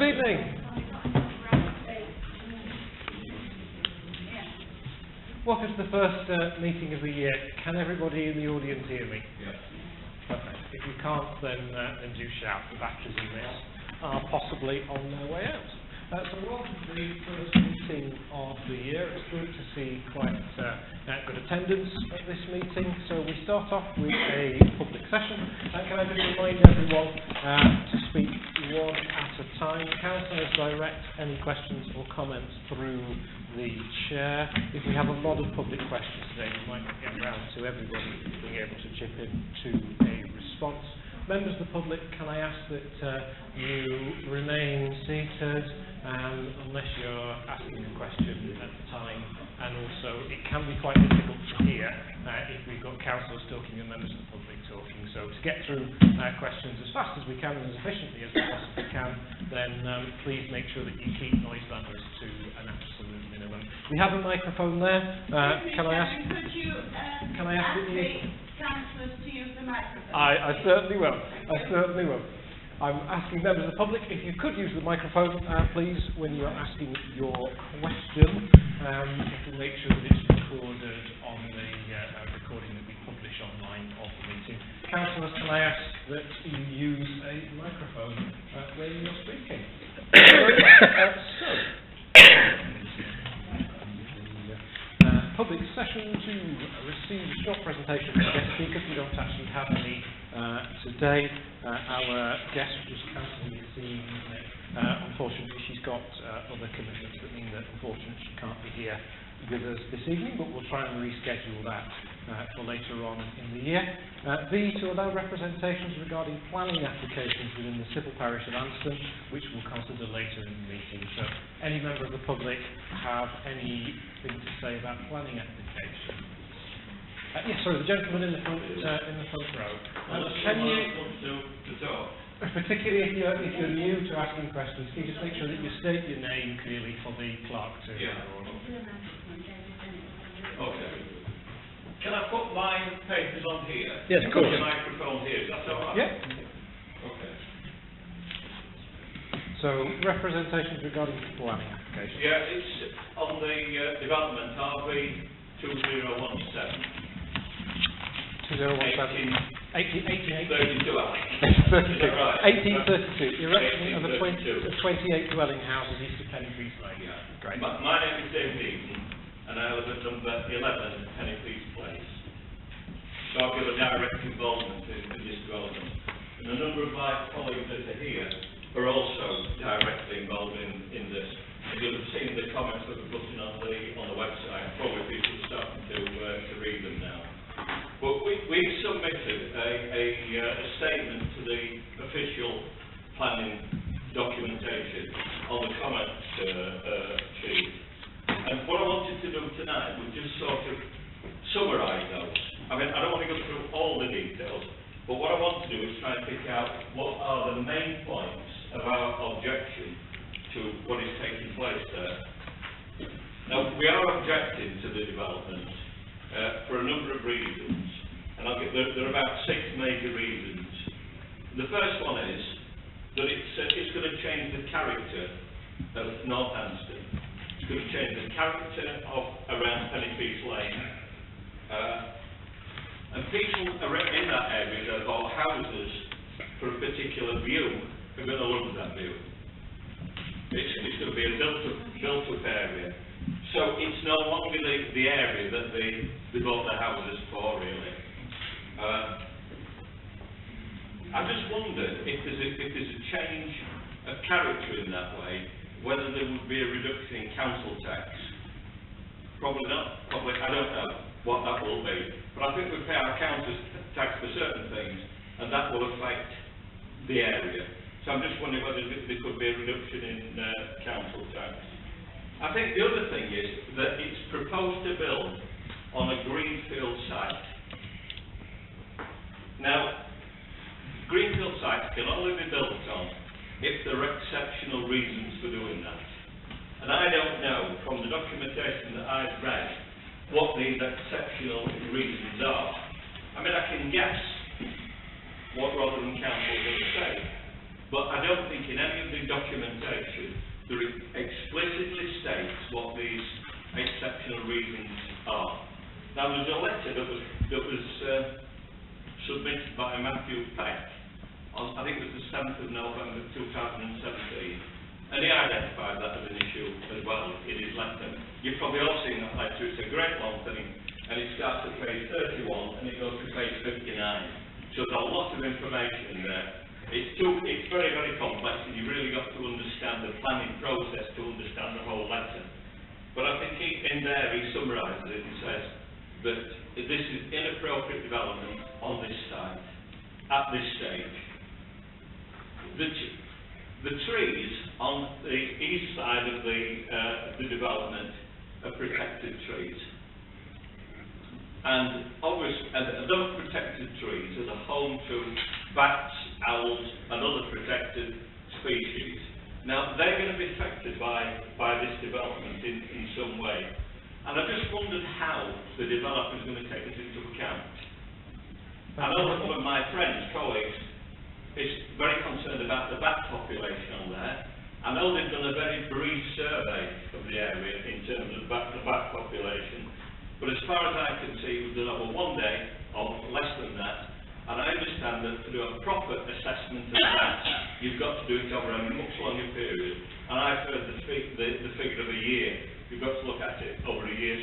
evening. Welcome to the first meeting of the year. Can everybody in the audience hear me? Yes. Perfect. If you can't, then do shout. The batteries in this are possibly on their way out. So welcome to the first meeting of the year. It's good to see quite good attendance at this meeting. So we start off with a public session. Can I just remind everyone to speak one at a time? Councillors direct any questions or comments through the chair. If we have a lot of public questions today, we might not get round to everybody being able to chip in to a response. Members of the public, can I ask that you remain seated unless you're asking a question at the time, and also it can be quite difficult to hear if we've got councillors talking and members of the public talking. So to get through questions as fast as we can and as efficiently as we possibly can, then please make sure that you keep noise levels to an absolute minimum. We have a microphone there. Can I ask that you... councillors to use the microphone? I certainly will. I'm asking members of the public if you could use the microphone, please, when you're asking your question. To make sure that it's recorded on the recording that we publish online of the meeting. Councillors, can I ask that you use a microphone when you're speaking? Public session to receive a short presentation from guest speakers. We don't actually have any today. Our guest was cancelling this evening. Unfortunately, she's got other commitments that mean that unfortunately she can't be here with us this evening, but we'll try and reschedule that for later on in the year. B, to allow representations regarding planning applications within the civil parish of Anston, which we'll consider later in the meeting. So any member of the public have anything to say about planning applications? Yes, sorry, the gentleman in the front row. Can you, particularly if you're new to asking questions, can you just make sure that you state your name clearly for the clerk to... Okay. Can I put my papers on here? Yes, of course. The microphone here, is that all right? Yeah. Okay. So, representations regarding planning applications. Yeah, it's on the development RV 2017. 1832. 1832. Erection of the 28 dwelling houses east of Pennyfeast Lane. Yeah. Great. My name is David Eaton, and I live at number 11 Pennyfeast Place. So I've got a direct involvement in this development. And a number of my colleagues that are here are also directly involved in this. And you'll have seen the comments that we're putting on the website. Probably people are starting to read them now. But we've submitted a statement to the official planning documentation on the comment sheet. And what I wanted to do tonight was just sort of summarise those. I mean, I don't want to go through all the details, but what I want to do is try and pick out what are the main points of our objection to what is taking place there. Now, we are objecting to the development for a number of reasons, and there are about 6 major reasons. The first one is that it's going to change the character of North Anston. It's going to change the character of around Pennyfeast Lane. And people in that area that have bought houses for a particular view are going to lose that view. It's going to be a built-up area. So it's no longer the area that they bought their houses for, really. I just wondered if there's a change of character in that way, whether there would be a reduction in council tax. Probably not. Probably, I don't know what that will be. But I think we pay our council tax for certain things, and that will affect the area. So I'm just wondering whether there could be a reduction in council tax. I think the other thing is that it's proposed to build on a greenfield site. Now, greenfield sites can only be built on if there are exceptional reasons for doing that. And I don't know, from the documentation that I've read, what these exceptional reasons are. I mean, I can guess what Rotherham Council is going to say, but I don't think in in any of the documentation that it explicitly states what these exceptional reasons are. Now, there's a letter that was submitted by Matthew Peck on, I think it was the 7th of November 2017, and he identified that as an issue as well in his letter. You've probably all seen that letter. It's a great long thing, and it starts at page 31 and it goes to page 59. So there's a lot of information there. It's very, very complex, and you've really got to understand the planning process to understand the whole letter. But I think in there he summarises it and says that this is inappropriate development on this site, at this stage. The trees on the east side of the development are protected trees. And obviously, those protected trees are the home to bats, owls, and other protected species. Now, they're going to be affected by this development in some way. And I just wondered how the developer is going to take this into account. I know that one of my friends, colleagues, is very concerned about the bat population on there. I know they've done a very brief survey of the area in terms of the bat population. But as far as I can see, we've done over 1 day, or less than that, and I understand that to do a proper assessment of that, you've got to do it over a much longer period. And I've heard the figure of a year. You've got to look at it over a year.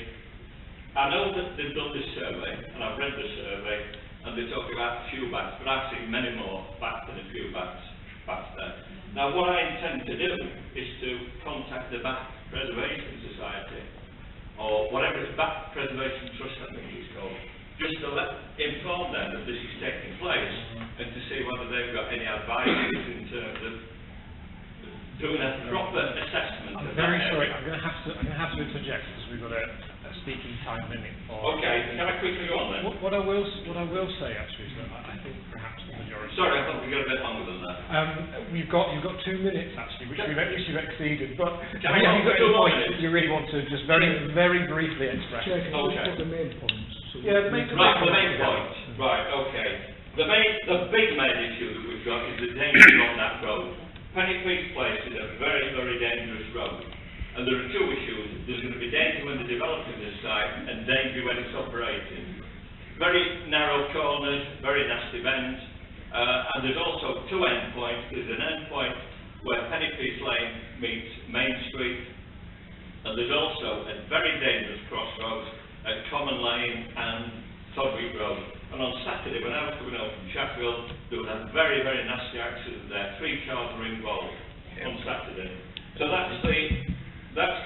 I know that they've done this survey, and I've read the survey, and they talk about a few bats, but I've seen many more bats than a few bats there. Now, what I intend to do is to contact the Bat Preservation Society, or whatever it's Bat Preservation Trust, I think it's called, just to inform them that this is taking place and to see whether they've got any advice in terms of doing a proper assessment. I'm very sorry, I'm going to have to interject because we've got a speaking time limit. Okay, can I quickly go on then? What I will say actually is that I think perhaps the majority. Sorry, I thought we got a bit longer than that. You've got 2 minutes actually, which you've exceeded. But Can I go for 2 more minutes? You really want to just very briefly express? Chair, can Okay. I put the main points? So Yeah, the main Right, the main point. Right, okay. The big main issue that we've got is the danger on that road. Pennycreek Place is a very, very dangerous road. And there are 2 issues. There's going to be danger when they're developing this site and danger when it's operating. Very narrow corners, very nasty bends. And there's also 2 endpoints. There's an endpoint where Pennycreek Lane meets Main Street. And there's also a very dangerous crossroads at Common Lane and Todwick Road. And on Saturday, when I was coming home from Sheffield, there was a very, very nasty accident there. 3 cars were involved on Saturday. So that's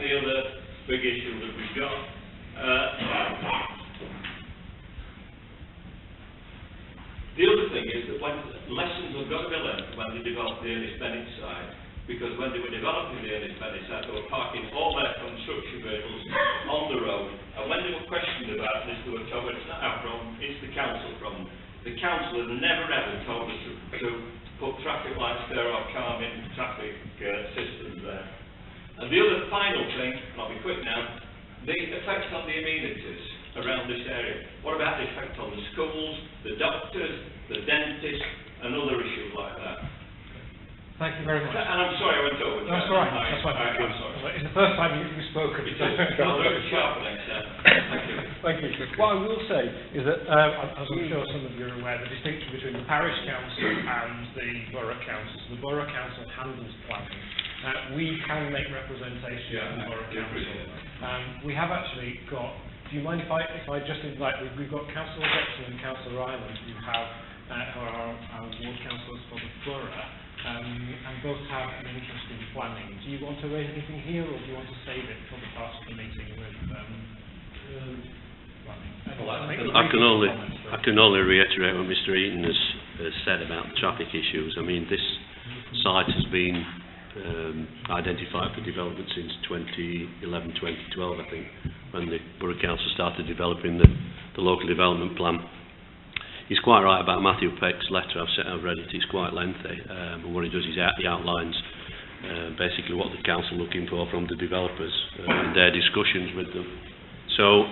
the other big issue that we've got. The other thing is that lessons have got to be learned when they develop the Ernest Bennett site, because when they were developing the Ernest Bennett site, they were parking all their construction vehicles on the road, and when they were questioned about this, they were told, well, it's not our problem, it's the council problem. The council has never ever told us to put traffic lights there or calming traffic systems there. And the other final thing, and I'll be quick now, the effects on the amenities around this area. What about the effect on the schools, the doctors, the dentists, and other issues like that? Thank you very much. And I'm sorry I went over. That's all right. That's fine. I'm sorry. It's the first time you've spoken. It's I'll do it sharp next time. Thank you. Thank you. What I will say is that, as I'm sure some of you are aware, the distinction between the parish council and the borough council. So the borough council handles planning. We can make representations to the borough council. We have actually got. Do you mind if I just invite? We've got Councillor Jackson and Councillor Ireland who have who are our ward councillors for the borough. And both have an interest in planning. Do you want to raise anything here, or do you want to save it for the part of the meeting with planning? I can only reiterate what Mr. Eaton has said about traffic issues. I mean, this site has been identified for development since 2011, 2012, I think, when the Borough Council started developing the local development plan. He's quite right about Matthew Peck's letter. I've read it. It's quite lengthy. And what he does is he outlines basically what the council are looking for from the developers and their discussions with them. So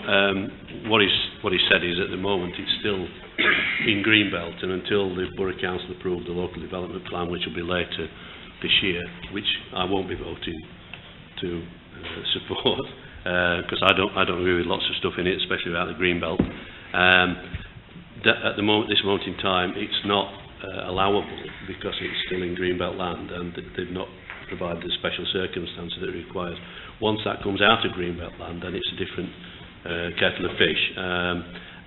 what he said is at the moment it's still in Greenbelt, and until the Borough Council approve the local development plan, which will be later this year, which I won't be voting to support, because I don't agree with lots of stuff in it, especially about the Greenbelt. At this moment in time, it's not allowable because it's still in Greenbelt land, and they've not provided the special circumstances that it requires. Once that comes out of Greenbelt land, then it's a different kettle of fish.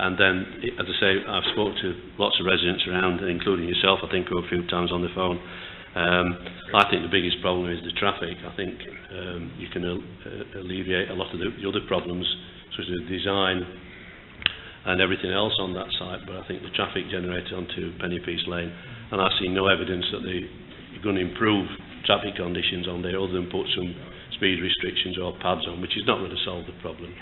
And then, as I say, I've spoken to lots of residents around, including yourself, I think, a few times on the phone. I think the biggest problem is the traffic. I think you can alleviate a lot of the other problems, such as design and everything else on that site, but I think the traffic generated onto Pennypiece Lane, and I see no evidence that they're going to improve traffic conditions on there other than put some speed restrictions or pads on, which is not going to solve the problem.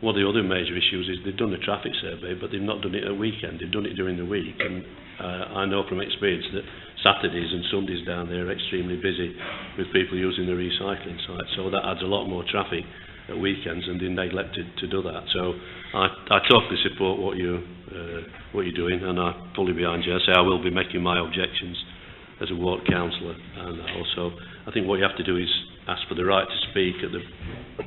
One of the other major issues is they've done a traffic survey, but they've not done it at weekend. They've done it during the week, and I know from experience that Saturdays and Sundays down there are extremely busy with people using the recycling site, so that adds a lot more traffic at weekends, and they neglected to do that. So I totally support what you're doing, and I'm fully behind you. I say I will be making my objections as a ward councillor, and also I think what you have to do is ask for the right to speak at the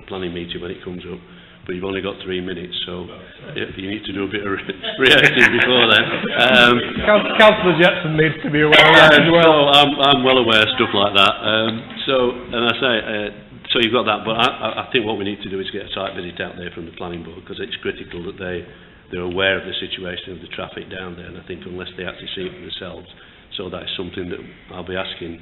planning meeting when it comes up, but you've only got 3 minutes, so you need to do a bit of reacting before then. Councillor Jetson needs to be aware of that as well. So I'm well aware of stuff like that. So you've got that, but I think what we need to do is get a site visit out there from the planning board, because it's critical that they're aware of the situation of the traffic down there, and I think unless they actually see it for themselves, so that is something that I'll be asking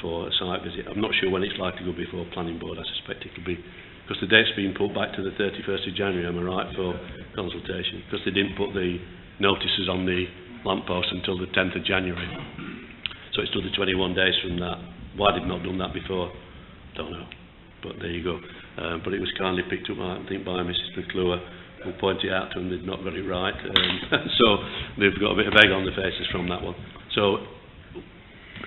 for a site visit. I'm not sure when it's likely to go before planning board. I suspect it could be, because the date's been put back to the 31st of January, am I right, for consultation, because they didn't put the notices on the lamppost until the 10th of January. So it's still the 21 days from that. Why they've not done that before, don't know. But there you go. But it was kindly picked up, I think, by Mrs. McClure, who pointed out to them they'd not got it right. So they've got a bit of egg on their faces from that one. So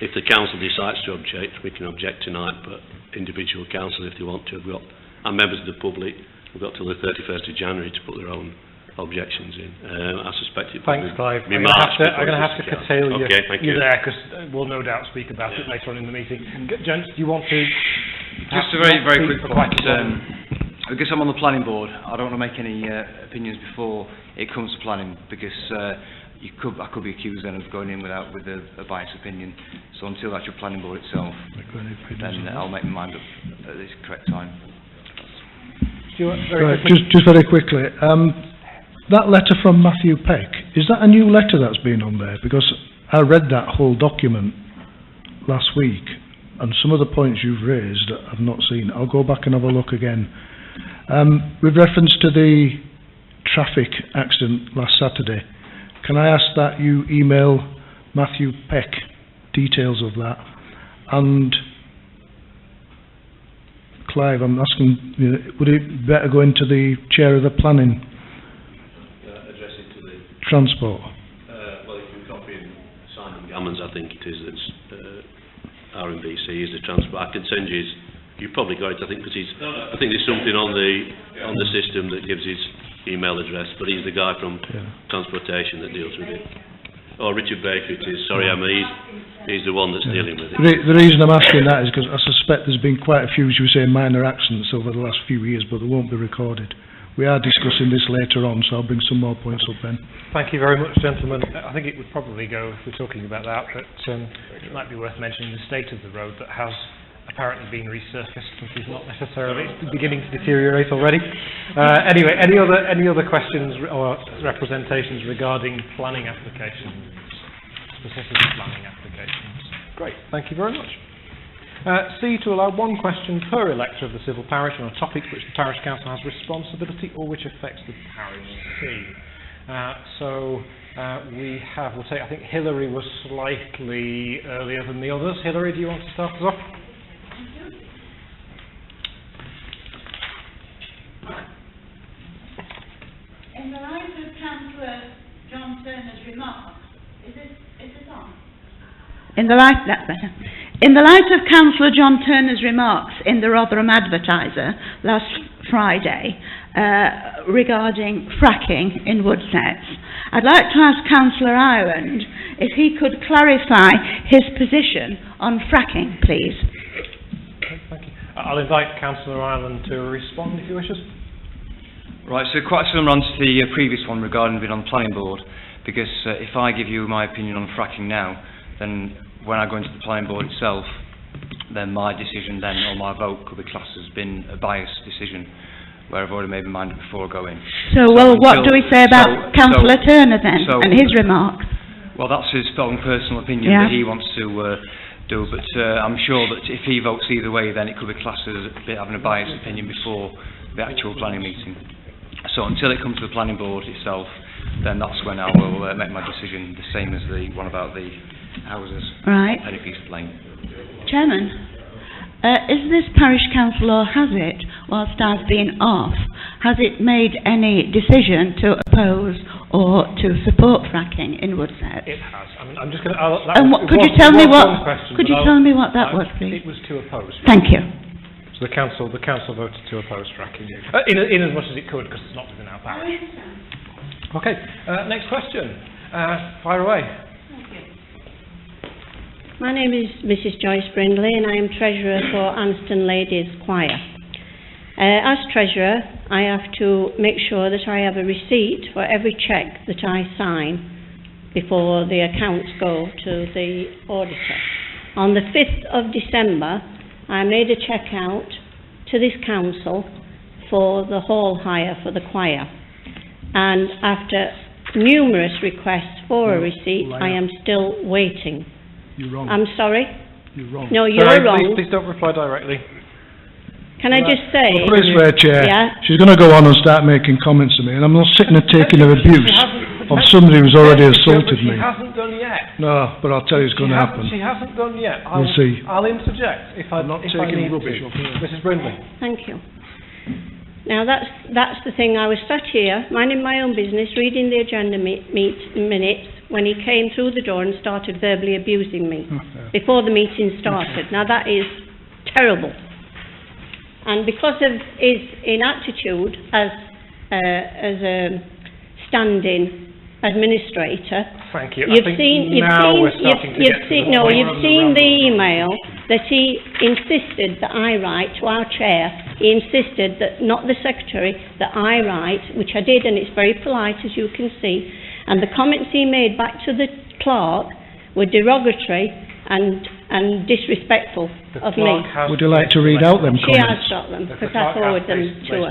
if the council decides to object, we can object tonight, but individual council, if they want to, and members of the public, we've got till the 31st of January to put their own objections in. I suspect it Thanks, Clive. be I'm March. going to have to curtail you, okay, thank you there, because we'll no doubt speak about it later on in the meeting. Gents, do you want to... Just a very, very quick point. I guess I'm on the planning board. I don't want to make any opinions before it comes to planning, because I could be accused then of going in with a biased opinion. So until that's your planning board itself, then I'll make my mind up at this correct time. Stuart, just very quickly, that letter from Matthew Peck, is that a new letter that's been on there? Because I read that whole document last week, and some of the points you've raised I've not seen. I'll go back and have a look again. With reference to the traffic accident last Saturday, can I ask that you email Matthew Peck details of that? And Clive, I'm asking, would it better go into the chair of the planning? Address it to the transport? Well, you can copy Simon Gammons, I think it is, that's RMBC, is the transport. I can send you his, you probably got it, I think, because I think there's something on the system that gives his email address, but he's the guy from transportation that deals with it. Oh, Richard Baker it is, sorry Emma, he's the one that's dealing with it. The reason I'm asking that is because I suspect there's been quite a few, as you say, minor accidents over the last few years, but they won't be recorded. We are discussing this later on, so I'll bring some more points up then. Thank you very much, gentlemen. I think it would probably go, if we're talking about that, but it might be worth mentioning the state of the road that has apparently been resurfaced, which is not necessarily, it's beginning to deteriorate already. Anyway, any other questions or representations regarding planning applications, specific planning applications? Great, thank you very much. C, to allow one question per elector of the civil parish on a topic which the parish council has responsibility or which affects the parish. C. We'll take, I think Hilary was slightly earlier than the others. Hilary, do you want to start us off? In the light of Councillor John Turner's remarks, is this on? That's better. In the light of Councillor John Turner's remarks in the Rotherham Advertiser last Friday, regarding fracking in Woodsets. I'd like to ask Councillor Ireland if he could clarify his position on fracking, please. Thank you. I'll invite Councillor Ireland to respond if he wishes. Right, so quite similar on to the previous one regarding being on the planning board, because if I give you my opinion on fracking now, then when I go into the planning board itself, then my decision then, or my vote, could be classed as being a biased decision, where I've already made my mind up before going. So, well, what do we say about Councillor Turner then, and his remarks? Well, that's his own personal opinion that he wants to do, but I'm sure that if he votes either way, then it could be classed as having a biased opinion before the actual planning meeting. So until it comes to the planning board itself, then that's when I will make my decision, the same as the one about the houses. Right. Penny Piece Lane. Chairman, is this parish council, or has it, whilst I've been off, has it made any decision to oppose or to support fracking in Woodsets? It has. I mean, I'm just going to... And could you tell me what that was, please? It was to oppose. Thank you. So the council voted to oppose fracking, in as much as it could, because it's not within our power. Okay, next question. Fire away. Thank you. My name is Mrs. Joyce Brindley, and I am Treasurer for Anston Ladies Choir. As Treasurer, I have to make sure that I have a receipt for every cheque that I sign before the accounts go to the auditor. On the 5th of December, I made a cheque out to this council for the hall hire for the choir. And after numerous requests for a receipt, I am still waiting. You're wrong. I'm sorry? You're wrong. No, you're Sorry, wrong. Please don't reply directly. Can I just say... Well, put it this way, Chair. Yeah. She's going to go on and start making comments to me, and I'm not sitting there taking her abuse of somebody who's already assaulted me. She hasn't done yet. No, but I'll tell you it's going to happen. She hasn't done yet. We'll see. I'll interject if I I'm not if taking I need rubbish to. off here. Mrs. Brindley. Thank you. Now, that's the thing. I was sat here, minding my own business, reading the agenda minutes, when he came through the door and started verbally abusing me before the meeting started. Now, that is terrible. And because of his inaptitude as a standing administrator, Thank you. you've seen the email that he insisted that I write to our chair. He insisted that not the secretary, that I write, which I did, and it's very polite, as you can see. And the comments he made back to the clerk were derogatory and disrespectful of me. Would you like to read out them She has comments? got them, because I forwarded them to her.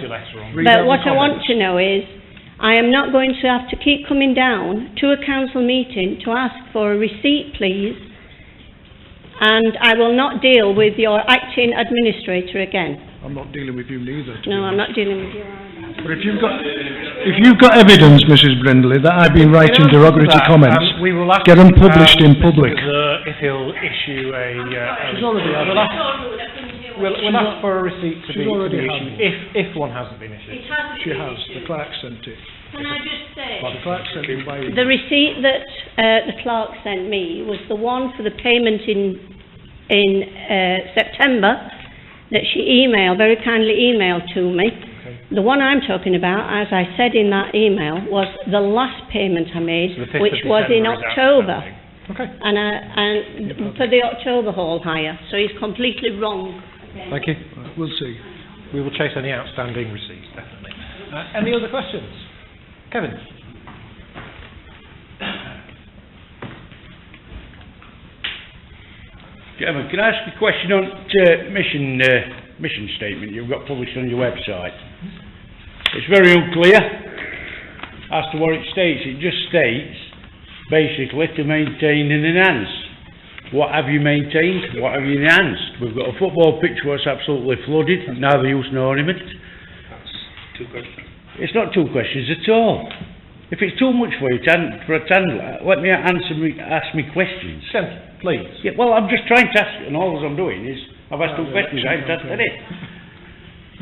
Read out But the what I want comments. to know is, I am not going to have to keep coming down to a council meeting to ask for a receipt, please, and I will not deal with your acting administrator again. I'm not dealing with you neither. No, I'm not dealing with you either. But if you've got evidence, Mrs. Brindley, that I've been writing derogatory comments, we will ask, get them published in public. If he'll issue we'll ask for a receipt to be issued, if one hasn't been issued. She has. The clerk sent it. Can I just say, The clerk sent it by the receipt that the clerk sent me was the one for the payment in September that she very kindly emailed to me. The one I'm talking about, as I said in that email, was the last payment I made, So the 5th which of was in December is October. outstanding. Okay. And for the October hall hire, so he's completely wrong. Thank you. We'll see. We will chase any outstanding receipts, definitely. Any other questions? Kevin? Chairman, can I ask a question on mission statement you've got published on your website? It's very unclear as to what it states. It just states, basically, to maintain and enhance. What have you maintained? What have you enhanced? We've got a football pitch that's absolutely flooded, neither use nor ornament. That's two questions. It's not two questions at all. If it's too much for you for a handler, let me ask me questions. Please. Yeah, well, I'm just trying to ask, and all I'm doing is, I've asked two questions, I haven't asked any.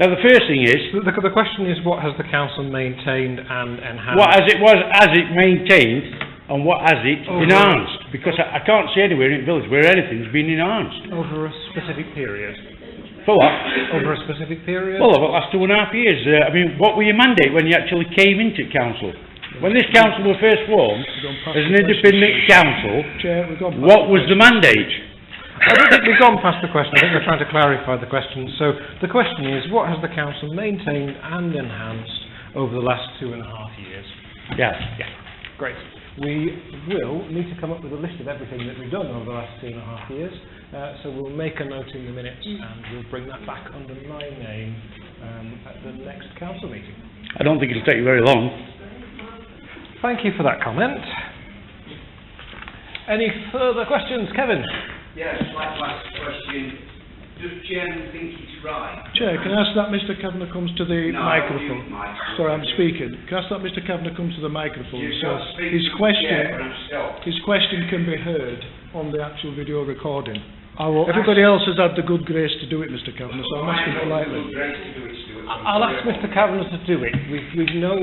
Now, the first thing is... The question is, what has the council maintained and enhanced? What has it maintained, and what has it enhanced? Because I can't see anywhere in the village where anything's been enhanced. Over a specific period. For what? Over a specific period? Well, over the last 2.5 years. I mean, what were your mandate when you actually came into council? When this council was first formed, as an independent council, Chair, we've gone past what was the mandate? I don't think we've gone past the question. I think we're trying to clarify the question. So the question is, what has the council maintained and enhanced over the last 2.5 years? Yeah. Yeah, great. We will need to come up with a list of everything that we've done over the last 2.5 years. So we'll make a note in the minutes and we'll bring that back under my name at the next council meeting. I don't think it'll take you very long. Thank you for that comment. Any further questions, Kevin? Yes, I'd like to ask a question. Does Chairman think it's right? Chair, can I ask that Mr Kavanagh comes to the No, microphone? you might. Sorry, I'm speaking. Can I ask that Mr Kavanagh comes to the microphone? You've So got to speak his to the chair when question, I'm stopped. his question can be heard on the actual video recording. I will Everybody else has had the good grace to do it, Mr Kavanagh, so I'm asking politely. I'll ask Mr Kavanagh to do it. We've no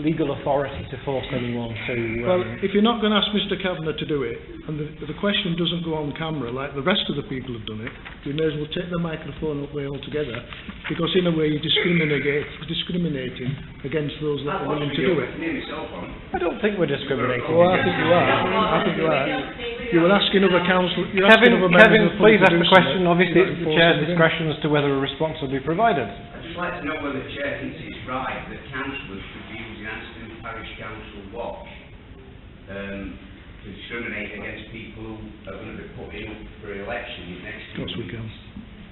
legal authority to force anyone to... Well, if you're not going to ask Mr Kavanagh to do it, and the question doesn't go on camera like the rest of the people have done it, you may as well take the microphone away altogether, because in a way you're discriminating against those that are willing to do it. I don't think we're discriminating. Oh, I think you are. I think you are. You were asking other council... You're asking other members Kevin, of the public please to ask do the question. something. Obviously, You're it's the not Chair's forcing them in. discretion as to whether a response will be provided. I'd just like to know whether the Chair thinks it's right that councillors should be using Aston Parish Council Watch to discriminate against people who are going to be put in for election next Of course we can.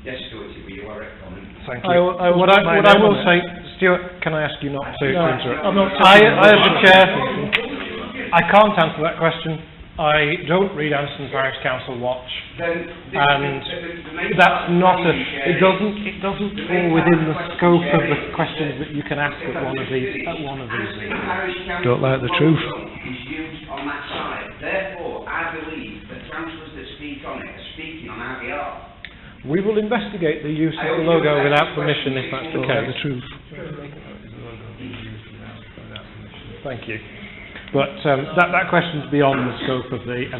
Yes, Stuart, it'll be your comment. Thank you. What I will say, Stuart, can I ask you not to interrupt? I'm not I, as the Chair, I can't answer that question. I don't read Aston Parish Council Watch, and that's not a. It doesn't fall within the scope of the questions that you can ask at one of these meetings. Don't like the truth. Is used on that side. Therefore, I believe the councillors that speak on it are speaking on our behalf. We will investigate the use of the logo without permission if that's the Don't like case. the truth. Thank you. But that question's beyond the scope of the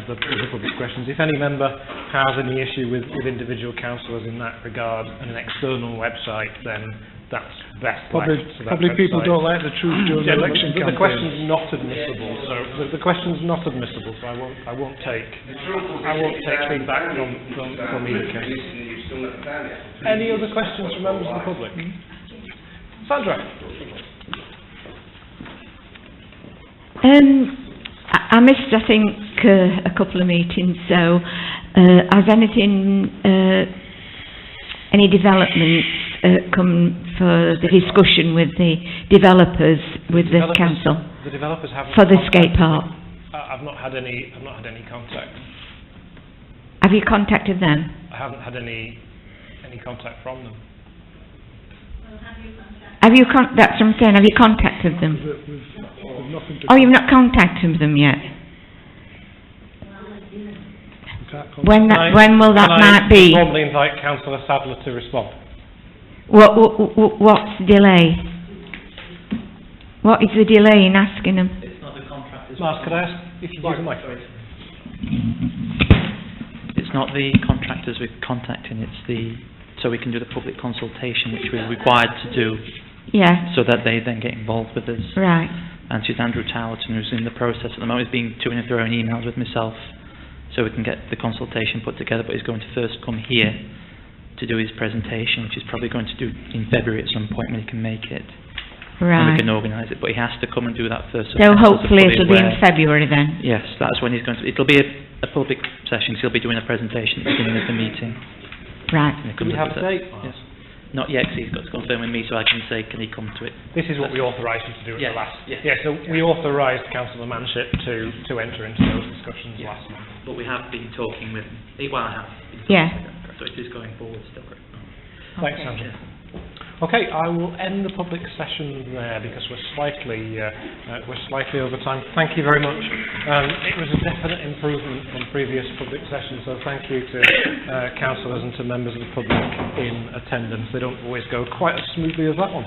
public questions. If any member has any issue with individual councillors in that regard and an external website, then that's best left to that Probably people website. don't like the truth during the election the campaign. question's not admissible, so the question's not admissible, so I won't take feedback from either case. Any other questions from members of the public? Sandra? I missed, I think, a couple of meetings, so has any developments come for the discussion with the developers, with the council? The developers haven't... For the skate park? I've not had any contact. Have you contacted them? I haven't had any contact from them. Have you that's what I'm saying, have you contacted them? We've nothing to Oh, you've not contacted them yet? When will that might be? Can I formally invite Councillor Sadler to respond? What's the delay? What is the delay in asking them? It's not the contractors. Mark, could I ask if you use the microphone? It's not the contractors we're contacting, so we can do the public consultation, which we're required to do, Yeah. so that they then get involved with us. Right. And it's Andrew Towerton who's in the process at the moment. He's been to and fro in emails with myself, so we can get the consultation put together, but he's going to first come here to do his presentation, which he's probably going to do in February at some point when he can make it. And Right. we can organise it, but he has to come and do that first. So hopefully it'll be in February then? Yes, that's when he's going to, it'll be a public session, so he'll be doing a presentation at the beginning of the meeting. Right. And he Do we comes have up a with date? Yes. Not yet, 'cause he's got to confirm with me, so I can say, can he come to it? This is what we authorised him to do at Yes, the last... yes. Yeah, so we authorised Councillor Manship to enter into those discussions Yes. last month. But we have been talking with, well, I have been talking Yeah. with him, so it is going forward still. Thanks, Sandra. Okay, I will end the public session there because we're slightly over time. Thank you very much. It was a definite improvement from previous public sessions, so thank you to councillors and to members of the public in attendance. They don't always go quite as smoothly as that one.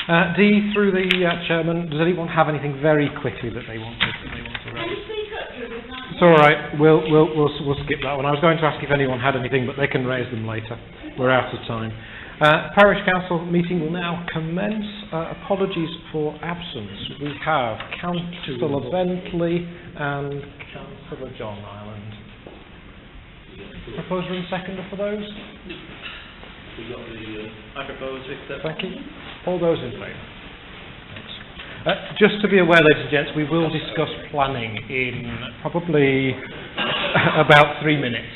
D, through the chairman, does anyone have anything very quickly that they want to raise? It's all right. We'll skip that one. I was going to ask if anyone had anything, but they can raise them later. We're out of time. Parish Council meeting will now commence. Apologies for absence. We have Councillor Bentley and Councillor John Ireland. Proposer and seconder for those? I propose to accept. Thank you. All those in favour? Thanks. Just to be aware, ladies and gents, we will discuss planning in probably about 3 minutes.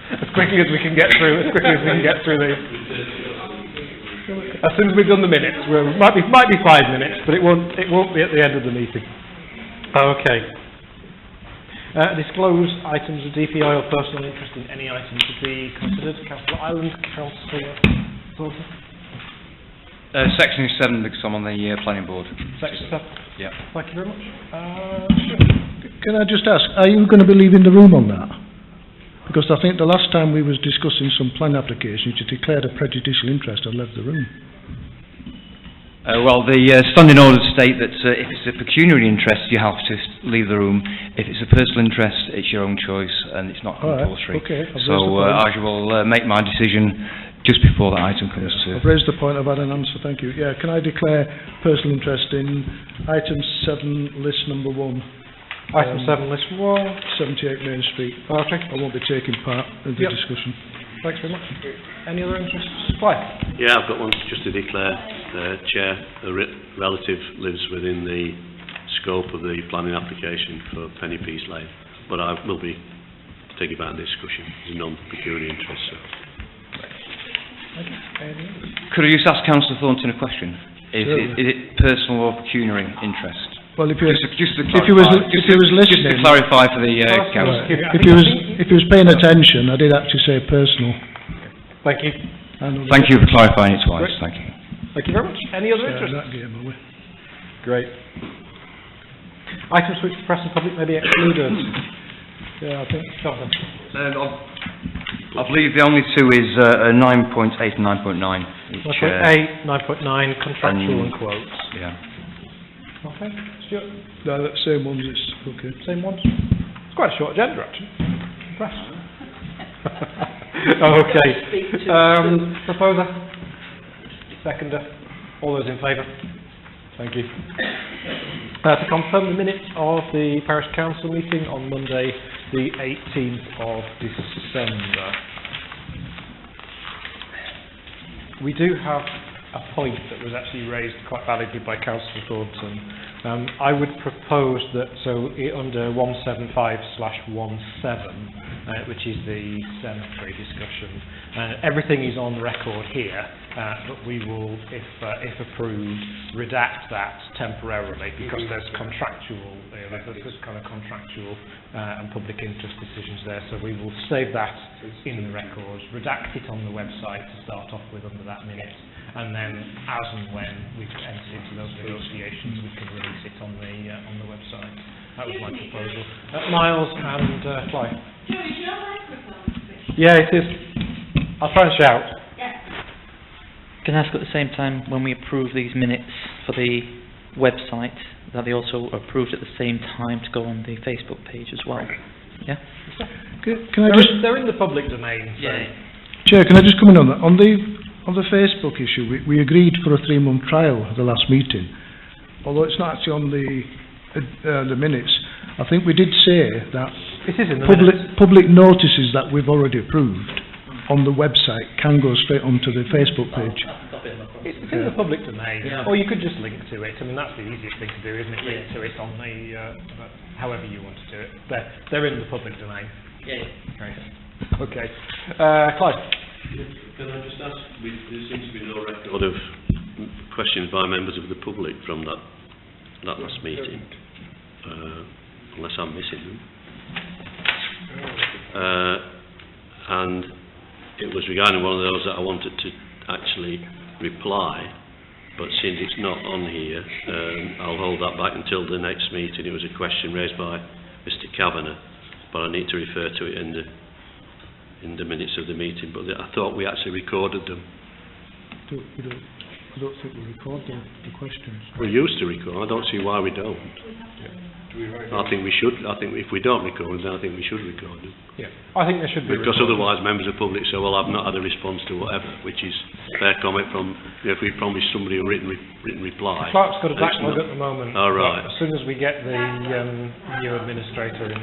As quickly as we can get through these. As soon as we've done the minutes, might be 5 minutes, but it won't be at the end of the meeting. Okay. Disclose items of DPI or personal interest in any item to be considered. Councillor Ireland, Councillor Thornton. Section 7, because I'm on the planning board. Section 7. Yeah. Thank you very much. Can I just ask, are you going to be leaving the room on that? Because I think the last time we was discussing some plan applications, you declared a prejudicial interest and left the room. Well, the standing orders state that if it's a pecuniary interest, you have to leave the room. If it's a personal interest, it's your own choice, and it's not compulsory. Okay. So I will make my decision just before that item comes to... I've raised the point, I've had an answer, thank you. Yeah, can I declare personal interest in item 7, list number 1? Item 7, list 1. 78 Main Street. Okay. I won't be taking part in the discussion. Thanks very much. Any other interests? Why? Yeah, I've got one just to declare. Chair, a relative lives within the scope of the planning application for Penny Peace Lane, but I will be taking part in the discussion. It's a non-pecuniary interest. So. Could I just ask Councillor Thornton a question? Is it personal or pecuniary interest? Well, if he was listening, just to clarify for the council. If he was paying attention, I did actually say personal. Thank you. Thank you for clarifying it twice. Great. Thank you. Thank you very much. Any other interests? That game, are we? Great. Items which the press and public may be excluded. Yeah, I think. I believe the only two is 9.8 and 9.9. 9.8, 9.9, contractual and quotes. Yeah. Okay. Stuart? No, that same ones, it's okay. Same ones? It's quite a short agenda, actually. Impressed. Okay. Proposer? Seconder? All those in favour? Thank you. To confirm the minutes of the Parish Council meeting on Monday, the 18th of December. We do have a point that was actually raised quite validly by Councillor Thornton. I would propose that, under 175/17, which is the cemetery discussion, everything is on record here, but we will, if approved, redact that temporarily because there's contractual, there's kind of contractual and public interest decisions there. So we will save that in the records, redact it on the website to start off with under that minute. And then, as and when we've entered into those negotiations, we can release it on the website. That was my proposal. Miles and Clive. Yeah, it is. I'll try and shout. Can I ask at the same time, when we approve these minutes for the website, that they also approved at the same time to go on the Facebook page as well? Yeah? Can I just... They're in the public domain. So. Yeah. Chair, can I just come in on that? On the Facebook issue, we agreed for a 3-month trial at the last meeting. Although it's not actually on the minutes, I think we did say that public notices that we've already approved on the website can go straight onto the Facebook page. It's in the public domain, or you could just link to it. I mean, that's the easiest thing to do, isn't it? Link to it on the, however you want to do it. They're in the public domain. Yeah. Right. Okay. Clive? Can I just ask, there seems to be no record of questions by members of the public from that last meeting, unless I'm missing them. And it was regarding one of those that I wanted to actually reply, but since it's not on here, I'll hold that back until the next meeting. It was a question raised by Mr. Kavanagh, but I need to refer to it in the minutes of the meeting, but I thought we actually recorded them. I don't think we record the questions. We used to record, I don't see why we don't. I think we should, I think if we don't record them, then I think we should record them. Yeah, I think there should be. Because otherwise members of the public say, well, I've not had a response to whatever, which is their comment from, if we promise somebody a written reply. The clerk's got a and it's backlog not- at the moment. Oh, right. As soon as we get the new administrator in.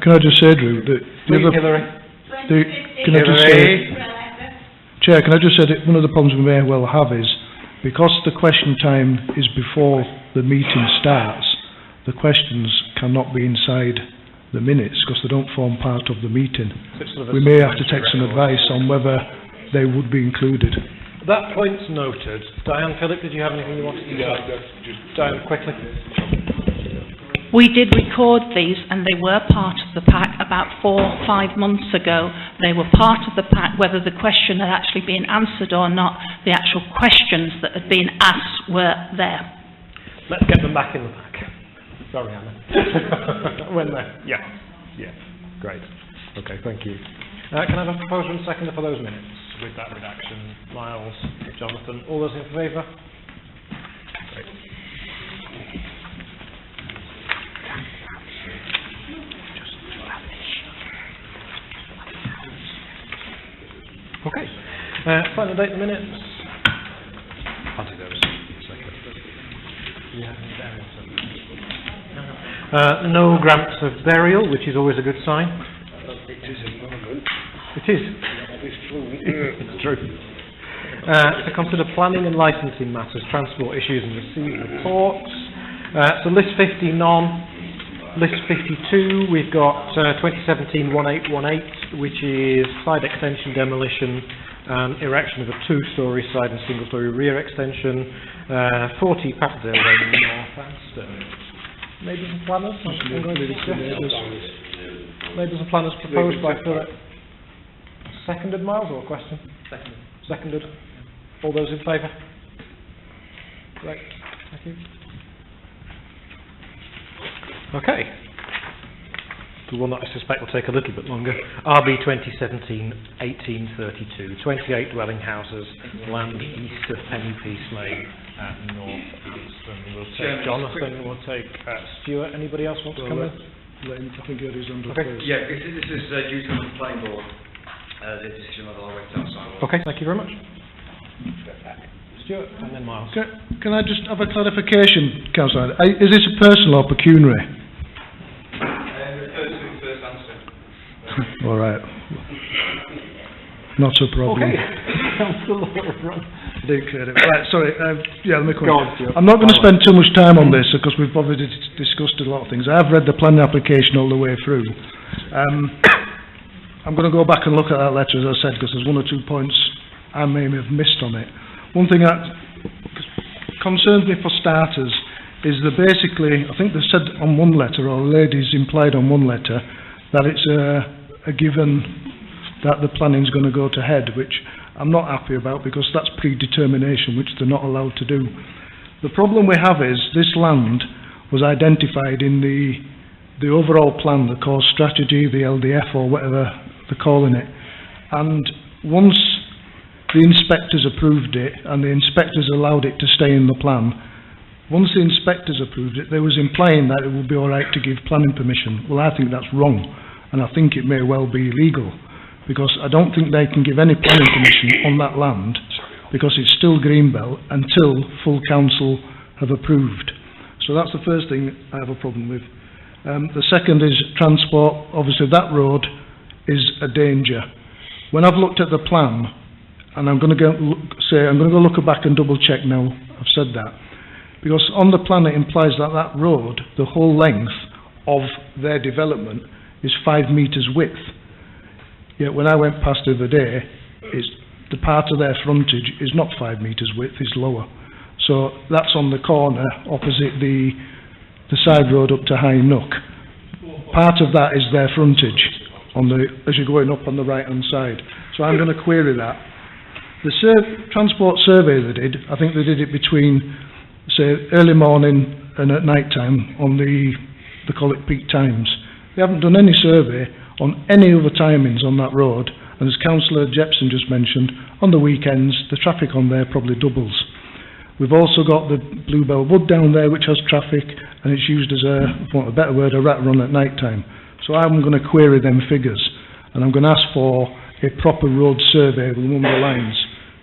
Can I just say, Drew, that Hillary. can I just say, Chair, can I just say that one of the problems we may well have is, because the question time is before the meeting starts, the questions cannot be inside the minutes because they don't form part of the meeting. We may have to take some advice on whether they would be included. That point's noted. Diane, Philip, did you have anything you wanted to say? Diane, quickly. We did record these and they were part of the pack about 4 or 5 months ago. They were part of the pack, whether the question had actually been answered or not. The actual questions that had been asked were there. Let's get them back in the pack. Sorry, Anna. When they're... Yeah. Great. Okay, thank you. Can I have a proposer and seconder for those minutes with that redaction? Miles, Jonathan, all those in favour? Great. Okay. Final date the minutes. I'll do those. No grants of burial, which is always a good sign. It is a moment. It is. It's true. To consider planning and licensing matters, transport issues and receive reports. So list 50 none. List 52, we've got 2017-1818, which is side extension demolition and erection of a 2-storey side and single-storey rear extension. 40 Patterdale Road, North Aston. Neighbours and planners? Neighbours and planners proposed by Philip. Seconded, Miles, or a question? Seconded. All those in favour? Great, thank you. Okay. The one that I suspect will take a little bit longer. RB 2017-1832. 28 dwelling houses, land east of Penny Peace Lane at North Anston. We'll take Jonathan, we'll take Stuart. Anybody else want to come in? I think it is under Okay. Yeah, this is due to the planning board, the decision of the Lord outside. Okay, thank you very much. Stuart, and then Miles. Can I just have a clarification, Councillor? Is this a personal or pecuniary? All right. Not a problem. Okay. Didn't clear it. Right, sorry. Let me Go on, I'm not going to spend too much time on this because we've already discussed a lot of things. I have read the planning application all the way through. I'm going to go back and look at that letter, as I said, because there's 1 or 2 points I may have missed on it. One thing that concerns me for starters is that basically, I think they said on one letter, or the ladies implied on one letter, that it's a given that the planning's going to go to head, which I'm not happy about because that's predetermination, which they're not allowed to do. The problem we have is this land was identified in the overall plan, the core strategy, the LDF or whatever they're calling it. And once the inspectors approved it and the inspectors allowed it to stay in the plan, once the inspectors approved it, they was implying that it would be all right to give planning permission. Well, I think that's wrong, and I think it may well be illegal, because I don't think they can give any planning permission on that land, because it's still Greenbelt until full council have approved. So that's the first thing I have a problem with. The second is transport. Obviously, that road is a danger. When I've looked at the plan, and I'm going to go look back and double check now. I've said that. Because on the plan it implies that that road, the whole length of their development, is 5 metres width. Yet when I went past the other day, the part of their frontage is not 5 metres width, it's lower. So that's on the corner opposite the side road up to High Nook. Part of that is their frontage as you're going up on the right hand side. So I'm going to query that. The transport survey they did, I think they did it between, say, early morning and at night time on they call it peak times. They haven't done any survey on any other timings on that road, and as Councillor Jepson just mentioned, on the weekends the traffic on there probably doubles. We've also got the Bluebell Wood down there, which has traffic, and it's used as a, for want of a better word, a rat run at night time. So I'm going to query them figures, and I'm going to ask for a proper road survey with number lines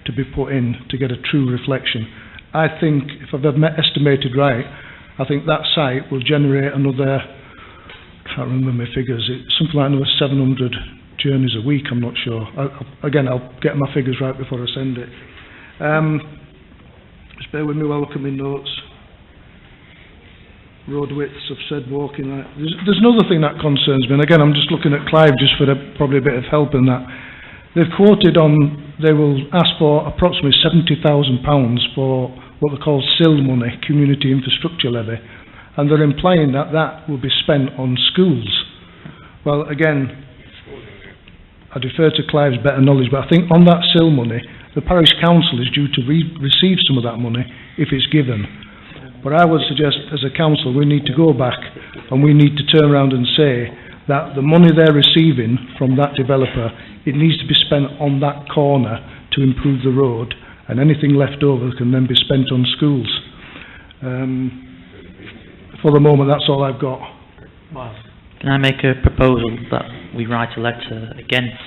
to be put in to get a true reflection. I think, if I've estimated right, I think that site will generate another, I can't remember my figures, it's something like another 700 journeys a week, I'm not sure. I'll get my figures right before I send it. Just bear with me while I look at my notes. Road widths, I've said walking. There's another thing that concerns me, and again I'm just looking at Clive just for probably a bit of help in that. They've quoted on, they will ask for approximately £70,000 for what they call SIL money, Community Infrastructure Levy, and they're implying that that will be spent on schools. Well, again, I defer to Clive's better knowledge, but I think on that SIL money, the parish council is due to receive some of that money if it's given. But I would suggest, as a council, we need to go back and we need to turn around and say that the money they're receiving from that developer, it needs to be spent on that corner to improve the road, and anything left over can then be spent on schools. For the moment, that's all I've got. Can I make a proposal that we write a letter against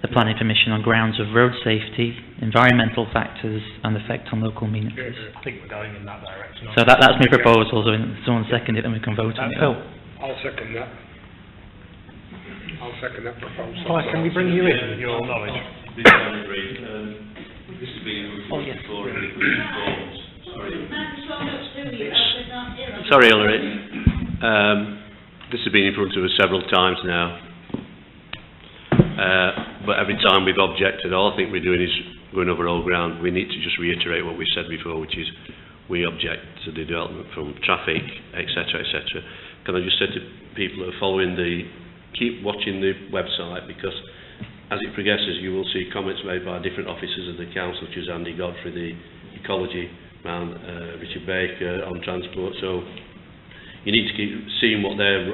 the planning permission on grounds of road safety, environmental factors and effect on local amenities? I think we're going in that direction. So that's my proposal, so if someone second it, then we can vote on it. Phil? I'll second that. I'll second that proposal. Clive, can we bring you in with your knowledge? This I agree. This has been included before in the forms. Sorry, Hilary. This has been in front of us several times now. But every time we've objected, all I think we're doing is going over old ground. We need to just reiterate what we said before, which is we object to the development from traffic, etc., etc. Can I just say to people that are following keep watching the website, because as it progresses you will see comments made by different officers of the council, such as Andy Godfrey, the ecology man, Richard Baker on transport. So you need to keep seeing what their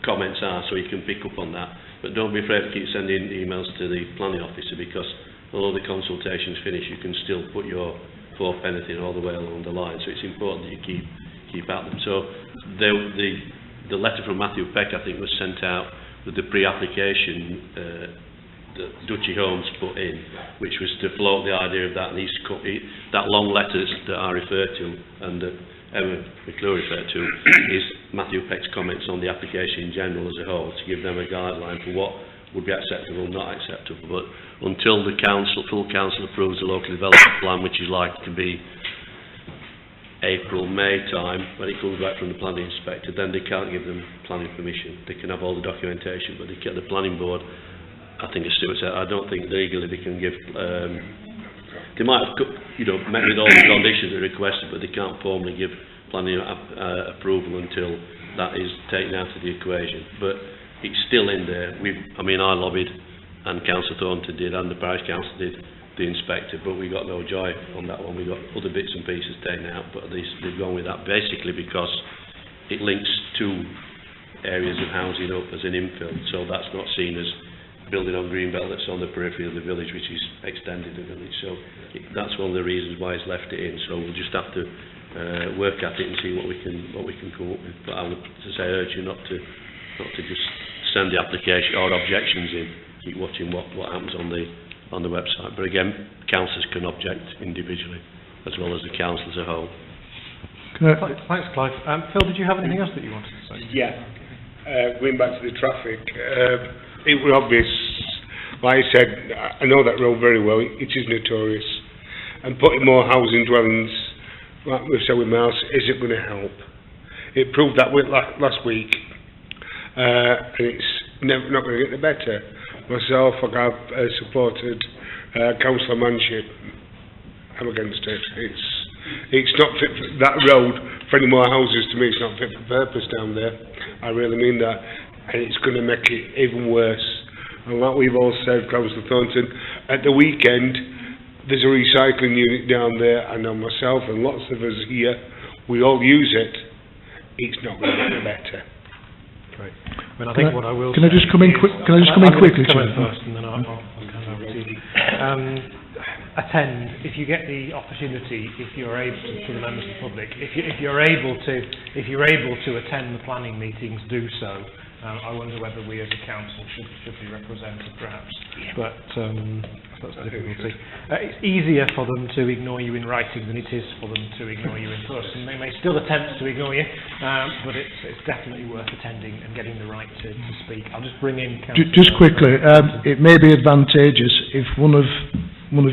comments are so you can pick up on that. But don't be afraid to keep sending emails to the planning officer, because although the consultation's finished, you can still put your fourth anything all the way along the line. So it's important that you keep at them. So the letter from Matthew Peck, I think, was sent out with the pre-application that Duchy Homes put in, which was to float the idea of that, and that long letter that I referred to and that Emma McClure referred to is Matthew Peck's comments on the application in general as a whole, to give them a guideline for what would be acceptable and not acceptable. But until the full council approves the local development plan, which is likely to be April, May time, when it comes back from the planning inspector, then they can't give them planning permission. They can have all the documentation, but they get the planning board. I think, as Stuart said, I don't think legally they can give. They might have, met with all the conditions that are requested, but they can't formally give planning approval until that is taken out of the equation. But it's still in there. I lobbied, and Councillor Thornton did, and the parish council did, the inspector, but we got no joy on that one. We got other bits and pieces taken out, but at least they've gone with that basically because it links two areas of housing up as an infill, so that's not seen as building on Greenbelt that's on the periphery of the village, which is extended the village. So that's one of the reasons why it's left it in. So we'll just have to work at it and see what we can come up with. But I would urge you not to just send the application or objections in. Keep watching what happens on the website. But again, councillors can object individually as well as the council as a whole. Thanks, Clive. Phil, did you have anything else that you wanted to say? Yeah. Going back to the traffic, it was obvious, like I said, I know that road very well, it is notorious, and putting more housing dwellings, like we've said with Miles, isn't going to help. It proved that last week, and it's not going to get any better. Myself, I've supported Councillor Manship. I'm against it. It's not fit for that road for any more houses. To me, it's not fit for purpose down there. I really mean that, and it's going to make it even worse. And like we've all said, Councillor Thornton, at the weekend there's a recycling unit down there. I know myself and lots of us here, we all use it. It's not going to get any better. Great. I think what I will Can I just come in quickly? Can I just come in quickly? First, and then I'll come over to you. attend, if you get the opportunity, if you're able to the members of the public, if you're able to attend the planning meetings, do so. I wonder whether we as a council should be represented, perhaps. But that's the difficulty. It's easier for them to ignore you in writing than it is for them to ignore you in person. They may still attempt to ignore you, but it's definitely worth attending and getting the right to speak. I'll just bring in Councillor... Just quickly, it may be advantageous if one of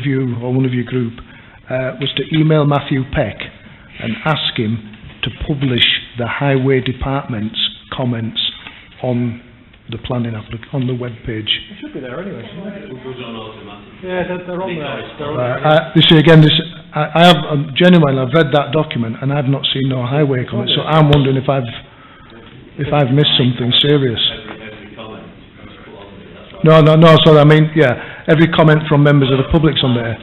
you or one of your group was to email Matthew Peck and ask him to publish the Highway Department's comments on the planning on the web page. It should be there anyway, shouldn't it? It goes on automatically. Yeah, they're on there. They're on there. You see, again, I have genuinely, I've read that document and I've not seen no highway comment, so I'm wondering if I've missed something serious. Every comment is put on there. No, sorry, I mean, yeah, every comment from members of the public's on there.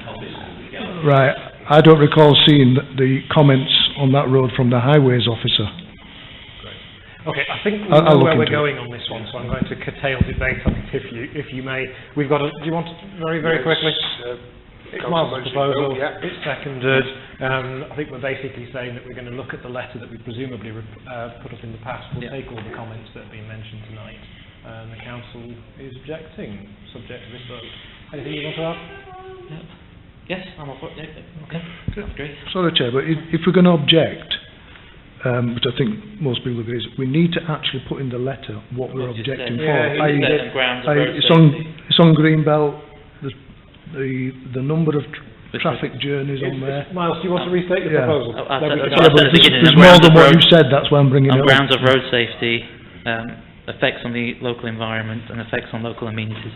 Right, I don't recall seeing the comments on that road from the highways officer. Okay, I think we know where we're going on this one, so I'm going to curtail debate on it, if you may. We've got do you want very quickly? It's Miles' proposal, it's seconded. I think we're basically saying that we're going to look at the letter that we presumably put up in the past. We'll take all the comments that have been mentioned tonight. The council is objecting, subject to this vote. Anything you want to add? Yep. Yes, I'm all for it. Okay, that's great. Sorry, Chair, but if we're going to object, which I think most people agree, is we need to actually put in the letter what we're objecting for. It's on Greenbelt, the number of traffic journeys on there. Miles, do you want to restate your proposal? There's more than what you said, that's why I'm bringing it up. On grounds of road safety, effects on the local environment and effects on local amenities.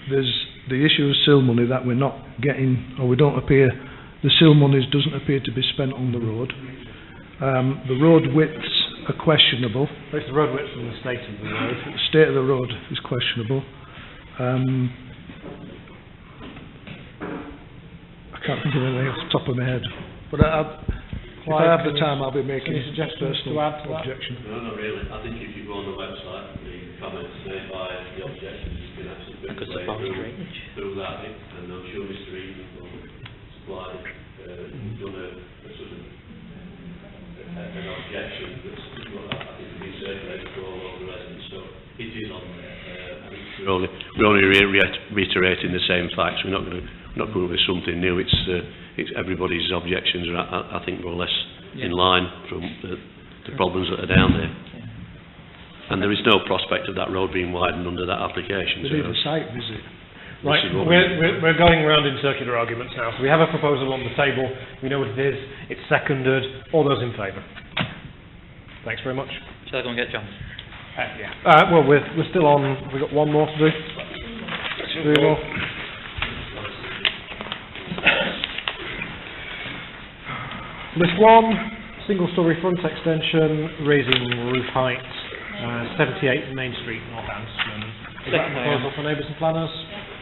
There's the issue of SIL money that we're not getting, or we don't appear, the SIL monies doesn't appear to be spent on the road. The road widths are questionable. It's the road width and the state of the road. The state of the road is questionable. I can't think of anything off the top of my head. But if I have the time, I'll be making a personal objection. No, not really. I think if you go on the website, the comments made by the objections, you can actually through that, and I'm sure Mr. Eden will supply done a sort of an objection that's I think been circulated to all of the residents, so it is on there. We're only reiterating the same facts. We're not going with something new. It's everybody's objections are I think more or less in line from the problems that are down there. And there is no prospect of that road being widened under that application. We need a site visit. Right, we're going round in circular arguments now. So we have a proposal on the table. We know what it is. It's seconded. All those in favour? Thanks very much. Shall I go and get John? Yeah. Well, we're still on. We've got one more to do. Three more. List 1, single-storey front extension, raising roof height, 78 Main Street, Northampton. Is that a proposal for neighbours and planners?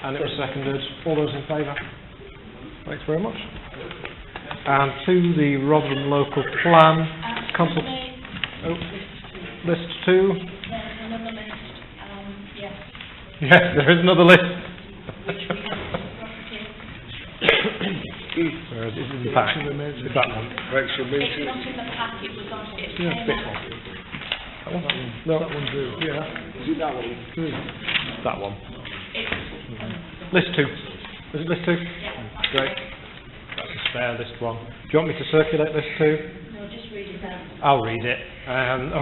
And it was seconded. All those in favour? Thanks very much. And to the Rotherham local plan, list 2. There's another list, yes. Yes, there is another list. Where is it? In the pack. It's that one. It's not in the pack, it was on it. That one? No. That one do. Yeah. Is it that one? That one. List 2. Is it list 2? Yeah. Great. That's a spare list 1. Do you want me to circulate list 2? No, just read it out. I'll read it.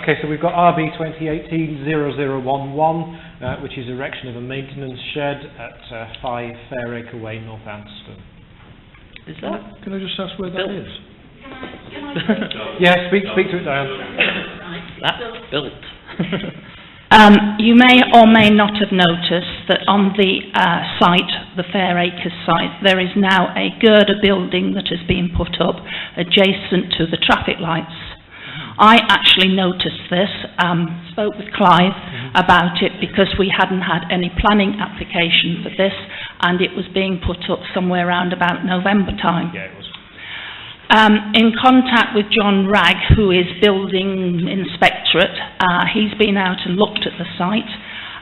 Okay, so we've got RB 2018-0011, which is erection of a maintenance shed at 5 Fairacre Way, Northampton. Is that? Can I just ask where that is? Yeah, speak to it, Diane. That's built. You may or may not have noticed that on the site, the Fairacres site, there is now a girder building that has been put up adjacent to the traffic lights. I actually noticed this, spoke with Clive about it because we hadn't had any planning application for this, and it was being put up somewhere around about November time. Yeah, it was. In contact with John Ragg, who is building inspectorate, he's been out and looked at the site,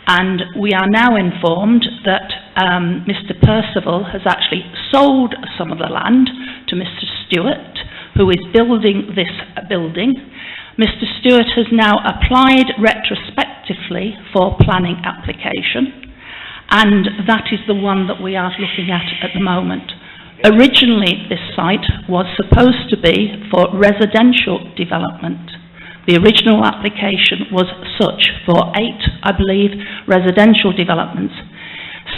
and we are now informed that Mr. Percival has actually sold some of the land to Mr. Stewart, who is building this building. Mr. Stewart has now applied retrospectively for planning application, and that is the one that we are looking at the moment. Originally, this site was supposed to be for residential development. The original application was such for 8, I believe, residential developments.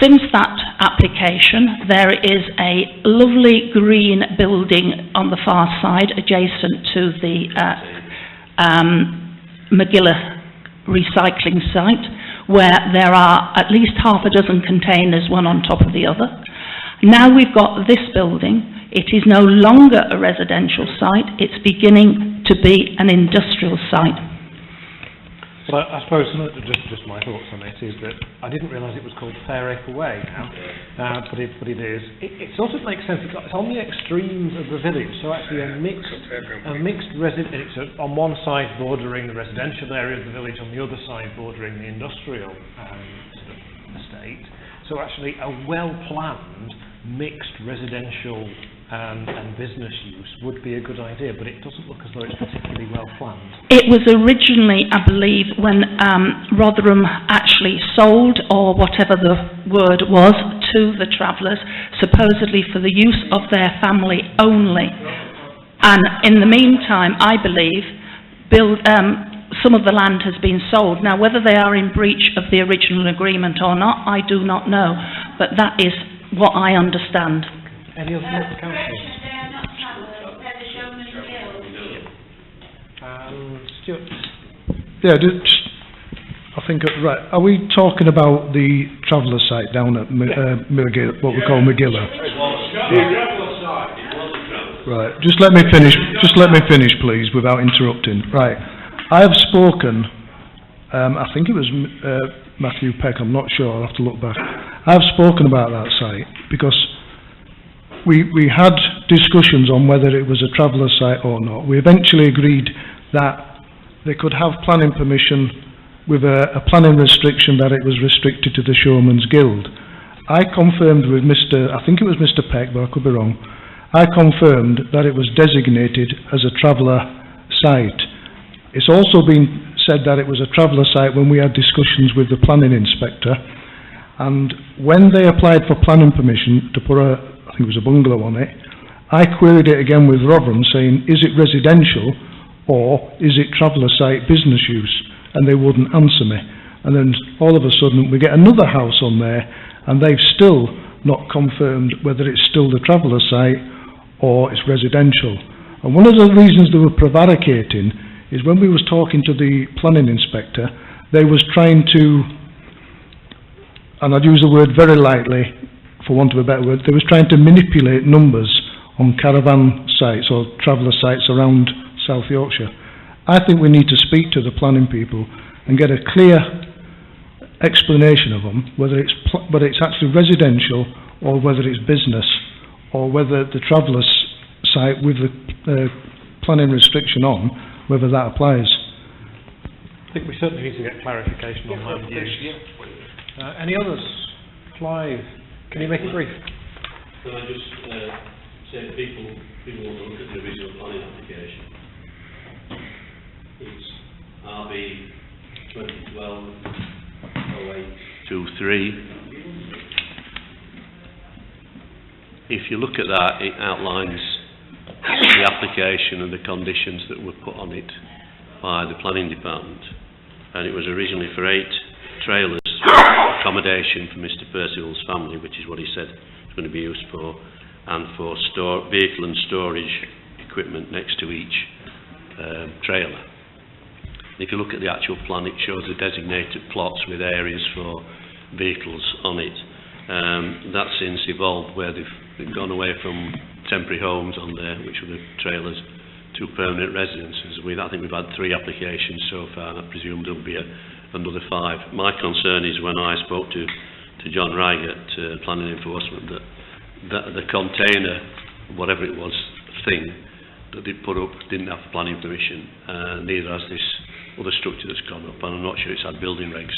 Since that application, there is a lovely green building on the far side adjacent to the Magilla recycling site, where there are at least half a dozen containers, one on top of the other. Now we've got this building. It is no longer a residential site. It's beginning to be an industrial site. Well, I suppose just my thoughts on it is that I didn't realise it was called Fairacre Way now, but it is. It sort of makes sense. It's on the extremes of the village, so actually a mixed resident. It's on one side bordering the residential area of the village, on the other side bordering the industrial sort of estate. So actually a well-planned mixed residential and business use would be a good idea, but it doesn't look as though it's particularly well planned. It was originally, I believe, when Rotherham actually sold, or whatever the word was, to the Travellers, supposedly for the use of their family only. And in the meantime, I believe, some of the land has been sold. Now, whether they are in breach of the original agreement or not, I do not know, but that is what I understand. Any other councillors? They are not Travellers, they're the Showman's Guild. Stuart? Yeah, I think, right, are we talking about the Traveller site down at Magilla, what we call Magilla? Right, just let me finish, please, without interrupting. Right, I have spoken, I think it was Matthew Peck, I'm not sure, I'll have to look back. I have spoken about that site because we had discussions on whether it was a Traveller site or not. We eventually agreed that they could have planning permission with a planning restriction that it was restricted to the Showman's Guild. I confirmed with I think it was Mr. Peck, but I could be wrong, I confirmed that it was designated as a Traveller site. It's also been said that it was a Traveller site when we had discussions with the planning inspector, and when they applied for planning permission to put I think it was a bungalow on it, I queried it again with Rotherham saying, is it residential or is it Traveller site business use? And they wouldn't answer me. And then all of a sudden we get another house on there and they've still not confirmed whether it's still the Traveller site or it's residential. And one of the reasons they were prevaricating is when we was talking to the planning inspector, they was trying to, and I'd use the word very lightly, for want of a better word, they was trying to manipulate numbers on caravan sites or Traveller sites around South Yorkshire. I think we need to speak to the planning people and get a clear explanation of them, whether it's actually residential or whether it's business, or whether the Traveller site with the planning restriction on, whether that applies. I think we certainly need to get clarification on land use. Any others? Clive? Can you make it brief? Can I just say people want to look at the original planning application. It's RB 2012-0823. If you look at that, it outlines the application and the conditions that were put on it by the planning department. And it was originally for 8 trailers, accommodation for Mr. Percival's family, which is what he said it's going to be used for, and for vehicle and storage equipment next to each trailer. If you look at the actual plan, it shows the designated plots with areas for vehicles on it. That's since evolved where they've gone away from temporary homes on there, which were the trailers, to permanent residences. I think we've had 3 applications so far, and I presume there'll be another 5. My concern is when I spoke to John Reigert, Planning Enforcement, that the container, whatever it was, thing that they put up didn't have planning permission, neither has this other structure that's gone up, and I'm not sure it's had building regs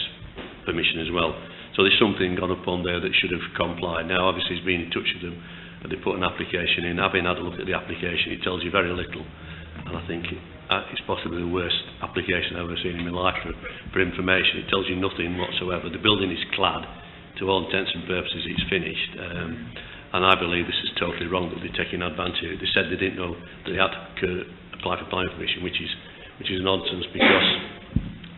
permission as well. So there's something gone up on there that should have complied. Now, obviously, he's been in touch with them, and they put an application in. Having had a look at the application, it tells you very little, and I think it's possibly the worst application I've ever seen in my life for information. It tells you nothing whatsoever. The building is clad. To all intents and purposes, it's finished. And I believe this is totally wrong that they're taking advantage of it. They said they didn't know that they had to apply for planning permission, which is nonsense, because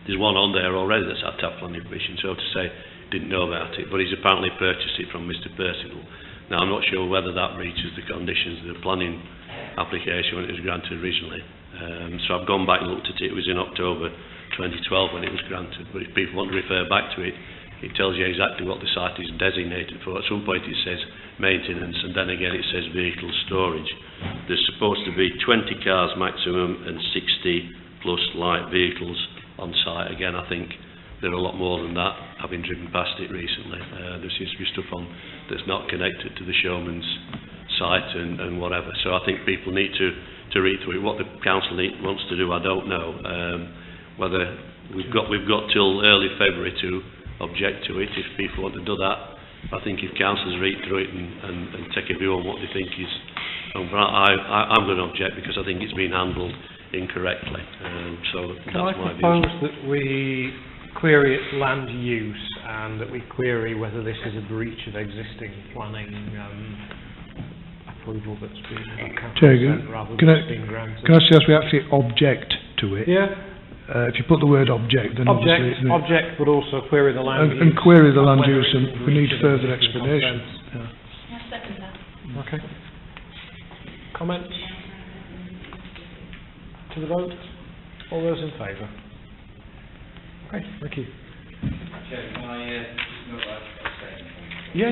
there's one on there already that's had to have planning permission. So to say didn't know about it, but he's apparently purchased it from Mr. Percival. Now, I'm not sure whether that reaches the conditions of the planning application when it was granted originally. So I've gone back and looked at it. It was in October 2012 when it was granted. But if people want to refer back to it, it tells you exactly what the site is designated for. At some point it says maintenance, and then again it says vehicle storage. There's supposed to be 20 cars maximum and 60 plus light vehicles on site. Again, I think there are a lot more than that, having driven past it recently. There seems to be stuff on that's not connected to the Showman's site and whatever. So I think people need to read through it. What the council wants to do, I don't know. Whether we've got till early February to object to it. If people want to do that, I think if councillors read through it and take a view on what they think is, I'm going to object because I think it's been handled incorrectly. So that's my view. Can I propose that we query its land use and that we query whether this is a breach of existing planning approval that's been Chair, rather can than being granted? I suggest we actually object to it? Yeah. If you put the word object, then object, but also query the land use. And query the land use, and we need further explanation. Yes, second that. Okay. Comments? To the vote? All those in favour? Okay, thank you. Chair, can I note that abstain? Yeah.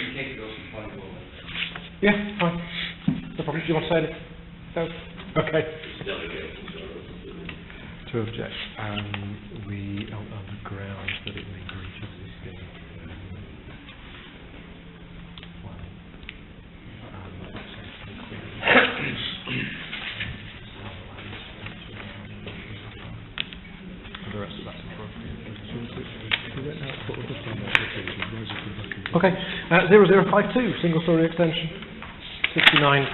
In case it goes to planning board. Yeah, fine. No problem. Do you want to say anything? No? Okay. To object. We, on the grounds that it may breach existing the rest of that's okay. 0052, single story extension, 69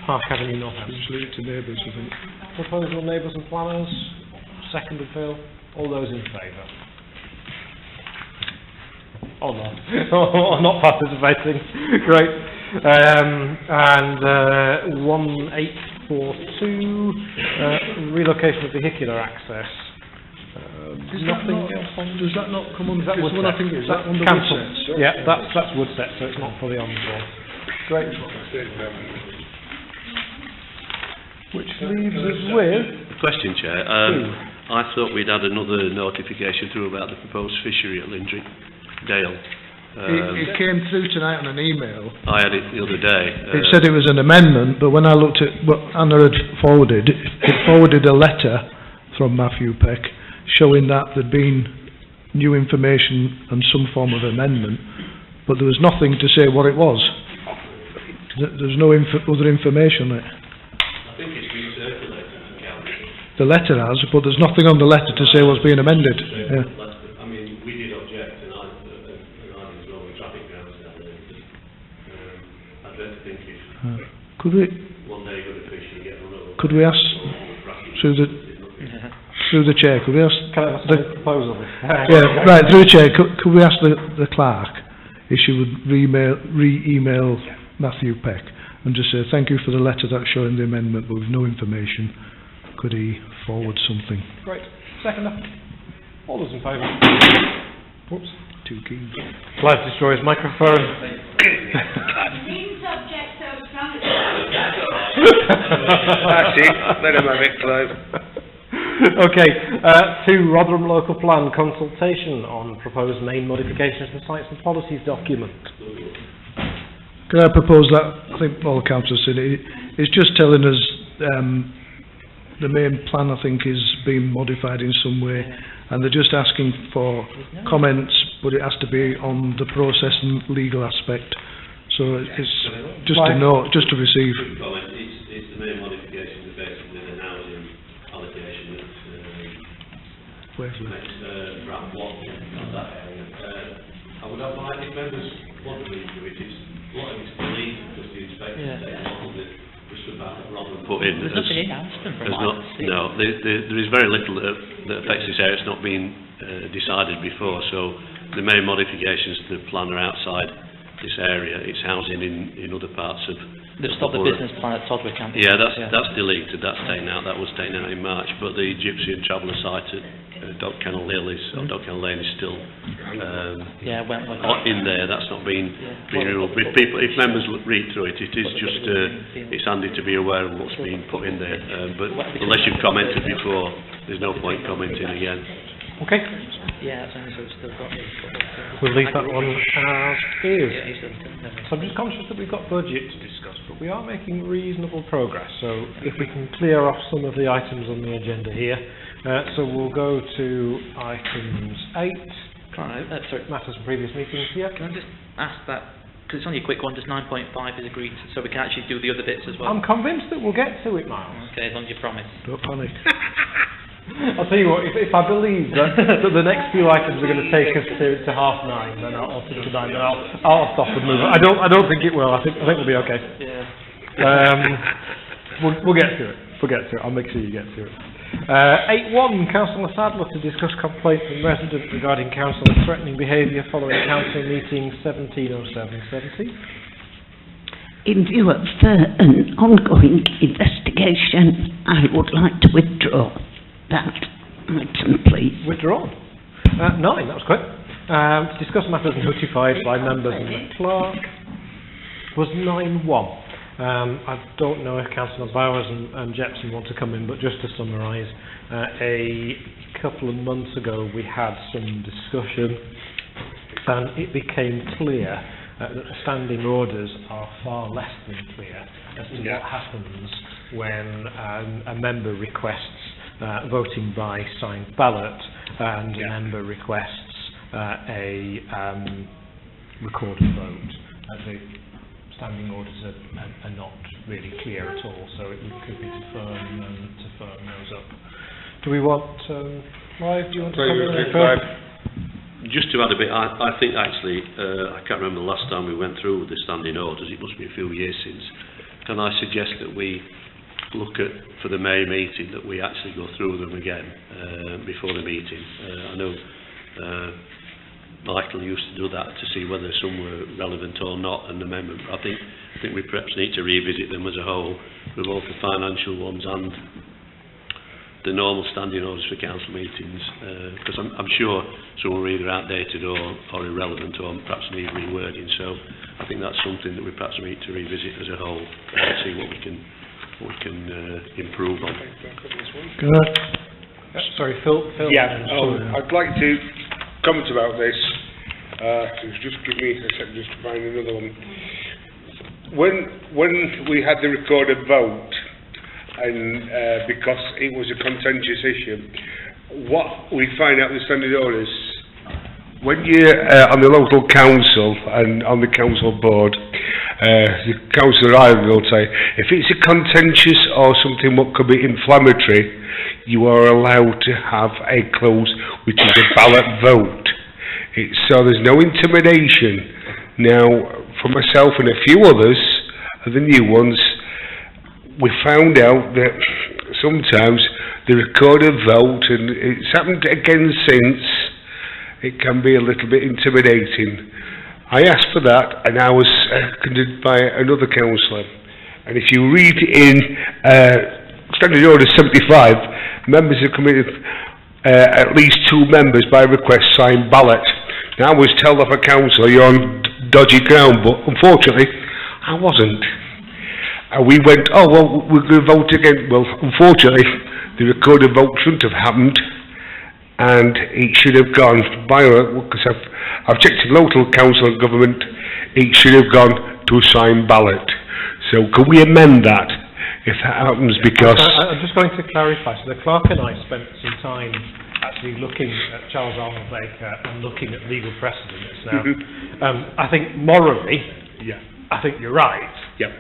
Park Avenue, Northampton. Just leave it to neighbours, I think. Proposal, neighbours and planners, seconded Phil. All those in favour? Oh no, not participating. Great. And 1842, relocation of vehicular access. Does that not come under that Woodset? I think it's that under Council. Woodset. Yeah, that's Woodset, so it's not fully on board. Great. Which leaves us with... Question, Chair. I thought we'd had another notification through about the proposed fishery at Lindrick Dale. It came through tonight on an email. I had it the other day. It said it was an amendment, but when I looked at what Anna had forwarded, it forwarded a letter from Matthew Peck showing that there'd been new information and some form of amendment, but there was nothing to say what it was. There's no other information on it. I think it's been circulated to the council. The letter has, but there's nothing on the letter to say what's being amended. Yeah. I mean, we did object, and I was rolling traffic grounds down there. I'd like to think if Could we? one day go to fish and get run over. Could we ask through the chair? Could we ask? Can I have a proposal? Yeah, right. Through the chair, could we ask the clerk if she would re-email Matthew Peck and just say thank you for the letter that's showing the amendment, but with no information. Could he forward something? Great. Second. All those in favour? Whoops. Too keen. Clive destroys microphone. Seems subject so strong. That's it. Let him have it, Clive. Okay. 2, Rotherham Local Plan consultation on proposed main modifications to sites and policies document. Can I propose that? I think all the councillors said it. It's just telling us the main plan, I think, is being modified in some way, and they're just asking for comments, but it has to be on the process and legal aspect. So it's just a note, just to receive. It's the main modification, basically the housing allocation next ramp one, that area. I would have liked if members want to read through it, it's a lot of it's deleted because the inspector's taken all of it, just about rather than put in. There's nothing in Aston from there's not, no, there is very little that affects this area. It's not been decided before, so the main modifications to the plan are outside this area. It's housing in other parts of They've stopped the business plan at Todwick campus. Yeah, that's deleted, that's taken out, that was taken out in March, but the Gypsy and Traveller site at Dog Kennel Hill or Dog Kennel Lane is still in there, that's not been removed. If members read through it, it is just, it's handy to be aware of what's been put in there, but unless you've commented before, there's no point commenting again. Okay. Yeah, that's only so we've still got We'll leave that one as is. So I'm just conscious that we've got budget to discuss, but we are making reasonable progress. So if we can clear off some of the items on the agenda here. So we'll go to items 8. Matters from previous meetings here. Can I just ask that, because it's only a quick one, just 9.5 is agreed, so we can actually do the other bits as well? I'm convinced that we'll get to it, Miles. Okay, as long as you promise. Don't panic. I'll tell you what, if I believe that the next few items are going to take us to 9:30, then I'll to 9, then I'll stop and move. I don't think it will. I think we'll be okay. Yeah. We'll get to it. We'll get to it. I'll make sure you get to it. 8.1, Councillor Sadler to discuss complaint from resident regarding councillor threatening behaviour following council meeting 1707/70. In view of an ongoing investigation, I would like to withdraw that item, please. Withdrawn. 9, that was quick. To discuss matters notified by members and the clerk was 9.1. I don't know if Councillor Bowers and Jepson want to come in, but just to summarise, a couple of months ago we had some discussion and it became clear that the standing orders are far less than clear as to what happens when a member requests voting by signed ballot and a member requests a recorded vote. The standing orders are not really clear at all, so it could be to firm those up. Do we want Clive? Do you want to come in first? Just to add a bit, I think actually, I can't remember the last time we went through the standing orders, it must be a few years since. Can I suggest that we look at, for the May meeting, that we actually go through them again before the meeting? I know Michael used to do that to see whether some were relevant or not, and amendment. I think we perhaps need to revisit them as a whole, with both the financial ones and the normal standing orders for council meetings, because I'm sure some are either outdated or irrelevant or perhaps need rewording. So I think that's something that we perhaps need to revisit as a whole and see what we can improve on. Sorry, Phil. Yeah, I'd like to comment about this. Just give me a second just to find another one. When we had the recorded vote, and because it was a contentious issue, what we find out the standing orders, when you're on the local council and on the council board, the councillor either will say, if it's a contentious or something what could be inflammatory, you are allowed to have a close, which is a ballot vote. So there's no intimidation. Now, for myself and a few others, the new ones, we found out that sometimes the recorded vote, and it's happened again since, it can be a little bit intimidating. I asked for that, and I was seconded by another councillor. And if you read in Standing Order 75, members have committed at least 2 members by request signed ballot. Now I was told off a councillor, you're on dodgy ground, but unfortunately I wasn't. And we went, oh well, we're going to vote again. Well, unfortunately the recorded vote shouldn't have happened, and it should have gone by, because I've checked in local council and government, it should have gone to a signed ballot. So can we amend that if that happens? Because I'm just going to clarify. So the clerk and I spent some time actually looking at Charles Arnold Baker and looking at legal precedents now. I think morally, I think you're right. Yep.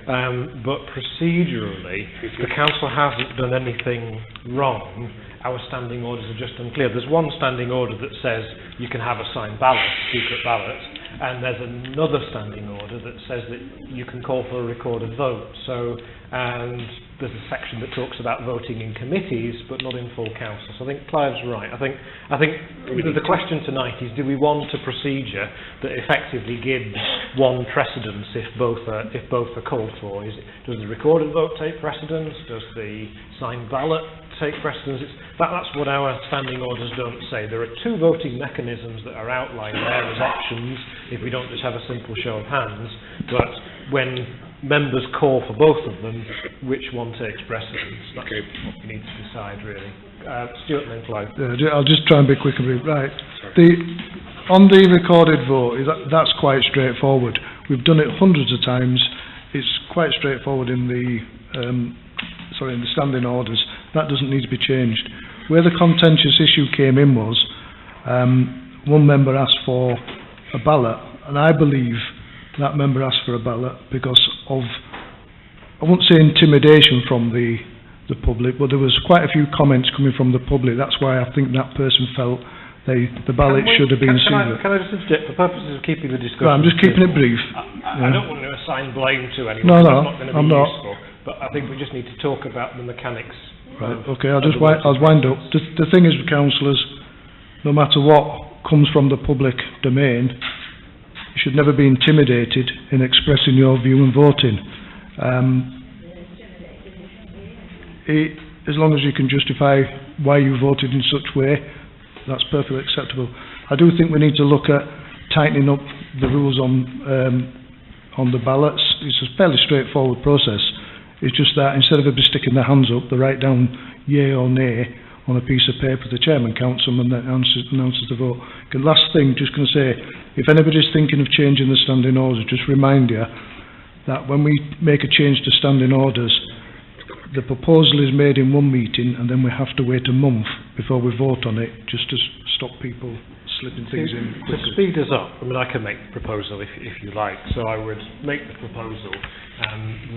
But procedurally, the council hasn't done anything wrong. Our standing orders are just unclear. There's one standing order that says you can have a signed ballot, secret ballot, and there's another standing order that says that you can call for a recorded vote. So, and there's a section that talks about voting in committees, but not in full council. So I think Clive's right. I think the question tonight is: do we want a procedure that effectively gives one precedence if both are called for? Does the recorded vote take precedence? Does the signed ballot take precedence? That's what our standing orders don't say. There are two voting mechanisms that are outlined there as options if we don't just have a simple show of hands. But when members call for both of them, which one takes precedence? That's what we need to decide, really. Stuart and then Clive. I'll just try and be quick and brief. Right. On the recorded vote, that's quite straightforward. We've done it hundreds of times. It's quite straightforward in the standing orders. That doesn't need to be changed. Where the contentious issue came in was one member asked for a ballot, and I believe that member asked for a ballot because of, I won't say intimidation from the public, but there was quite a few comments coming from the public. That's why I think that person felt the ballot should have been secret. Can I just interject, for purposes of keeping the discussion... Right, I'm just keeping it brief. I don't want to assign blame to anyone. No, that's not going to be useful. But I think we just need to talk about the mechanics. Right, okay, I'll wind up. The thing is, councillors, no matter what comes from the public domain, you should never be intimidated in expressing your view and voting. As long as you can justify why you voted in such way, that's perfectly acceptable. I do think we need to look at tightening up the rules on the ballots. It's a fairly straightforward process. It's just that instead of everybody sticking their hands up, they write down yay or nay on a piece of paper. The chairman counts them and then announces the vote. Okay, last thing, just going to say, if anybody's thinking of changing the standing orders, just remind you that when we make a change to standing orders, the proposal is made in one meeting and then we have to wait a month before we vote on it, just to stop people slipping things in quickly. To speed us up, I mean, I can make the proposal if you like. So I would make the proposal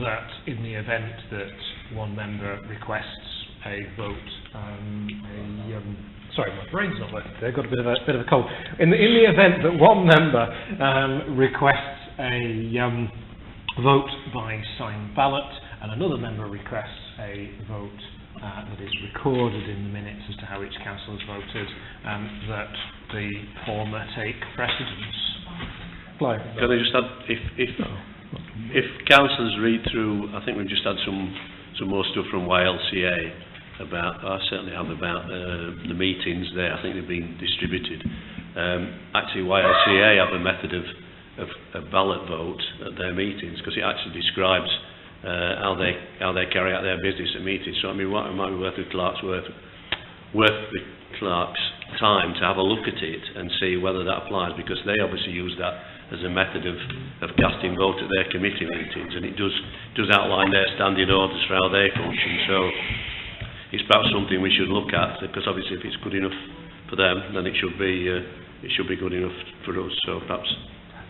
that in the event that one member requests a vote, sorry, my brain's not working today. I've got a bit of a cold. In the event that one member requests a vote by signed ballot, and another member requests a vote that is recorded in the minutes as to how each council has voted, that the former take precedence. Clive? Can I just add, if councillors read through, I think we've just had some more stuff from YLCA about, I certainly have, about the meetings there. I think they've been distributed. Actually, YLCA have a method of a ballot vote at their meetings, because it actually describes how they carry out their business at meetings. So I mean, it might be worth the clerk's time to have a look at it and see whether that applies, because they obviously use that as a method of casting vote at their committee meetings, and it does outline their standing orders for how they function. So it's perhaps something we should look at, because obviously if it's good enough for them, then it should be good enough for us. So perhaps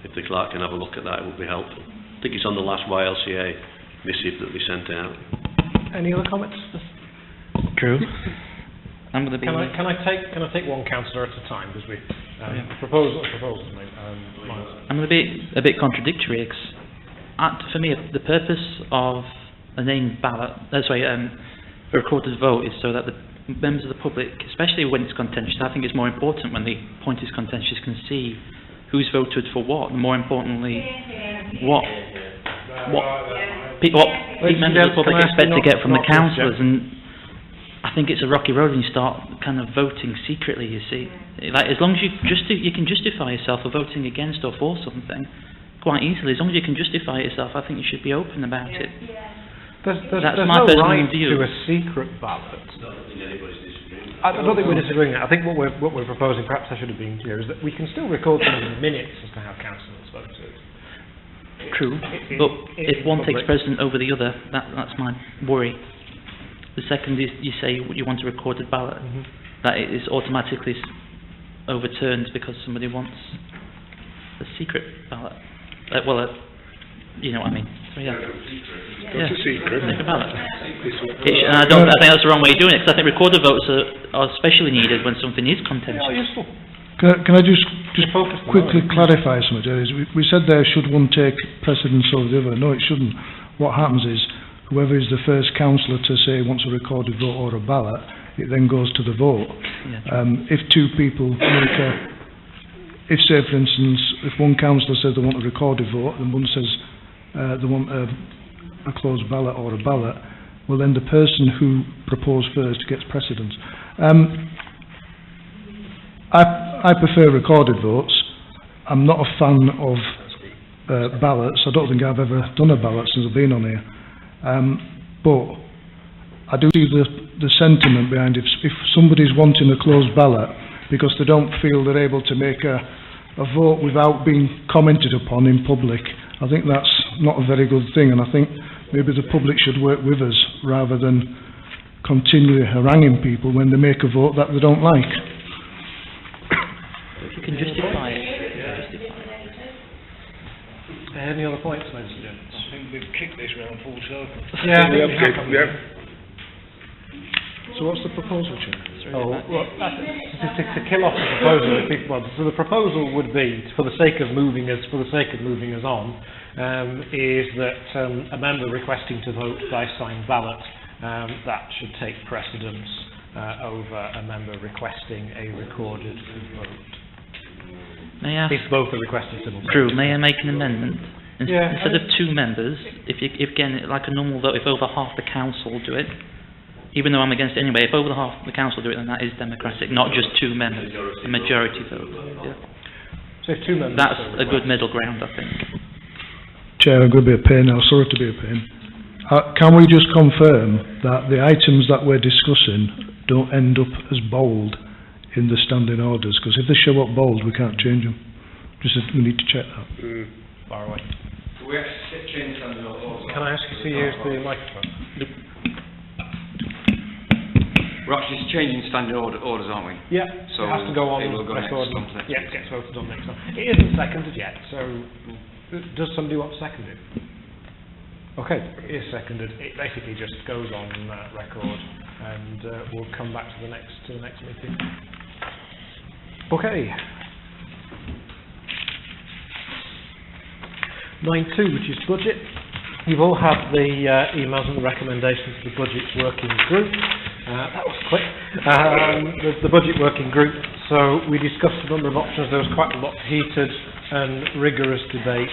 if the clerk can have a look at that, it would be helpful. I think it's on the last YLCA missive that we sent out. Any other comments? True. I'm going to be. Can I take one councillor at a time, because we proposal. I'm going to be a bit contradictory. For me, the purpose of a named ballot, a recorded vote, is so that the members of the public, especially when it's contentious, I think it's more important when the point is contentious, can see who's voted for what, and more importantly, what members of the public expect to get from the councillors. And I think it's a rocky road when you start kind of voting secretly, you see. Like, as long as you can justify yourself for voting against or for something quite easily, as long as you can justify yourself, I think you should be open about it. There's my no personal right view. to a secret ballot. I don't think we're disagreeing. I think what we're proposing, perhaps I should have been clear, is that we can still record things in minutes as to how councillors voted. True, but if one takes precedent over the other, that's my worry. The second is you say you want a recorded ballot, that it is automatically overturned because somebody wants a secret ballot. You know what I mean. So, yeah. It's a secret. Think about it. And I think that's the wrong way of doing it, because I think recorded votes are especially needed when something is contentious. useful. Can I just quickly clarify something, Jerry? We said there, should one take precedence over the other? No, it shouldn't. What happens is, whoever is the first councillor to say wants a recorded vote or a ballot, it then goes to the vote. If two people make if say for instance, if one councillor says they want a recorded vote and one says they want a closed ballot or a ballot, well then the person who proposed first gets precedence. I prefer recorded votes. I'm not a fan of ballots. I don't think I've ever done a ballot since I've been on here. But I do see the sentiment behind it. If somebody's wanting a closed ballot because they don't feel they're able to make a vote without being commented upon in public, I think that's not a very good thing, and I think maybe the public should work with us rather than continually haranguing people when they make a vote that they don't like. You can justify it. Any other points, ladies and gentlemen? I think we've kicked this round full circle. Yeah, we have kicked, yeah. So what's the proposal, Chair? Well, to kill off the proposal, so the proposal would be, for the sake of moving us on, is that a member requesting to vote by signed ballot, that should take precedence over a member requesting a recorded vote. May I ask, if both are requesting simultaneously. Drew, may I make an amendment? Yeah. Instead of two members, if again, like a normal vote, if over half the council do it, even though I'm against it anyway, if over half the council do it, then that is democratic, not just two members, a majority vote. Yeah. So if two members. That's a good middle ground, I think. Chair, I'm going to be a pain now. Sorry to be a pain. Can we just confirm that the items that we're discussing don't end up as bold in the standing orders? Because if they show up bold, we can't change them. We need to check that. Far away. We actually change standing orders. Can I ask you to use the microphone? We're actually changing standing orders, aren't we? Yeah, so it has to go on. It will go next on. Yeah, it gets voted on next one. It isn't seconded yet, so does somebody want to second it? Okay, it is seconded. It basically just goes on record, and we'll come back to the next meeting. Okay. 9.2, which is budget. You've all had the emails and the recommendations to the budget working group. That was quick. The budget working group. So we discussed a number of options. There was quite a lot of heated and rigorous debate.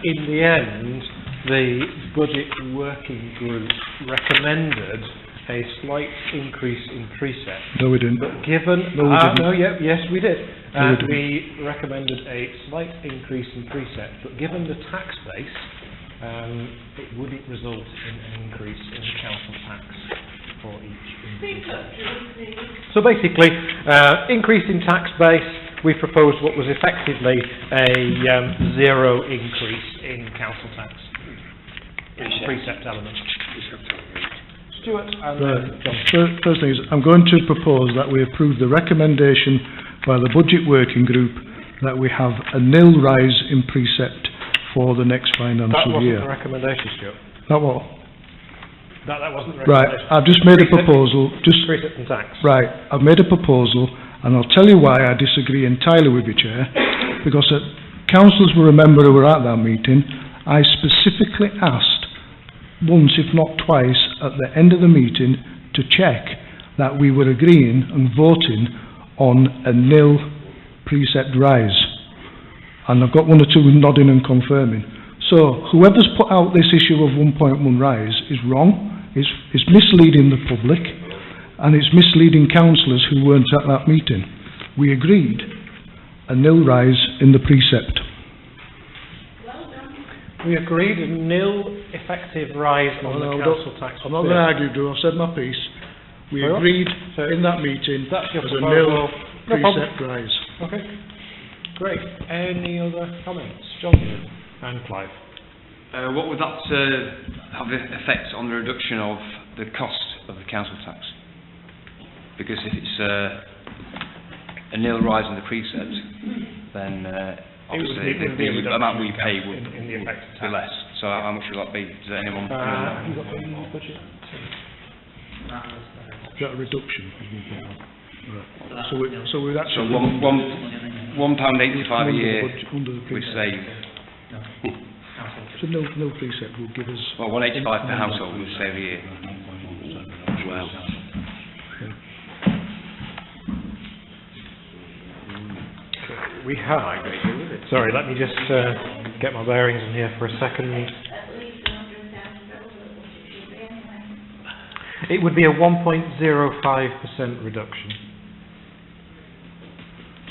In the end, the budget working group recommended a slight increase in precept. No, we didn't. But given... No, we didn't. Yes, we did. No, we didn't. We recommended a slight increase in precept, but given the tax base, it wouldn't result in an increase in the council tax for each individual. So basically, increase in tax base, we proposed what was effectively a zero increase in council tax. In the precept element. Stuart and John. First thing is, I'm going to propose that we approve the recommendation by the budget working group that we have a nil rise in precept for the next financial year. That wasn't the recommendation, Stuart. That what? That wasn't the Right, recommendation. I've just made a proposal. Precept and tax. Right, I've made a proposal, and I'll tell you why I disagree entirely with you, Chair. Because councillors will remember who were at that meeting. I specifically asked once, if not twice, at the end of the meeting to check that we were agreeing and voting on a nil precept rise. And I've got one or two nodding and confirming. So whoever's put out this issue of 1.1 rise is wrong, it's misleading the public, and it's misleading councillors who weren't at that meeting. We agreed a nil rise in the precept. We agreed a nil effective rise on the council tax. I'm not going to argue, Drew. I've said my piece. We agreed in that meeting that's your as a nil precept problem. rise. Okay, great. Any other comments? Jonathan and Clive. What would that have the effect on the reduction of the cost of the council tax? Because if it's a nil rise in the precept, then obviously the amount we pay would be less. So how much will that be? Does anyone? Have you got the budget? Is that a reduction? Right. So we'd actually... So £1.85 a year we save. So no precept will give us... Well, 185 per household we save a year. Wow. We have. Sorry, let me just get my bearings in here for a second. It would be a 1.05% reduction.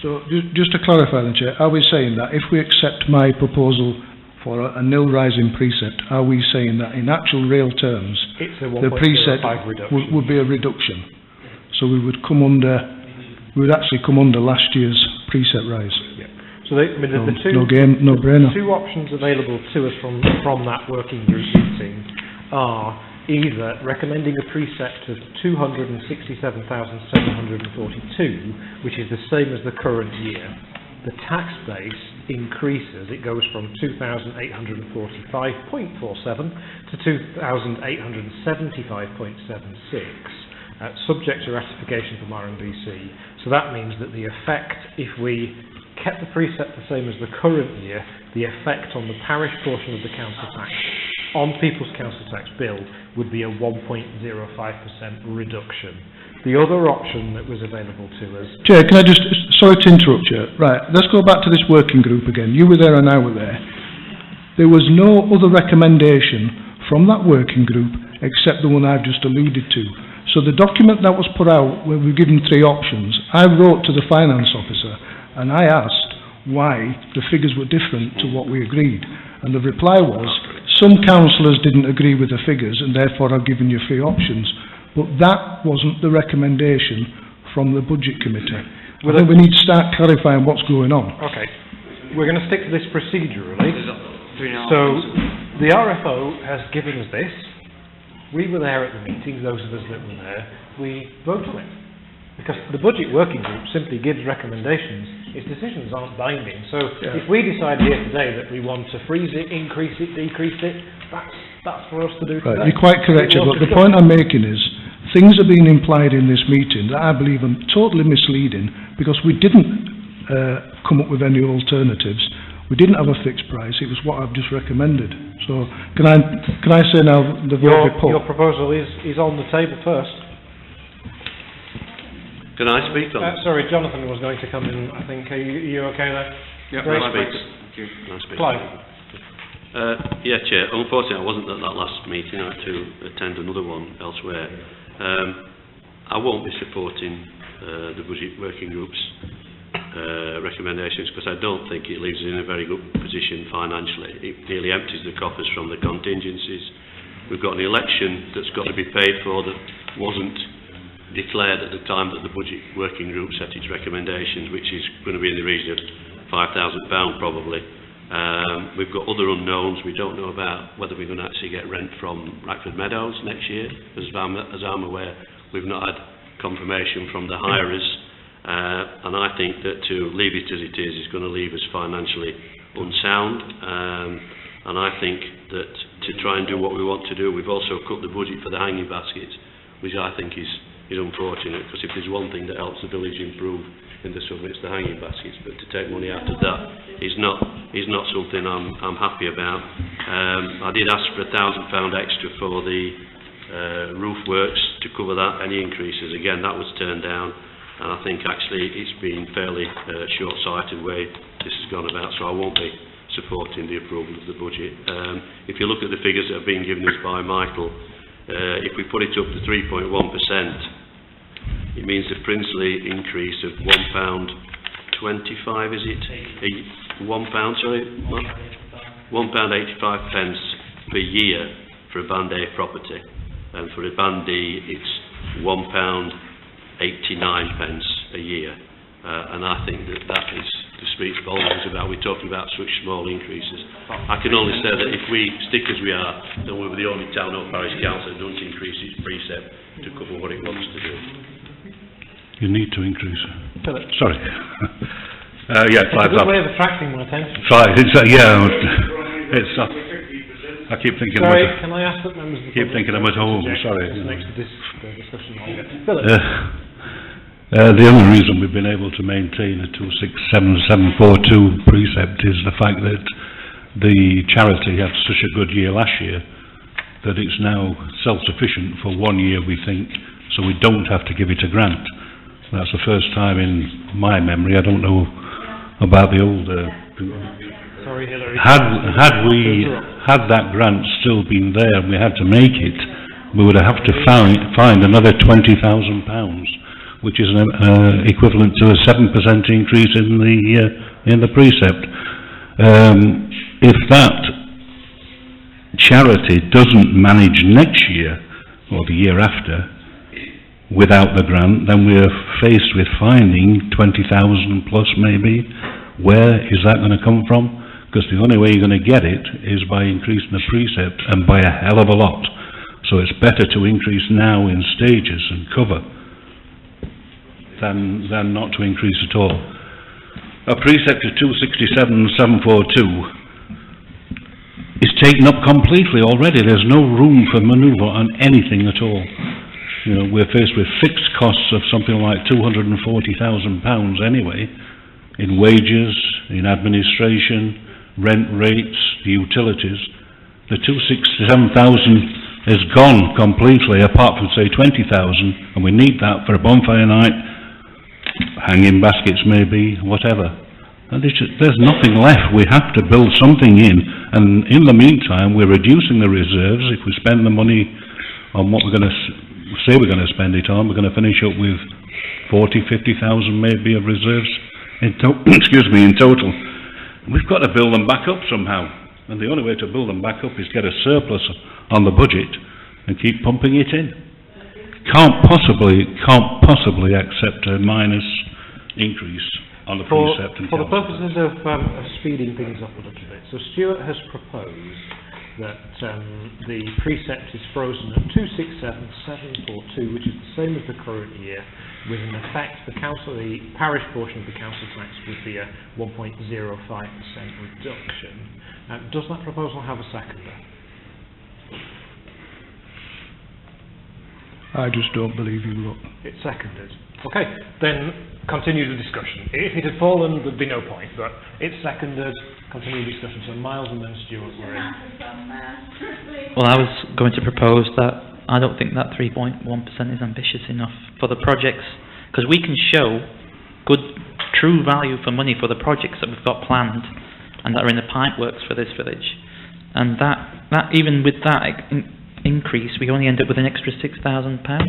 So just to clarify then, Chair, are we saying that if we accept my proposal for a nil rise in precept, are we saying that in actual real terms It's a the precept 1.05 reduction. would be a reduction? So we would actually come under last year's precept rise. Yeah. So the two, no brainer. The two options available to us from that working group meeting are either recommending a precept of 267,742, which is the same as the current year. The tax base increases, it goes from 2,845.47 to 2,875.76, subject to ratification from RMBC. So that means that the effect, if we kept the precept the same as the current year, the effect on the parish portion of the council tax on people's council tax bill would be a 1.05% reduction. The other option that was available to us... Chair, can I just... Sorry to interrupt you. Right, let's go back to this working group again. You were there and I were there. There was no other recommendation from that working group except the one I've just alluded to. So the document that was put out, where we were given three options, I wrote to the finance officer and I asked why the figures were different to what we agreed. And the reply was, some councillors didn't agree with the figures and therefore I've given you three options. But that wasn't the recommendation from the budget committee. I think we need to start clarifying what's going on. Okay. We're going to stick to this procedurally. So the RFO has given us this. We were there at the meeting, those of us that were there. We vote on it. Because the budget working group simply gives recommendations. Its decisions aren't binding. So if we decide here today that we want to freeze it, increase it, decrease it, that's for us to do today. Right, you're quite correct, but the point I'm making is things are being implied in this meeting that I believe are totally misleading because we didn't come up with any alternatives. We didn't have a fixed price. It was what I've just recommended. So can I say now the vote be put? Your proposal is on the table first. Can I speak on that? Sorry, Jonathan was going to come in, I think. Are you okay there? Yeah, Great. can I speak? Can I speak? Clive. Yeah, Chair. Unfortunately, I wasn't at that last meeting. I had to attend another one elsewhere. I won't be supporting the budget working group's recommendations because I don't think it leaves us in a very good position financially. It nearly empties the coffers from the contingencies. We've got an election that's got to be paid for that wasn't declared at the time that the budget working group set its recommendations, which is going to be in the region of £5,000 probably. We've got other unknowns. We don't know about whether we're going to actually get rent from Rackford Meadows next year. As I'm aware, we've not had confirmation from the hirers, and I think that to leave it as it is going to leave us financially unsound, and I think that to try and do what we want to do, we've also cut the budget for the hanging baskets, which I think is unfortunate, because if there's one thing that helps the village improve in the summer, it's the hanging baskets. But to take money out of that is not something I'm happy about. I did ask for £1,000 extra for the roof works to cover that, any increases. Again, that was turned down, and I think actually it's been fairly short-sighted way this has gone about, so I won't be supporting the approval of the budget. If you look at the figures that have been given us by Michael, if we put it up to 3.1%, it means a princely increase of £1.25, is it? £1, sorry? £1.85 per year for a Band A property, and for a Band D it's £1.89 a year, and I think that speaks volumes about we're talking about such small increases. I can only say that if we stick as we are, then we're the only town or parish council that doesn't increase its precept to cover what it wants to do. You need to increase. Philip. Sorry. Yeah, it's a good way of attracting my attention. Right, it's, yeah, it's, I keep thinking Sorry, I'm can I ask that members of the keep public thinking I'm at home, interject sorry. as makes the discussion longer. Philip? The only reason we've been able to maintain a 267742 precept is the fact that the charity had such a good year last year that it's now self-sufficient for 1 year, we think, so we don't have to give it a grant. That's the first time in my memory. I don't know about the old... Sorry, Hilary. Had that grant still been there and we had to make it, we would have to find another £20,000, which is equivalent to a 7% increase in the precept. If that charity doesn't manage next year or the year after without the grant, then we're faced with finding 20,000 plus maybe. Where is that going to come from? Because the only way you're going to get it is by increasing the precept, and by a hell of a lot. So it's better to increase now in stages and cover than not to increase at all. A precept of 267,742 is taken up completely already. There's no room for manoeuvre on anything at all. You know, we're faced with fixed costs of something like £240,000 anyway, in wages, in administration, rent rates, the utilities. The 267,000 is gone completely, apart from say 20,000, and we need that for a bonfire night, hanging baskets maybe, whatever. And there's nothing left. We have to build something in, and in the meantime we're reducing the reserves. If we spend the money on what we're going to say we're going to spend it on, we're going to finish up with 40, 50,000 maybe of reserves in total. We've got to build them back up somehow, and the only way to build them back up is get a surplus on the budget and keep pumping it in. Can't possibly accept a minus increase on the precept. For the purposes of speeding things up a little bit, so Stuart has proposed that the precept is frozen at 267,742, which is the same as the current year, with in effect the parish portion of the council tax would be a 1.05% reduction. Does that proposal have a seconder? I just don't believe you lot. It's seconded. Okay, then continue the discussion. If it had fallen, there'd be no point, but it's seconded. Continue the discussion. So Miles and then Stuart were in. Well, I was going to propose that I don't think that 3.1% is ambitious enough for the projects, because we can show good, true value for money for the projects that we've got planned and that are in the pipeworks for this village. And that even with that increase, we only end up with an extra £6,000.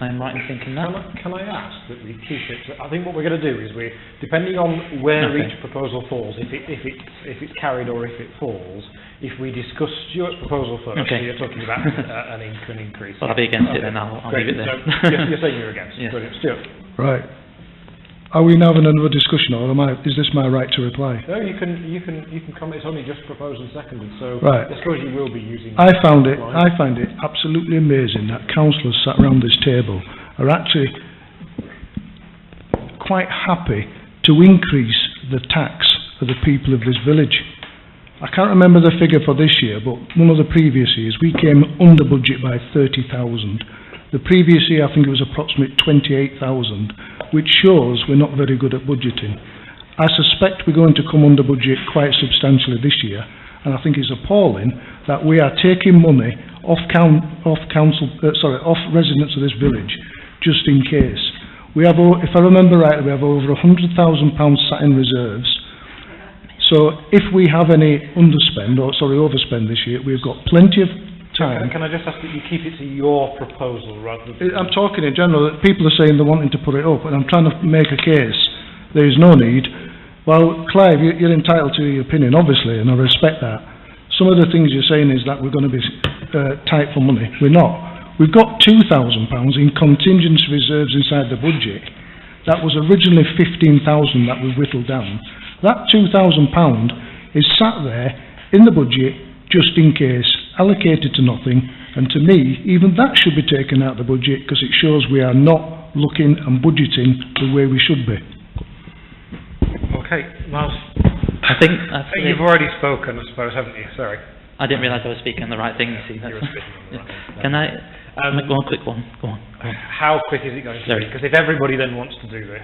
I'm right in thinking that. Can I ask that we keep it? I think what we're going to do is depending on where each proposal falls, if it's carried or if it falls, if we discuss Stuart's proposal first, so you're talking about an increase. Well, I'll be against it then. I'll leave it there. So you're saying you're against. Yes. Brilliant. Stuart. Right. Are we now having another discussion, or is this my right to reply? No, you can comment. It's only just proposed and seconded, so right. I suppose you will be using. I find it absolutely amazing that councillors sat around this table are actually quite happy to increase the tax for the people of this village. I can't remember the figure for this year, but one of the previous years we came under budget by 30,000. The previous year I think it was approximately 28,000. Which shows we're not very good at budgeting. I suspect we're going to come under budget quite substantially this year, and I think it's appalling that we are taking money off residents of this village just in case. We have, if I remember rightly, we have over £100,000 sat in reserves. So if we have any overspend this year, we've got plenty of time. Can I just ask that you keep it to your proposal rather than... I'm talking in general. People are saying they're wanting to put it up, and I'm trying to make a case. There is no need. Well, Clive, you're entitled to your opinion, obviously, and I respect that. Some of the things you're saying is that we're going to be tight for money. We're not. We've got £2,000 in contingency reserves inside the budget. That was originally 15,000 that we whittled down. That £2,000 is sat there in the budget just in case, allocated to nothing, and to me, even that should be taken out of the budget because it shows we are not looking and budgeting the way we should be. Okay, Miles. I think you've already spoken, I suppose, haven't you? Sorry. I didn't realise I was speaking on the right thing, you see. You were speaking on the right thing. Can I make one quick one? Go on. How quick is it going to Sorry. be? Because if everybody then wants to do this,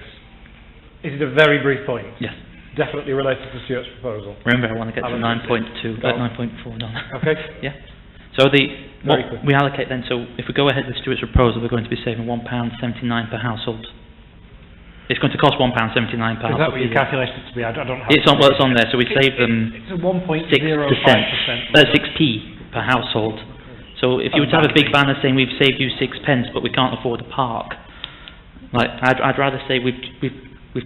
is it a very brief point? Yes. Definitely related to Stuart's proposal. Remember, I want to get to Go 9.4 done. Okay. Yeah. So what Very quick. we allocate then, so if we go ahead with Stuart's proposal, we're going to be saving £1.79 per household. It's going to cost £1.79 per Is that household. what you calculated it to be? I don't have It's on, well, it's on there, so we save them It's a 1.05%. 6p per household. So if you were to have a big banner saying we've saved you 6 pence, but we can't afford a park, like I'd rather say we've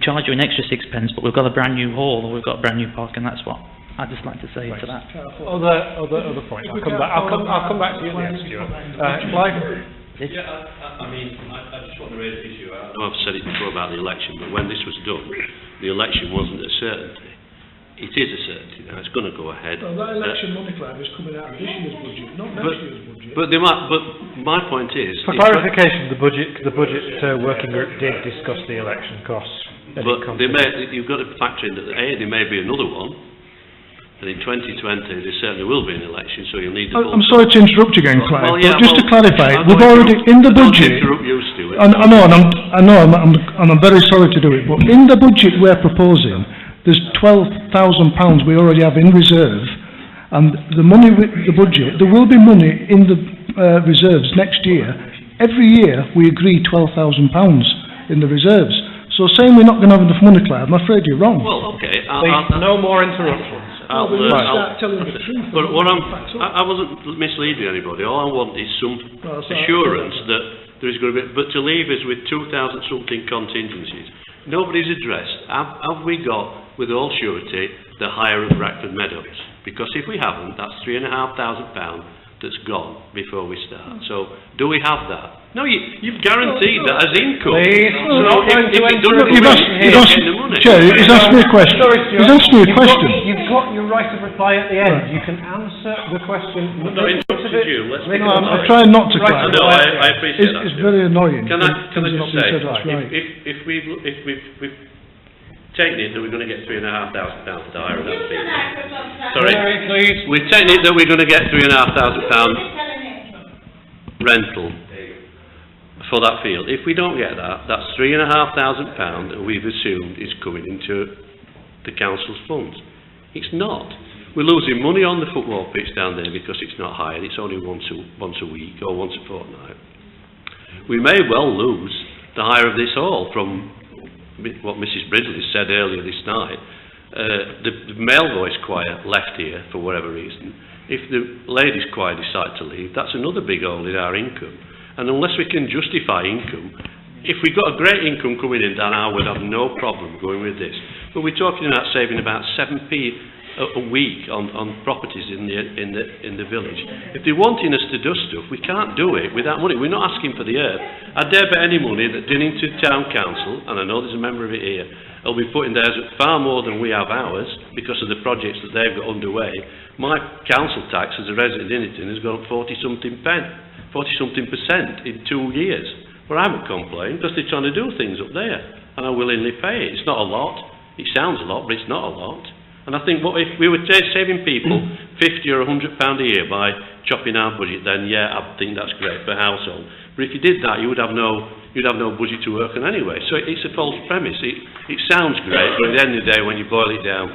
charged you an extra 6 pence, but we've got a brand new hall or we've got a brand new park, and that's what I'd just like to say to that. Other point. I'll come back to you at the end, Stuart. Clive? Yeah, I mean, I just want to raise the issue. I know I've said it before about the election, but when this was done, the election wasn't a certainty. It is a certainty now. It's going to go ahead. No, that election money, Clive, is coming out of this year's budget, not next year's budget. But my point is... For clarification, the budget working group did discuss the election costs. But you've got to factor in that there may be another one. And in 2020, there certainly will be an election, so you'll need the... I'm sorry to interrupt you again, Clive, well, yeah, but just to clarify, we've already, in the budget... interrupt you, Stuart. I know, and I'm very sorry to do it, but in the budget we're proposing, there's £12,000 we already have in reserve, and the money with the budget, there will be money in the reserves next year. Every year we agree £12,000 in the reserves. So saying we're not going to have enough money, Clive, I'm afraid you're wrong. Well, okay. No more interruptions. But what I wasn't misleading anybody. All I want is some assurance that there is going to be... But to leave us with 2,000-something contingencies, nobody's addressed. Have we got, with all surety, the hire of Bradford Meadows? Because if we haven't, that's £3,500 that's gone before we start. So, do we have that? No, you've guaranteed that as income. Please, Chair, he's asked me a question. He's asked me a question. You've got your right of reply at the end. You can answer the question. I'm not interrupted you. I'm trying not to, Clive. No, I appreciate that. It's very annoying. Can I just say, if we've taken it that we're going to get £3,500 to hire that fee. Sorry, please. We're taking it that we're going to get £3,500 rental for that field. If we don't get that, that's £3,500 that we've assumed is coming into the council's funds. It's not. We're losing money on the football pitch down there because it's not hired. It's only once a week or once a fortnight. We may well lose the hire of this hall from what Mrs. Brindley said earlier this night. The male voice choir left here for whatever reason. If the ladies choir decide to leave, that's another big hole in our income. And unless we can justify income, if we got a great income coming in, then I would have no problem going with this. But we're talking about saving about 7p a week on properties in the village. If they're wanting us to do stuff, we can't do it without money. We're not asking for the earth. I dare bet any money that Dinnington Town Council, and I know there's a member of it here, will be putting theirs at far more than we have ours because of the projects that they've got underway. My council tax as a resident of Dinnington has gone up 40-something% in 2 years. But I haven't complained because they're trying to do things up there, and I willingly pay it. It's not a lot. It sounds a lot, but it's not a lot. And I think if we were saving people £50 or £100 a year by chopping our budget, then yeah, I think that's great per household. But if you did that, you'd have no budget to work on anyway. So it's a false premise. It sounds great, but at the end of the day, when you boil it down,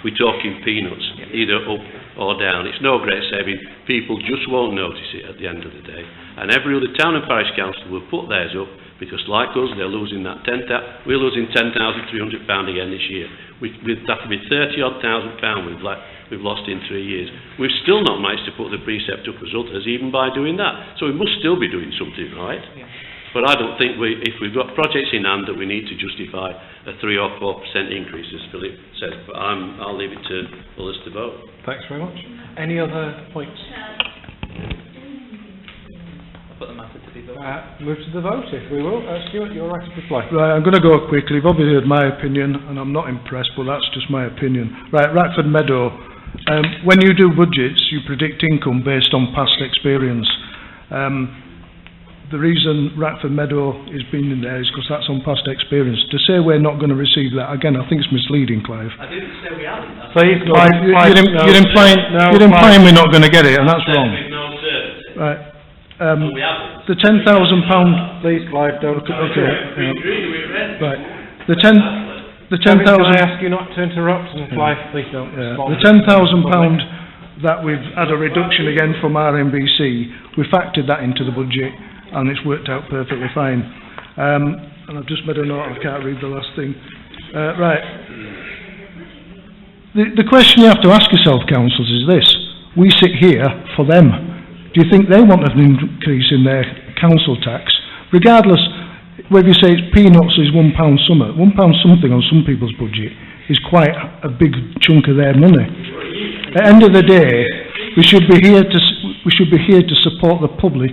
we're talking peanuts, either up or down. It's no great saving. People just won't notice it at the end of the day. And every other town and parish council will put theirs up because, like us, they're losing that we're losing £10,300 again this year. That would be £30,000 we've lost in 3 years. We've still not managed to put the precept up as others, even by doing that. So we must still be doing something right. Yeah. But I don't think if we've got projects in hand that we need to justify a 3 or 4% increase, as Philip said. But I'll leave it to others to vote. Thanks very much. Any other points? Put the matter to be voted. Move to the vote, if we will. Stuart, you're right to reply. Right, I'm going to go quickly. You've obviously heard my opinion, and I'm not impressed, but that's just my opinion. Right, Ratford Meadow. When you do budgets, you predict income based on past experience. the reason Ratford Meadow is being in there is because that's on past experience. To say we're not going to receive that, again, I think it's misleading, Clive. I didn't say we hadn't. Please, No, Clive, you're implying we're not going to get it, and that's wrong. With no certainty. Right. We haven't. The £10,000... Please, Clive, don't... Okay. We agree with it. Right. The £10,000... Can I ask you not to interrupt, and Clive, please don't respond. The £10,000 that we've had a reduction again from RMBC, we factored that into the budget, and it's worked out perfectly fine. And I've just made a note, I can't read the last thing. Right. The question you have to ask yourself, councillors, is this. We sit here for them. Do you think they want an increase in their council tax? Regardless, whether you say it's peanuts is £1 something, £1 something on some people's budget is quite a big chunk of their money. At the end of the day, we should be here to support the public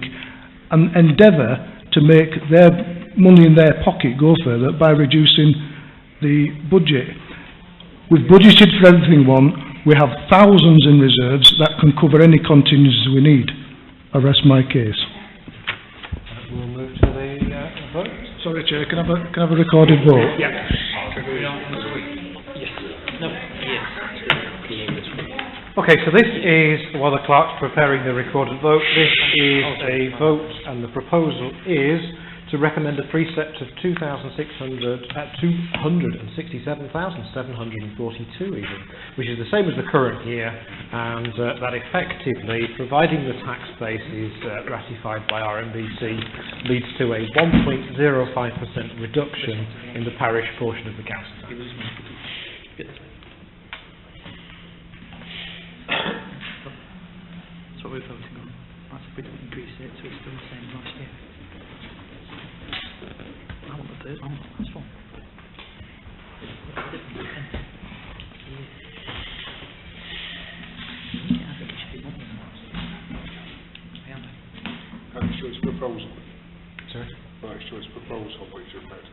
and endeavour to make their money in their pocket go further by reducing the budget. We've budgeted for everything we want. We have thousands in reserves that can cover any contingencies we need. I rest my case. We'll move to the vote. Sorry, Chair, can I have a recorded vote? Yeah. Okay, so this is, while the clerk's preparing the recorded vote, this is a vote, and the proposal is to recommend a precept of 267,742 even, which is the same as the current year, and that effectively, providing the tax base is ratified by RMBC, leads to a 1.05% reduction in the parish portion of the council tax. That's what we're voting on. That's if we don't increase it, so it's still the same as last year. I want the third one, that's one. Choice proposal. Sorry? Right, choice proposal, what you read.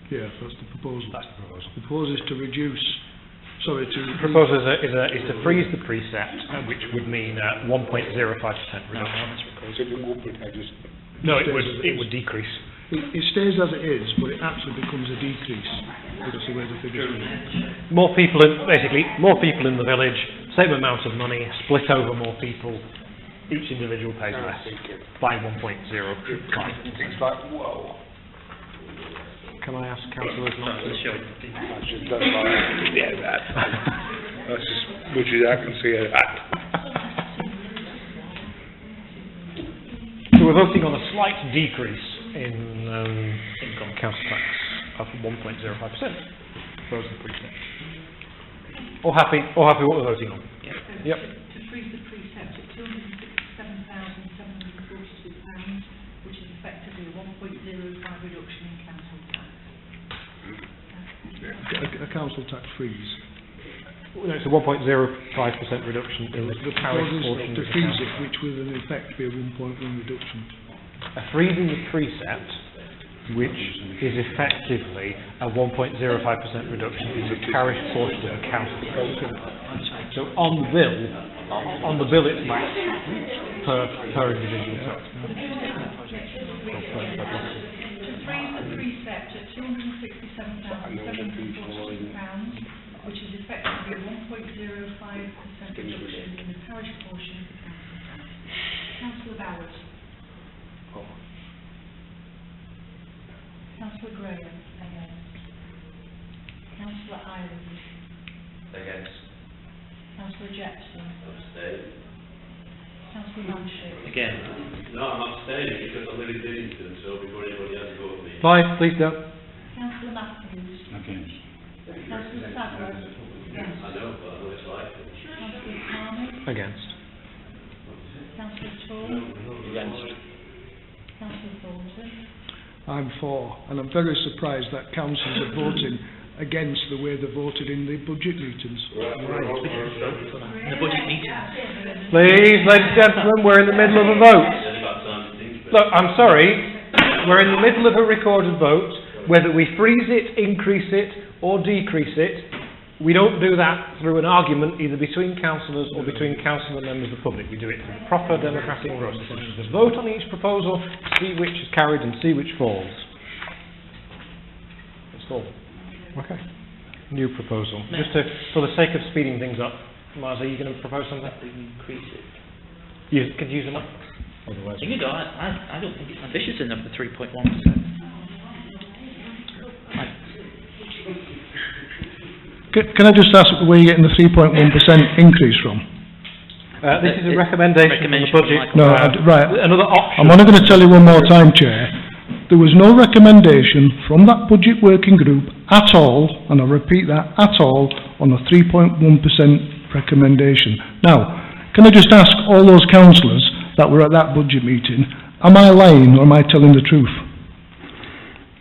Yeah, that's the proposal. That's the proposal. The proposal is to reduce... Sorry, to... The proposal is to freeze the precept, which would mean 1.05% reduction. No, it would decrease. It stays as it is, but it actually becomes a decrease because of where the figures are. More people in the village, same amount of money, split over more people. Each individual pays less by 1.05. It's like, whoa. Can I ask councillors not to show? That's as much as I can see of that. So we're voting on a slight decrease in income council tax of 1.05%. Frozen precept. All happy what we're voting on? Yep. To freeze the precept at £267,742, which is effectively a 1.05 reduction in council tax. A council tax freeze. No, it's a 1.05% reduction in the parish portion of To the freeze council. it, which will in effect be a 1.1 reduction. Freezing the precept, which is effectively a 1.05% reduction in the parish portion of the council tax. So on the bill it's less per individual tax. To freeze the precept at £267,742, which is effectively a 1.05% reduction in the parish portion of the council tax. Councillor Bowers. Councillor Graham. Against. Councillor Ireland. Against. Councillor Jackson. Abstain. Councillor Manship. Again. No, I'm abstaining because I live in Diddington, so before anybody has a go at me. Clive, please don't. Councillor Matthews. Against. Councillor Sadler. Against. I know, but I know it's like it. Councillor Carney. Against. Councillor Tall. Against. Councillor Thornton. I'm for, and I'm very surprised that councillors are voting against the way they voted in the budget meetings. The budget meeting. Please, ladies and gentlemen, we're in the middle of a vote. Look, I'm sorry, we're in the middle of a recorded vote. Whether we freeze it, increase it, or decrease it, we don't do that through an argument either between councillors or between council and members of the public. We do it through a proper democratic process. There's a vote on each proposal, see which is carried and see which falls. That's all. Okay. New proposal. Just to, for the sake of speeding things up, Miles, are you going to propose something? Increase it. You could use them up. Otherwise, You know, I don't think it's ambitious enough, the 3.1%. Can I just ask where you're getting the 3.1% increase from? this is a recommendation from the budget. No, right. Another option. I'm only going to tell you one more time, Chair. There was no recommendation from that budget working group at all, and I repeat that, at all, on a 3.1% recommendation. Now, can I just ask all those councillors that were at that budget meeting, am I lying or am I telling the truth?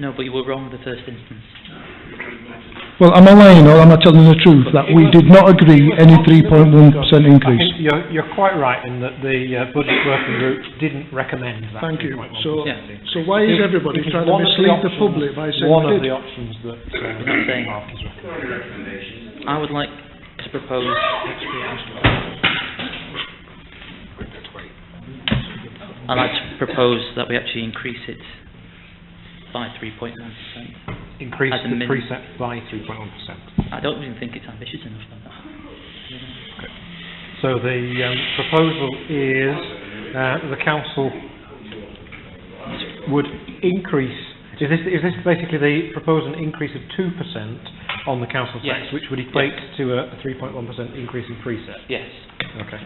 No, but you were wrong in the first instance. Well, am I lying or am I telling the truth that we did not agree any 3.1% increase? I think you're quite right in that the budget working group didn't recommend that. Thank you. 3.1%. So why is everybody trying to mislead the public by saying one we of did? the options that Mark is recommending. I would like to propose... I'd like to propose that we actually increase it by 3.1%. Increase As a the min- precept by 3.1%. I don't even think it's ambitious enough like that. So the proposal is the council would increase. Is this basically they propose an increase of 2% on the council tax, Yes. which would equate Yes. to a 3.1% increase in precept? Yes. Okay.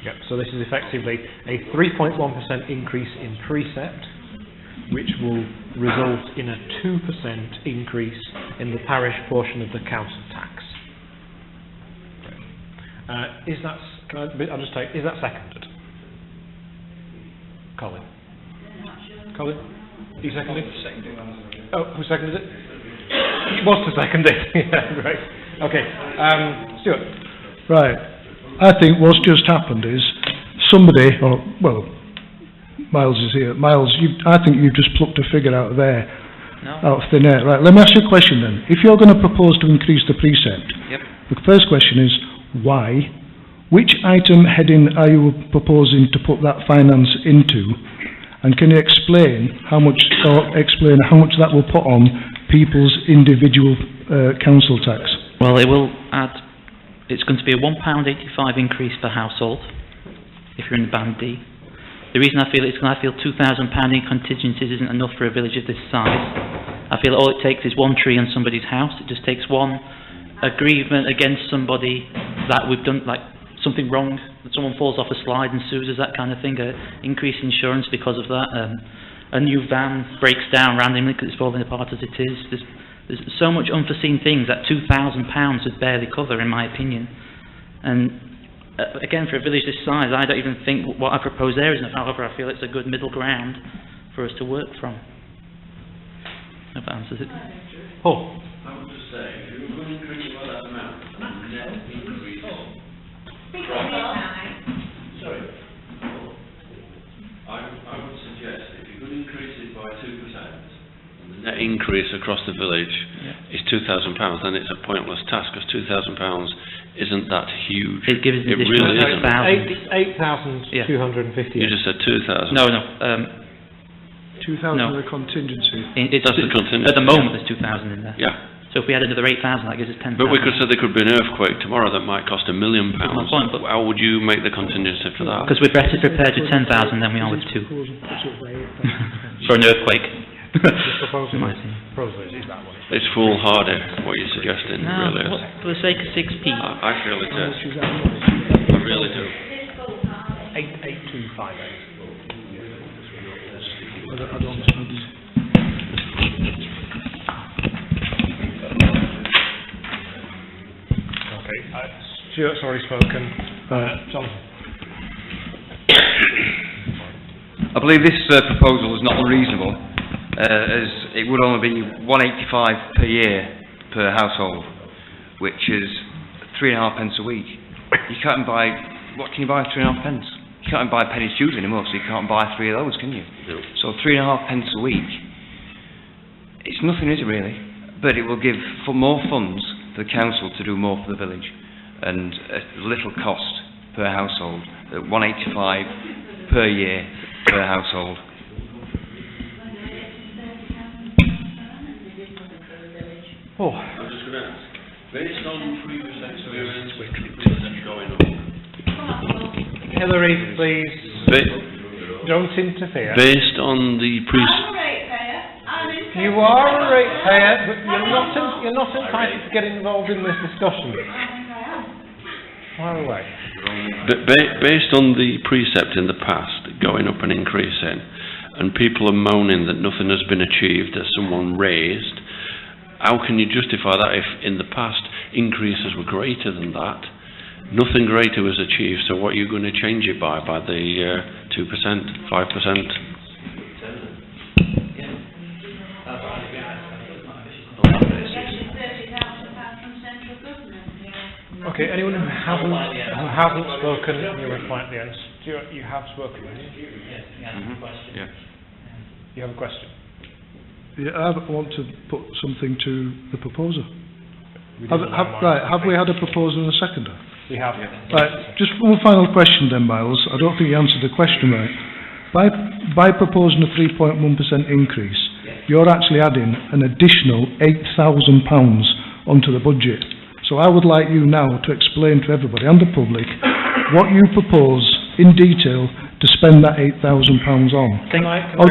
Yep. So this is effectively a 3.1% increase in precept, which will result in a 2% increase in the parish portion of the council tax. Is that? I'll just take. Is that seconded? Colin. Colin. You seconded? Oh, who seconded it? It was to second it. Yeah, great. Okay. Stuart. Right. I think what's just happened is somebody, or, well, Miles is here. Miles, I think you've just plucked a figure out of there, out of thin air. Right, let me ask you a question then. If you're going to propose to increase the precept, the first question is, why? Which item heading are you proposing to put that finance into? And can you explain how much that will put on people's individual council tax? Well, it will add... It's going to be a £1.85 increase per household, if you're in Band D. The reason I feel it's because I feel £2,000 in contingencies isn't enough for a village of this size. I feel all it takes is one tree on somebody's house. It just takes one agreement against somebody that we've done, like something wrong, that someone falls off a slide and sues us, that kind of thing. Increase insurance because of that. A new van breaks down randomly because it's falling apart as it is. There's so much unforeseen things that £2,000 would barely cover, in my opinion. And again, for a village this size, I don't even think what I propose there is enough. However, I feel it's a good middle ground for us to work from. If that answers it. Paul. I would just say, if you're going to increase by that amount, net increase sorry. I would suggest if you're going to increase it by 2%, the net increase across the village is £2,000, then it's a pointless task, because £2,000 isn't that huge. It gives it really isn't. 8,250. You just said 2,000. No. 2,000 of the contingency. That's the contingency. At the moment, there's 2,000 in there. Yeah. So if we had another 8,000, that gives us 10,000. But we could say there could be an earthquake tomorrow that might cost £1 million. That's my point, but how would you make the contingency for that? Because we're better prepared with 10,000 than we are with 2. For an earthquake. Proposal is that one. It's foolhardy, what you're suggesting, No, really is. for the sake of 6p. I feel it is. I really do. 88258. Okay, Stuart's already spoken. Jonathan. I believe this proposal is not unreasonable, as it would only be £1.85 per year per household, which is 3.5 pence a week. You can't buy, what can you buy 3.5 pence? You can't buy penny shoes anymore, so you can't buy 3 of those, can you? No. So 3.5 pence a week, it's nothing, is it really? But it will give more funds for the council to do more for the village, and little cost per household, at 185 per year per household. Oh. I'm just going to ask, based on previous experience going on, Hillary, please, don't interfere. based on the You are a ratepayer, but you're not entitled to get involved in this discussion. Fire away. based on the precept in the past going up and increasing, and people are moaning that nothing has been achieved that someone raised, how can you justify that if in the past increases were greater than that? Nothing greater was achieved, so what are you going to change it by the 2%, 5%? Okay, anyone who hasn't spoken, you're right at the end. You have spoken, haven't you? Yes, you have a question. Yeah. You have a question? Yeah, I want to put something to the proposer. Have we had a proposer and a seconder? We have. Right, just one final question then, Miles. I don't think you answered the question right. By proposing a 3.1% increase, you're actually adding an additional £8,000 onto the budget. So I would like you now to explain to everybody and the public what you propose in detail to spend that £8,000 on.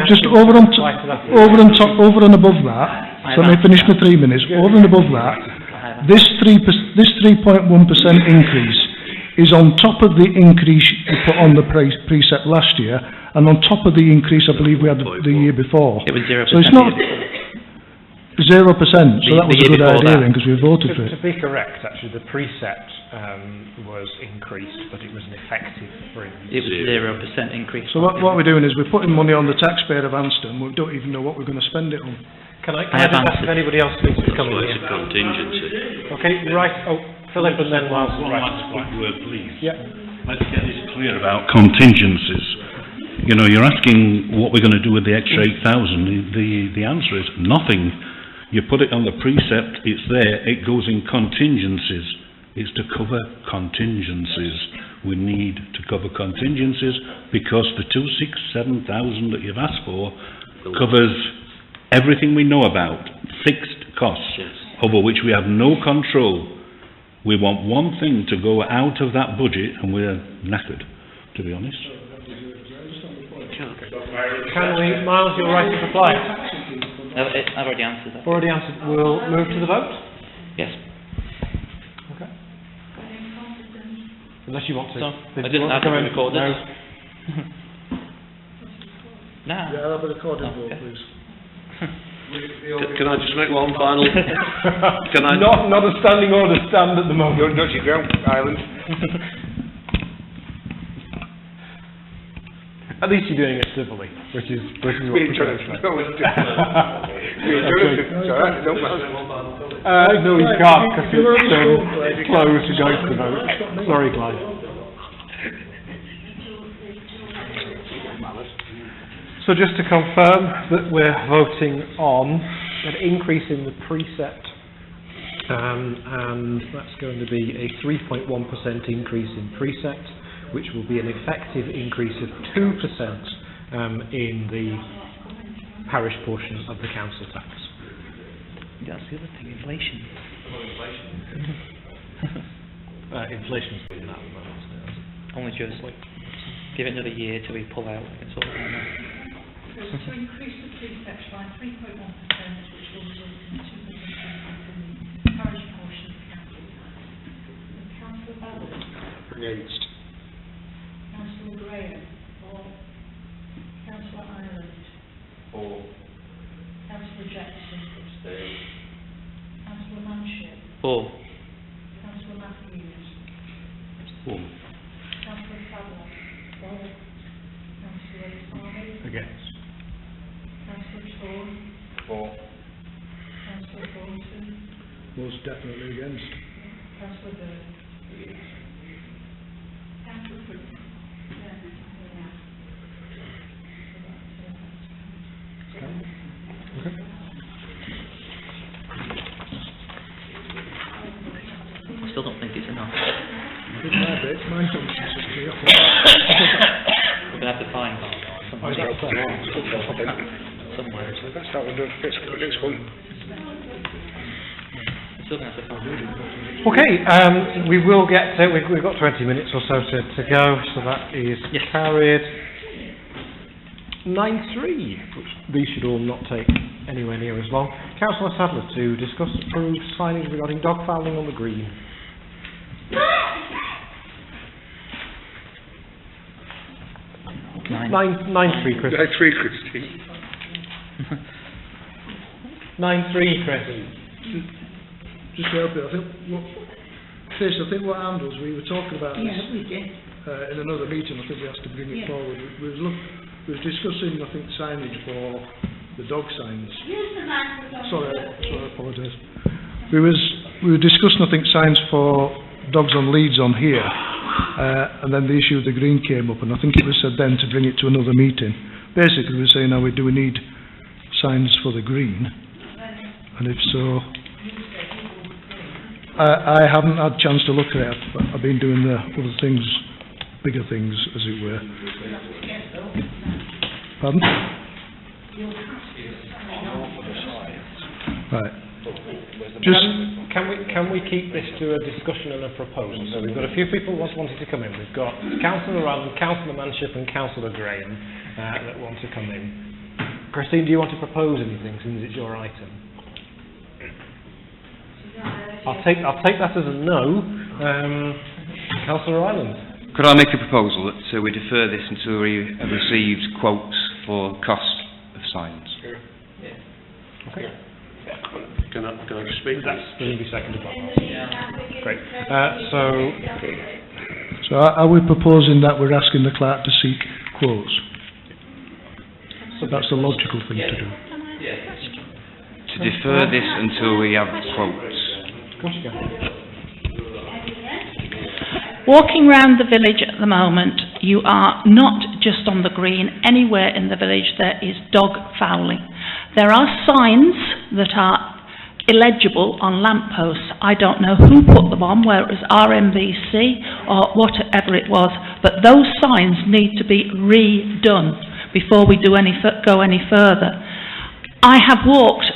Just over and above that, so let me finish my 3 minutes, over and above that, this 3.1% increase is on top of the increase you put on the precept last year, and on top of the increase I believe we had the year before. It was 0%. So it's not 0%, so that was a good idea then, because we voted for it. To be correct, actually, the precept was increased, but it was an effective It was 0% increase. So what we're doing is we're putting money on the taxpayer of Anston, we don't even know what we're going to spend it on. Can I just ask if anybody else needs to come in? It's a contingency. Okay, right, Philip and then Miles. Quick word, please. Yeah. Let's get this clear about contingencies. You know, you're asking what we're going to do with the extra 8,000. The answer is nothing. You put it on the precept, it's there, it goes in contingencies. It's to cover contingencies. We need to cover contingencies because the 267,000 that you've asked for covers everything we know about, fixed costs, over which we have no control. We want one thing to go out of that budget and we're knackered, to be honest. Can we, Miles, you're right to reply. I've already answered that. Already answered. We'll move to the vote? Yes. Okay. Unless you want to. I didn't have to record it. No. Yeah, have a recorded vote, please. Can I just make one final? Can I? Not a standing order stand at the moment. Don't dodgy ground, Ireland. At least you're doing it civilly, which is what we're trying to say. No, you can't, because it's closed to go to the vote. Sorry, Clive. So just to confirm that we're voting on an increase in the precept, and that's going to be a 3.1% increase in precept, which will be an effective increase of 2% in the parish portion of the council tax. That's the other thing, inflation. Inflation's been that at the moment. Only just give it another year till we pull out. It's all done now. So to increase the precept by 3.1%, which will result in 2% increase in the parish portion of the council tax. Councillor Ballard. Against. Councillor Graham. For. Councillor Ireland. For. Councillor Jackson. Councillor Manship. For. Councillor Matthews. For. Councillor Fowler. For. Councillor Farley. Against. Councillor Thorne. For. Councillor Bolton. Most definitely against. Councillor Byrne. Councillor Cook. still don't think it's enough. It's my bit, my conscience is clear. We're going to have to find that somewhere. Somewhere. That's that one done. Next one. Still going to have to find it. Okay, we will get to, we've got 20 minutes or so to go, so that is carried. 9.3, which these should all not take anywhere near as long. Councillor Sadler to discuss approved signings regarding dog fouling on the green. 9.3, Chris. 9.3, Christine. 9.3, Chris. Just to help you, I think what happened was we were talking about this we did. In another meeting. I think we asked to bring it forward. We was discussing, I think, signage for the dog signs. Sorry, I apologise. We were discussing, I think, signs for dogs on leads on here, and then the issue of the green came up, and I think it was said then to bring it to another meeting. Basically, we were saying, do we need signs for the green? And if so, I haven't had a chance to look at it. I've been doing the other things, bigger things, as it were. Pardon? Right. Just can we keep this to a discussion and a proposal? So we've got a few people wanting to come in. We've got Councillor Rowland, Councillor Manship and Councillor Graham that want to come in. Christine, do you want to propose anything since it's your item? I'll take that as a no. Councillor Rowland. Could I make a proposal that we defer this until we have received quotes for cost of signs? Okay. Can I just speak? That's going to be seconded by Mark. Great. So are we proposing that we're asking the clerk to seek quotes? So that's the logical thing to do. To defer this until we have quotes. Of course you can. Walking round the village at the moment, you are not just on the green. Anywhere in the village there is dog fouling. There are signs that are illegible on lampposts. I don't know who put them on, whether it was RMBC or whatever it was, but those signs need to be redone before we do go any further. I have walked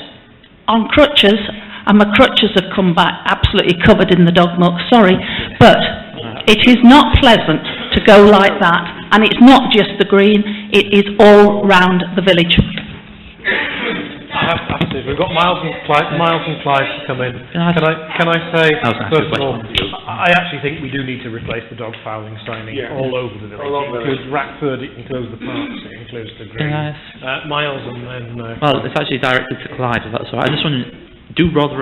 on crutches, and my crutches have come back absolutely covered in the dog muck, sorry, but it is not pleasant to go like that, and it's not just the green, it is all round the village. Absolutely. We've got Miles and Clive to come in. Can I say, first of all, I actually think we do need to replace the dog fouling signing all over the village. It includes Rackford, it includes the parks, it includes the green. Miles and then... well, it's actually directed to Clyde, if that's all right. I just wonder,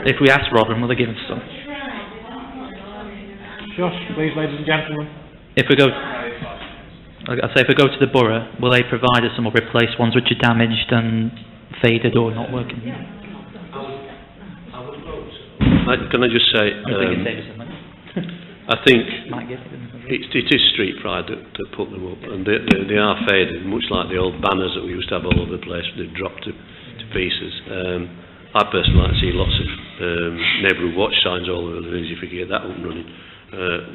if we ask Rotherham, will they give us some? Josh, please, ladies and gentlemen. If we go to the borough, will they provide us some or replace ones which are damaged and faded or not working? Can I just say, I think it is street pride that put them up, and they are faded, much like the old banners that we used to have all over the place. They've dropped to pieces. I personally like to see lots of neighbourhood watch signs all over the village if we could get that up and running,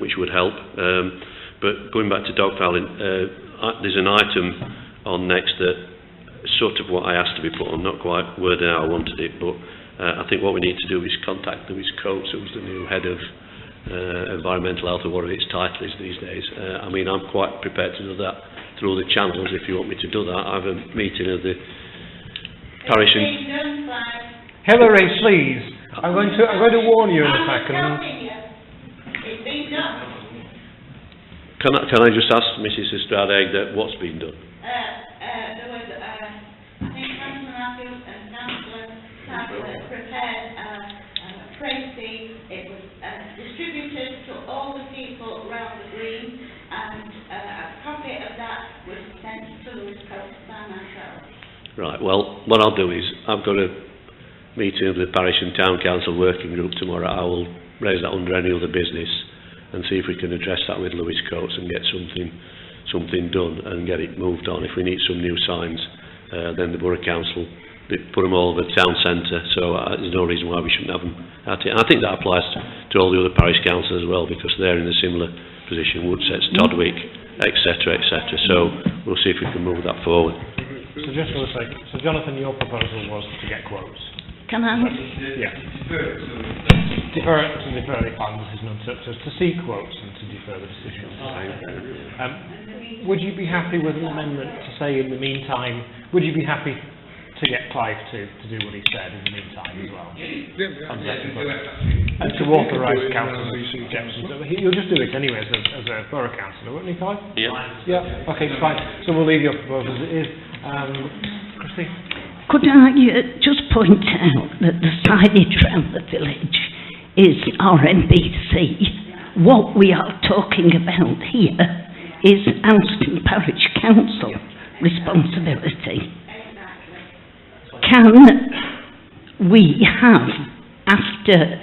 which would help. But going back to dog fouling, there's an item on next that sort of what I asked to be put on, not quite worded how I wanted it, but I think what we need to do is contact Lewis Coates, who's the new head of environmental health, or whatever its title is these days. I mean, I'm quite prepared to do that through the channels if you want me to do that. I have a meeting of the parish and... Hillary, please. I'm going to warn you in a second. Can I just ask Mrs. Estrada that what's been done? There was, I think Councillor Matthews and Councillor Sadler prepared a précis. It was distributed to all the people around the green, and a copy of that was sent to Lewis Coates by myself. Right, well, what I'll do is, I've got a meeting of the Parish and Town Council working group tomorrow. I will raise that under any other business and see if we can address that with Lewis Coates and get something done and get it moved on. If we need some new signs, then the Borough Council, they put them all over the town centre, so there's no reason why we shouldn't have them at it. And I think that applies to all the other parish councils as well, because they're in a similar position, Woodsets, Todwick, etc., etc. So we'll see if we can move that forward. So just for the sake, so Jonathan, your proposal was to get quotes. Can I? Yeah. Defer the final decision to seek quotes and to defer the decision. Would you be happy with an amendment to say in the meantime, would you be happy to get Clive to do what he said in the meantime as well? And to authorise councillors' suggestions. You'll just do it anyway as a borough councillor, wouldn't you, Clive? Yeah. Yeah, okay, fine. So we'll leave your proposal as it is. Christine? Could I just point out that the signage around the village is RMBC. What we are talking about here is Anston Parish Council responsibility. Can we have, after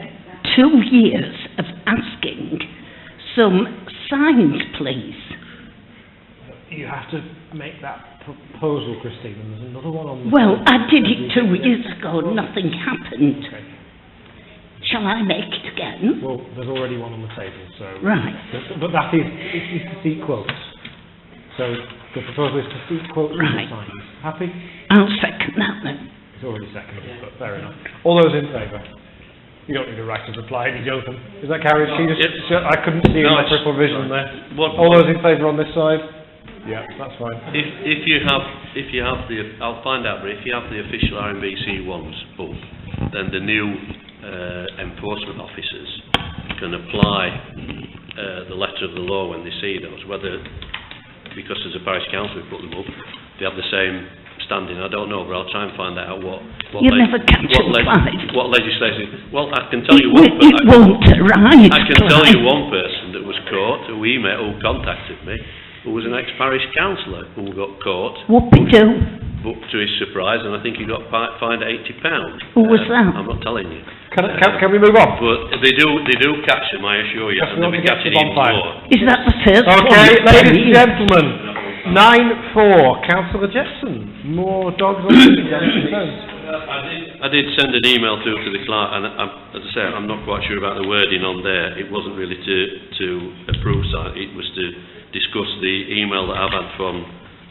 2 years of asking, some signs, please? You have to make that proposal, Christine, and there's another one on the Well, I did it 2 years ago, nothing happened. Okay. Shall I make it again? Well, there's already one on the table, so... Right. But that is to seek quotes. So the proposal is to seek quotes for the signs. Happy? I'll second that then. It's already seconded, but fair enough. All those in favour? You don't need a right to reply, do you, Jonathan? Is that carried? I couldn't see any peripheral vision there. All those in favour on this side? Yeah, that's fine. If you have the, I'll find out, but if you have the official RMBC ones up, then the new enforcement officers can apply the letter of the law when they see those, whether, because as a parish council we put them up, they have the same standing, I don't know, but I'll try and find out what legislation. Well, I can tell you one I can tell you one person that was caught, who contacted me, who was an ex-parish councillor who got caught. Whoopie-doo. But to his surprise, and I think he got fined £80. Who was that? I'm not telling you. Can we move on? But they do catch them, I assure you, and they'll be catching even more. Is that the first one? Okay, ladies and gentlemen, 9-4, Councillor Jetson. More dogs on I did send an email through to the clerk, and as I say, I'm not quite sure about the wording on there. It wasn't really to approve that, it was to discuss the email that I've had from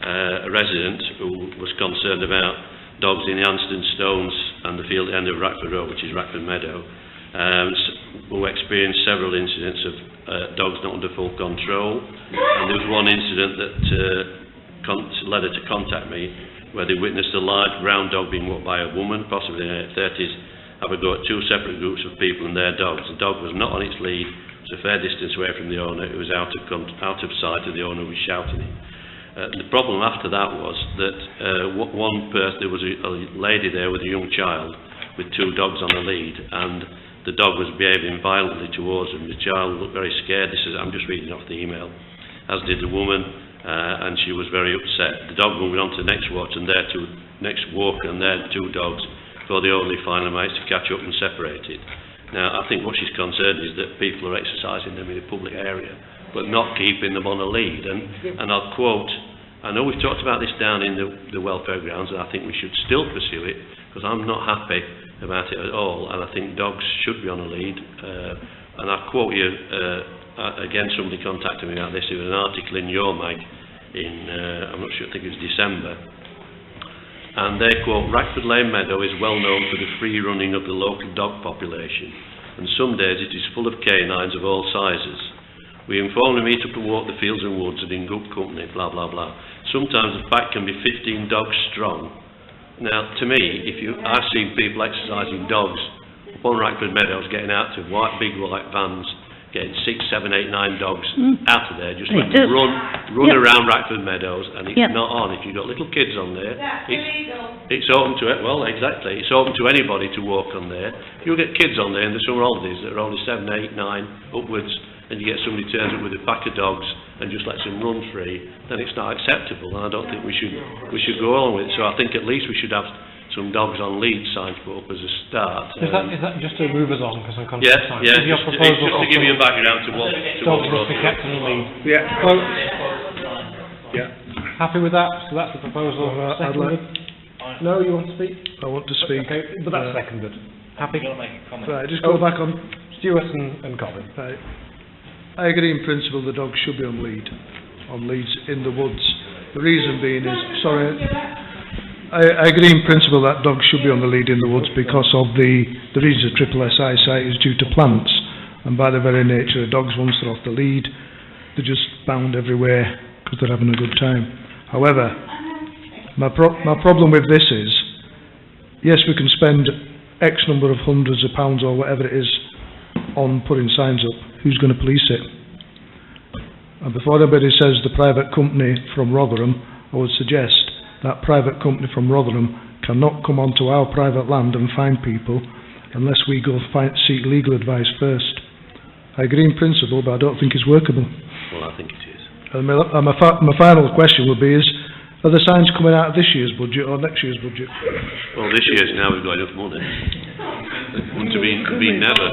a resident who was concerned about dogs in the Anston Stones and the field end of Rackford Road, which is Rackford Meadow, who experienced several incidents of dogs not under full control. And there was one incident that led her to contact me, where they witnessed a large brown dog being walked by a woman, possibly in her 30s, have a go at 2 separate groups of people and their dogs. The dog was not on its lead, it was a fair distance away from the owner, it was out of sight of the owner who was shouting it. The problem after that was that there was a lady there with a young child with 2 dogs on the lead, and the dog was behaving violently towards them. The child looked very scared. I'm just reading off the email, as did the woman, and she was very upset. The dog moved on to the next walk, and their 2 dogs, before they only finally managed to catch up and separated. Now, I think what she's concerned is that people are exercising them in a public area, but not keeping them on a lead. And I'll quote, I know we've talked about this down in the welfare grounds, and I think we should still pursue it, because I'm not happy about it at all, and I think dogs should be on a lead. And I'll quote you, again, somebody contacted me about this. There was an article in Your Mag in, I'm not sure, I think it was December, and they quote, Rackford Lane Meadow is well known for the free running of the local dog population, and some days it is full of canines of all sizes. We informally meet up and walk the fields and woods and in good company, blah, blah, blah. Sometimes the pack can be 15 dogs strong. Now, to me, I've seen people exercising dogs up on Rackford Meadows, getting out to big white vans, getting 6, 7, 8, 9 dogs out of there, just let them run around Rackford Meadows, and it's not on. If you've got little kids on there, it's open to it. Well, exactly, it's open to anybody to walk on there. You'll get kids on there in the summer holidays that are only 7, 8, 9 upwards, and you get somebody turns up with a pack of dogs and just lets them run free, then it's not acceptable, and I don't think we should go on with it. So I think at least we should have some dogs on lead signs put up as a start. Is that just to move us on, because I'm conscious of time? Yeah, just to give you a background to what dogs must be kept in the lead. Happy with that? So that's the proposal. Seconded? No, you want to speak? I want to speak. Okay, but that's seconded. Happy? Right, just go back on Stuart and Colin. I agree in principle the dogs should be on leads in the woods. The reason being is, I agree in principle that dogs should be on the lead in the woods because of the reason the triple SI site is due to plants, and by the very nature of dogs, once they're off the lead, they're just bound everywhere because they're having a good time. However, my problem with this is, yes, we can spend X number of hundreds of pounds or whatever it is on putting signs up. Who's going to police it? And before anybody says the private company from Rotherham, I would suggest that private company from Rotherham cannot come onto our private land and fine people unless we go seek legal advice first. I agree in principle, but I don't think it's workable. Well, I think it is. And my final question would be are the signs coming out of this year's budget or next year's budget? Well, this year's now we've got enough money. Wouldn't have been never.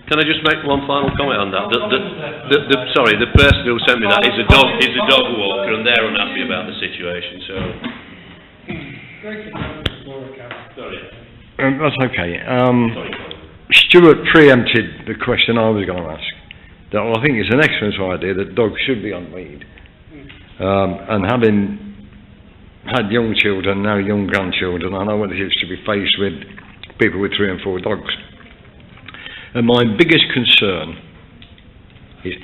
Can I just make one final comment on that? Sorry, the person who sent me that is a dog walker, and they're unhappy about the situation. So, sorry. That's okay. Stuart preempted the question I was going to ask. That, well, I think it's an excellent idea that dogs should be on lead, and having had young children, now young grandchildren, I know what it is to be faced with people with 3 and 4 dogs. And my biggest concern is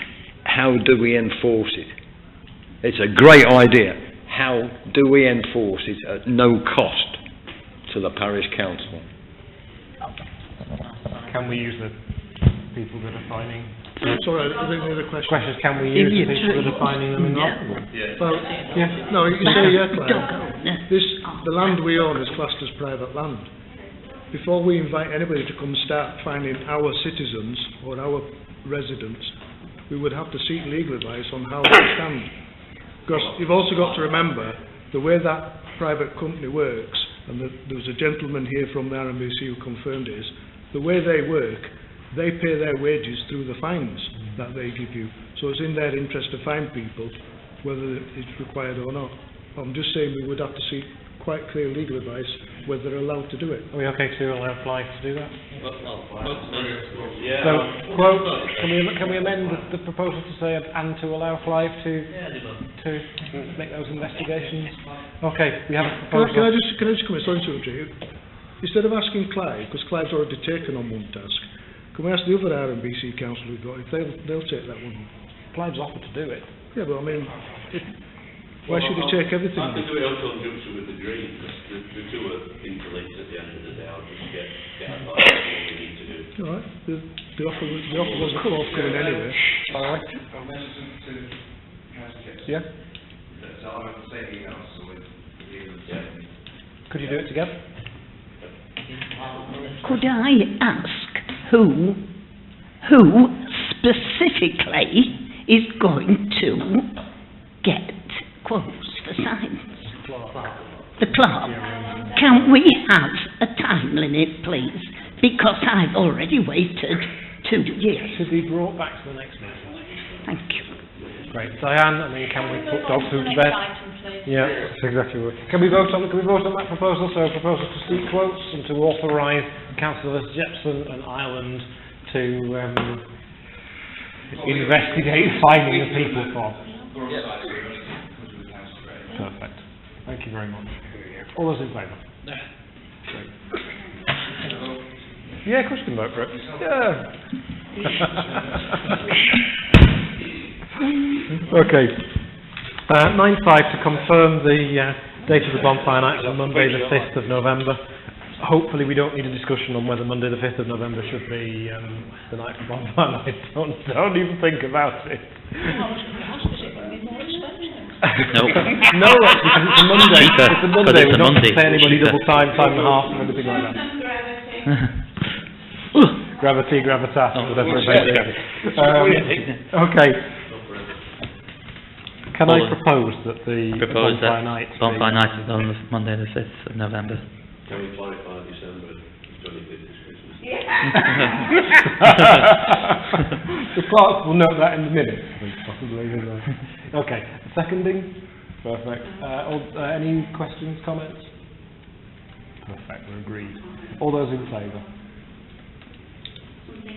how do we enforce it? It's a great idea. How do we enforce it at no cost to the parish council? Can we use the people that are finding? Sorry, I think the other question is, can we use the people that are finding them and not? Well, no, you say the land we own is classed as private land. Before we invite anybody to come start finding our citizens or our residents, we would have to seek legal advice on how they stand. Because you've also got to remember the way that private company works, and there was a gentleman here from the RMBC who confirmed it, is the way they work, they pay their wages through the fines that they give you. So it's in their interest to fine people, whether it's required or not. I'm just saying we would have to seek quite clear legal advice whether they're allowed to do it. Are we okay to allow Clive to do that? Yeah. So, quote, can we amend the proposal to say and to allow Clive to make those investigations? Okay, we have a proposal. Can I just come in? Sorry to interrupt you. Instead of asking Clive, because Clive's already taken on one task, can we ask the other RMBC council we've got if they'll take that one on? Clive's offered to do it. Yeah, but I mean, why should he take everything? I can do it also in conjunction with the green, because the two are interlinked at the end of the day. I'll just get advice on what we need to do. All right, the offer wasn't forthcoming anyway. All right. Yeah. Could you do it together? Could I ask who specifically is going to get quotes for signs? The clerk. Can we have a time limit, please? Because I've already waited 2 years. Should be brought back to the next meeting. Thank you. Great. Diane, and then can we put dog food to bed? Yeah, that's exactly right. Can we vote on that proposal? So a proposal to seek quotes and to authorise Councillors Jepson and Ireland to investigate finding the people from. Perfect. Thank you very much. All those in favour? Great. Yeah, of course you can vote for it. Yeah. Okay. 9.5 to confirm the date of the bonfire night for Monday the 5th of November. Hopefully we don't need a discussion on whether Monday the 5th of November should be the night for bonfire night. Don't even think about it. No, because it's a Monday. It's a Monday. We don't pay anybody double time and a half, and everything like that. Gravity, gravitas, whatever it may be. Okay. Can I propose that the bonfire night is on Monday the 5th of November? Can we clarify December 25th is Christmas? The clerk will note that in the minutes, possibly. Okay, seconding? Perfect. Any questions, comments? Perfect, we're agreed. All those in favour?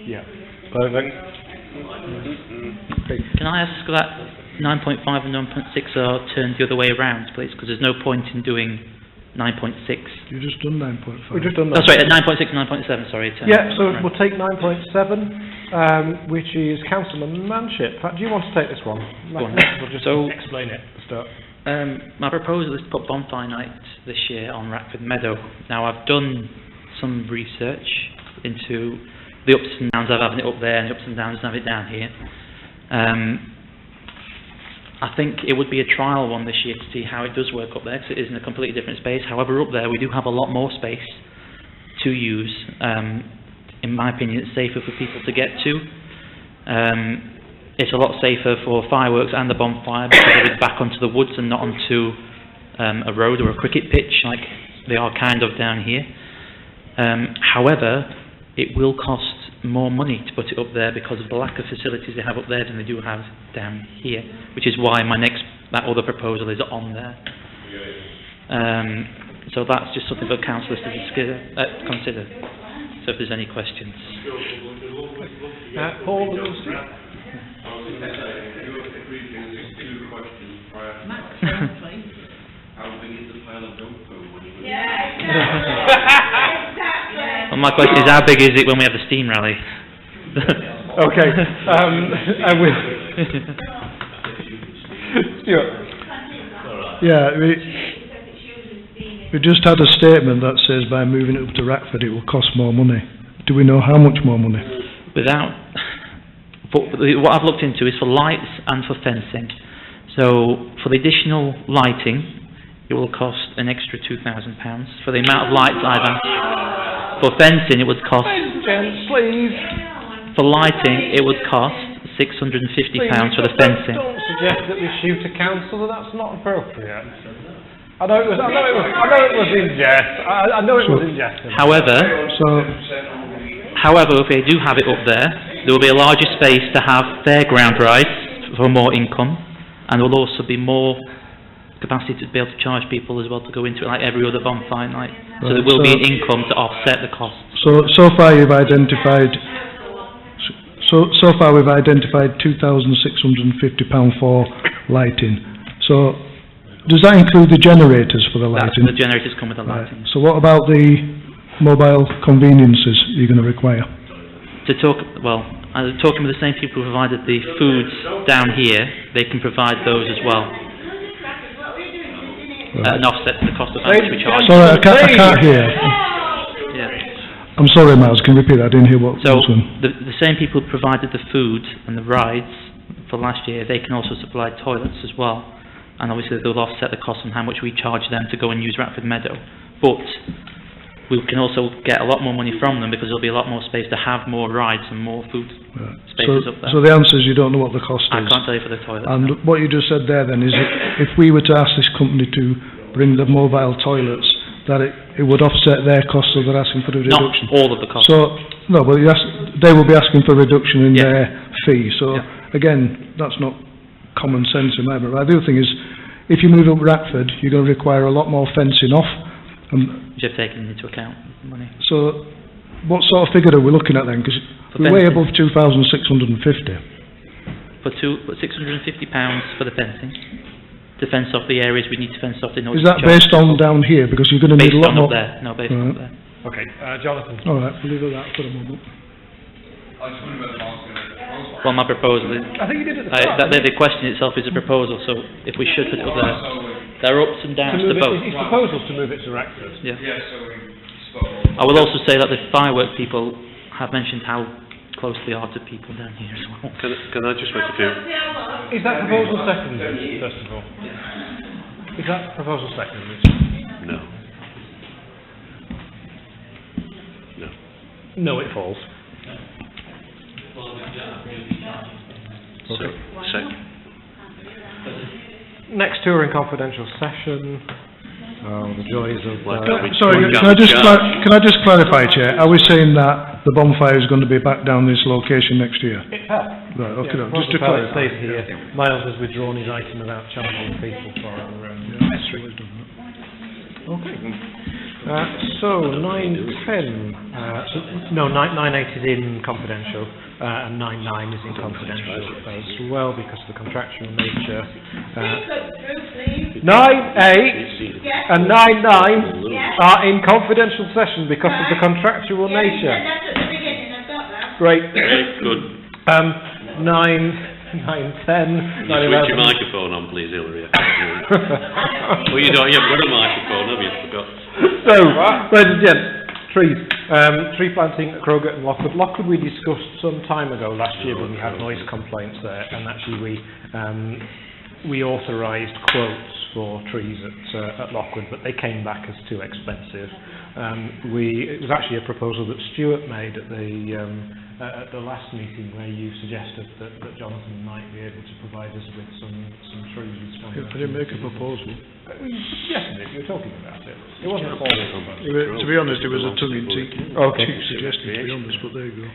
Yeah. Perfect. Okay. Can I ask that 9.5 and 9.6 are turned the other way around, please? Because there's no point in doing 9.6. You've just done 9.5. We've just done That's right, 9.6 and 9.7, sorry. Yeah, so we'll take 9.7, which is Councillor Manship. Do you want to take this one? Go on. We'll just So- explain it at the start. My proposal is to put bonfire night this year on Ratford Meadow. Now, I've done some research into the ups and downs of having it up there and the ups and downs of having it down here. I think it would be a trial one this year to see how it does work up there, because it is in a completely different space. However, up there we do have a lot more space to use. In my opinion, it's safer for people to get to. It's a lot safer for fireworks and the bonfire because it's back onto the woods and not onto a road or a cricket pitch like they are kind of down here. However, it will cost more money to put it up there because of the lack of facilities they have up there than they do have down here, which is why that other proposal is on there. So that's just something for councillors to consider. So if there's any questions. Paul? Well, my question is, how big is it when we have the steam rally? Okay. I will. Stuart. Yeah, we just had a statement that says by moving it up to Ratford it will cost more money. Do we know how much more money? But what I've looked into is for lights and for fencing. So for the additional lighting, it will cost an extra £2,000. For the amount of lights I've asked. For fencing, it would cost... Please. For lighting, it would cost £650 for the fencing. Don't suggest that we shoot a councillor. That's not appropriate. I know it was in jest. I know it was in jest. However, if they do have it up there will be a larger space to have fairground rides for more income, and there will also be more capacity to be able to charge people as well to go into it like every other bonfire night. So there will be an income to offset the costs. So far you've identified. So far we've identified £2,650 for lighting. So does that include the generators for the lighting? The generators come with the lighting. Right. So what about the mobile conveniences you're going to require? Talking with the same people who provided the foods down here, they can provide those as well. And offset the cost of how much we charge. Sorry, I can't hear. Yeah. I'm sorry, Miles, can you repeat that? I didn't hear what So, was the same people who provided the food and the rides for last year, they can also supply toilets as well. And obviously they'll offset the cost on how much we charge them to go and use Ratford Meadow. But we can also get a lot more money from them because there'll be a lot more space to have more rides and more food spaces up there. So the answer is you don't know what the cost is? I can't tell you for the toilets. And what you just said there then is if we were to ask this company to bring the mobile toilets, that it would offset their costs, so they're asking for a reduction? Not all of the costs. So, no, but they will be asking for a reduction in their fee. So, again, that's not common sense in my mind. The other thing is, if you move up Ratford, you're going to require a lot more fencing off. Which I've taken into account, money. So, what sort of figure are we looking at then? Because we're way above 2,650. For £650 for the fencing, to fence off the areas we need to fence off. Is that based on down here? Because you're going to need a lot more. There. No, based on up there. Okay, Jonathan. All right, we'll leave it at that for a moment. Well, my proposal is... I think you did it at the start. The question itself is a proposal, so if we should put it up there, there are ups and downs to both. His proposal to move it to Ratford. Yeah. I will also say that the firework people have mentioned how close they are to people down here as well. Can I just make a few... Is that proposal seconded, first of all? Is that proposal seconded? No. No, it falls. Okay. So, next two are in confidential session. Oh, the joys of... Sorry, can I just clarify, Chair? Are we saying that the bonfire is going to be back down this location next year? Right, okay, just to clarify. Stays here. Miles has withdrawn his item without charging people for our Okay. So 910, no, 9.8 is in confidential, and 9.9 is in confidential as well because of the contractual nature. 9.8 and 9.9 are in confidential session because of the contractual nature. Great. Good. 9, 10, 9, Switch 11. your microphone on, please, Hilary. Well, you don't. You haven't got a microphone, have you? Forgot. So, ladies and gents, trees. Tree planting at Crowgate and Lockwood. Lockwood we discussed some time ago last year when we had noise complaints there, and actually we authorised quotes for trees at Lockwood, but they came back as too expensive. It was actually a proposal that Stuart made at the last meeting where you suggested that Jonathan might be able to provide us with some trees. I didn't make a proposal. Yes, you were talking about it. It wasn't a formal. To be honest, it was a tongue-in-cheek suggestion, to be honest, but there you go.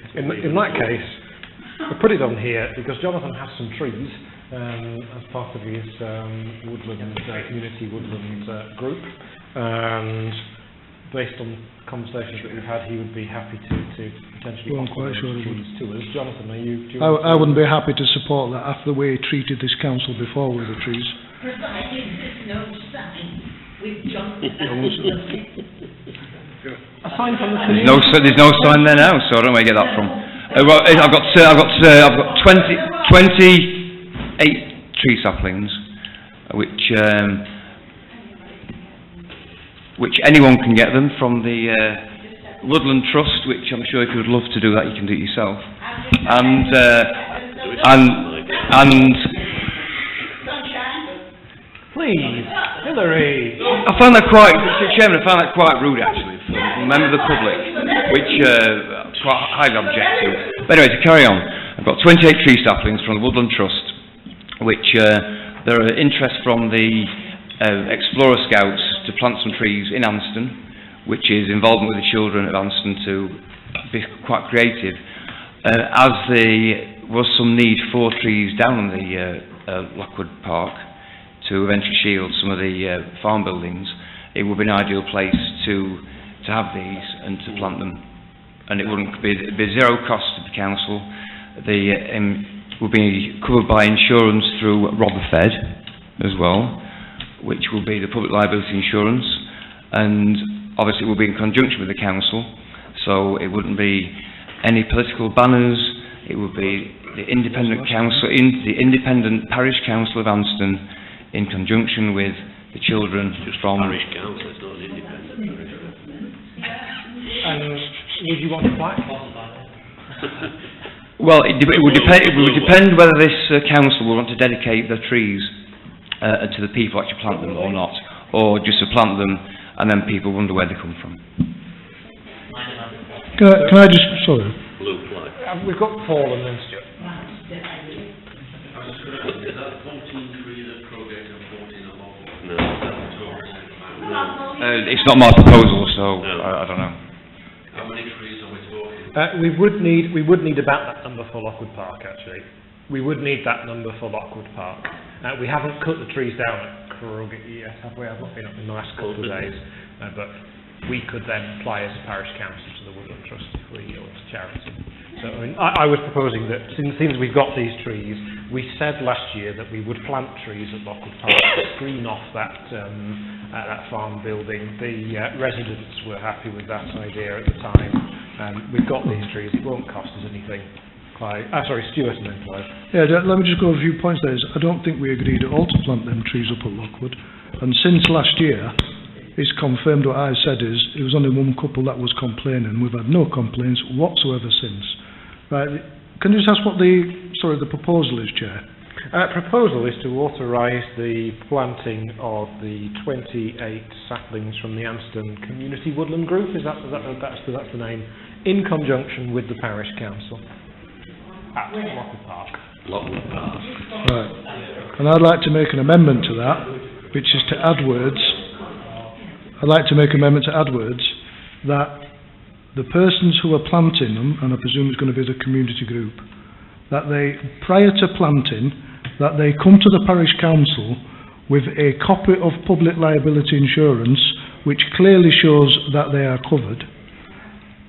In that case, I put it on here because Jonathan has some trees as part of his community woodland group, and based on conversations that we've had, he would be happy to potentially offer those trees to us. Jonathan, are you... I wouldn't be happy to support that after the way he treated this council before with the trees. Provided there's no sign with Jonathan. A sign from the There's no sign there now, so I don't know where you get that from. Well, I've got 28 tree saplings, which anyone can get them from the Woodland Trust, which I'm sure if you would love to do that, you can do it yourself. And please, Hilary. I found that quite, Mr. Chairman, I found that quite rude actually from a member of the public, which quite highly objective. But anyway, to carry on, I've got 28 tree saplings from the Woodland Trust, which there are interest from the Explorer Scouts to plant some trees in Anston, which is involvement with the children of Anston to be quite creative. As there was some need for trees down in the Lockwood Park to eventually shield some of the farm buildings, it would be an ideal place to have these and to plant them. And it wouldn't be zero cost to the council. Would be covered by insurance through Rotherfed as well, which will be the public liability insurance, and obviously it will be in conjunction with the council, so it wouldn't be any political banners. It would be the independent council, the independent parish council of Anston, in conjunction with the children from parish council. It's not an independent parish. And would you want a plaque? Well, it would depend whether this council will want to dedicate the trees to the people who actually plant them or not, or just to plant them and then people wonder where they come from. Can I just, sorry. Blue flag. We've got Paul and then Stuart. Is that 14 trees at Crowgate and 14 at Lockwood? No. It's not my proposal, so I don't know. How many trees are we talking? We would need about that number for Lockwood Park, actually. We would need that number for Lockwood Park. We haven't cut the trees down at Crowgate yet, have we? I've not been up in the last couple of days, but we could then apply as a parish council to the Woodland Trust if we or to charity. So I mean, I was proposing that since we've got these trees, we said last year that we would plant trees at Lockwood Park to screen off that farm building. The residents were happy with that idea at the time. We've got these trees; it won't cost us anything. Stuart and then Clive. Yeah, let me just go over a few points there. I don't think we agreed at all to plant them trees up at Lockwood. And since last year, it's confirmed what I said is, it was only one couple that was complaining. We've had no complaints whatsoever since. Right, can you just ask what the proposal is, Chair? Proposal is to authorise the planting of the 28 saplings from the Anston Community Woodland Group. That's the name, in conjunction with the parish council. At Lockwood Park. Lockwood Park. Right. And I'd like to make an amendment to that, which is to add words. I'd like to make an amendment to add words that the persons who are planting them, and I presume it's going to be the community group, that they, prior to planting, that they come to the parish council with a copy of public liability insurance which clearly shows that they are covered.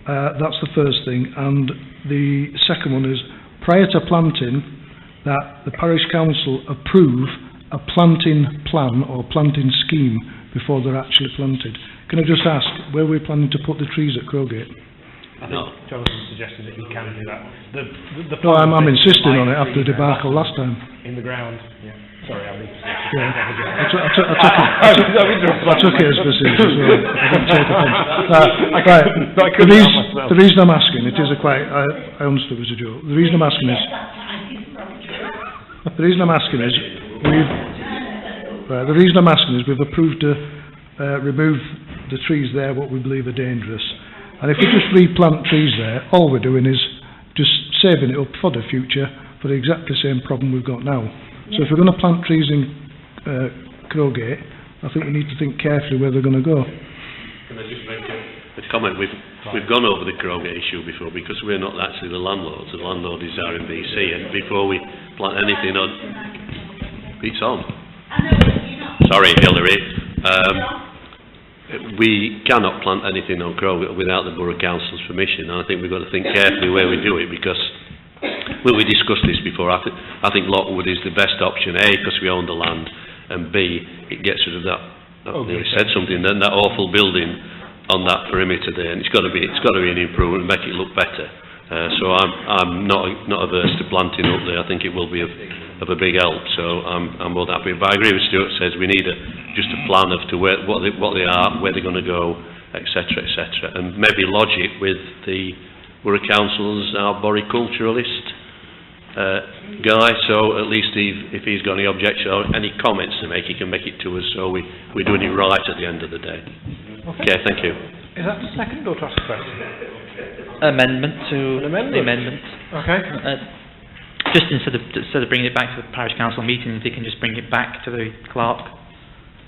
That's the first thing. And the second one is, prior to planting, that the parish council approve a planting plan or planting scheme before they're actually planted. Can I just ask, where we're planning to put the trees at Crowgate? I think Jonathan suggested that you can do that. The No, I'm insisting on it after the debacle last time. in the ground. Yeah. Sorry, I took it as facetious, so I didn't take offence. Right, the reason I'm asking, it is a quite, I understood it was a joke. The reason I'm asking is, we've approved to remove the trees there, what we believe are dangerous. And if we just replant trees there, all we're doing is just saving it up for the future for exactly the same problem we've got now. So if we're going to plant trees in Crowgate, I think we need to think carefully where they're going to go. Can I just make a comment? We've gone over the Crowgate issue before because we're not actually the landlords. The landlord is RMBC, and before we plant anything on... It's on. Sorry, Hillary. We cannot plant anything on Crowgate without the Borough Council's permission, and I think we've got to think carefully where we do it, because well, we discussed this before. I think Lockwood is the best option, A, because we own the land, and B, it gets rid of that, I nearly said something then, that awful building on that perimeter there, and it's got to be an improvement and make it look better. So I'm not averse to planting up there. I think it will be of a big help, so I'm more than happy. But I agree with Stuart says we need just a plan of to what they are, where they're going to go, etc., and maybe lodge it with the Borough Council's arboriculturalist guy, so at least if he's got any objection or any comments to make, he can make it to us, so we're doing it right at the end of the day. Okay, thank you. Is that the second or to ask a question? Amendment to An amendment? the amendment. Okay. Just instead of bringing it back to the parish council meeting, if you can just bring it back to the clerk.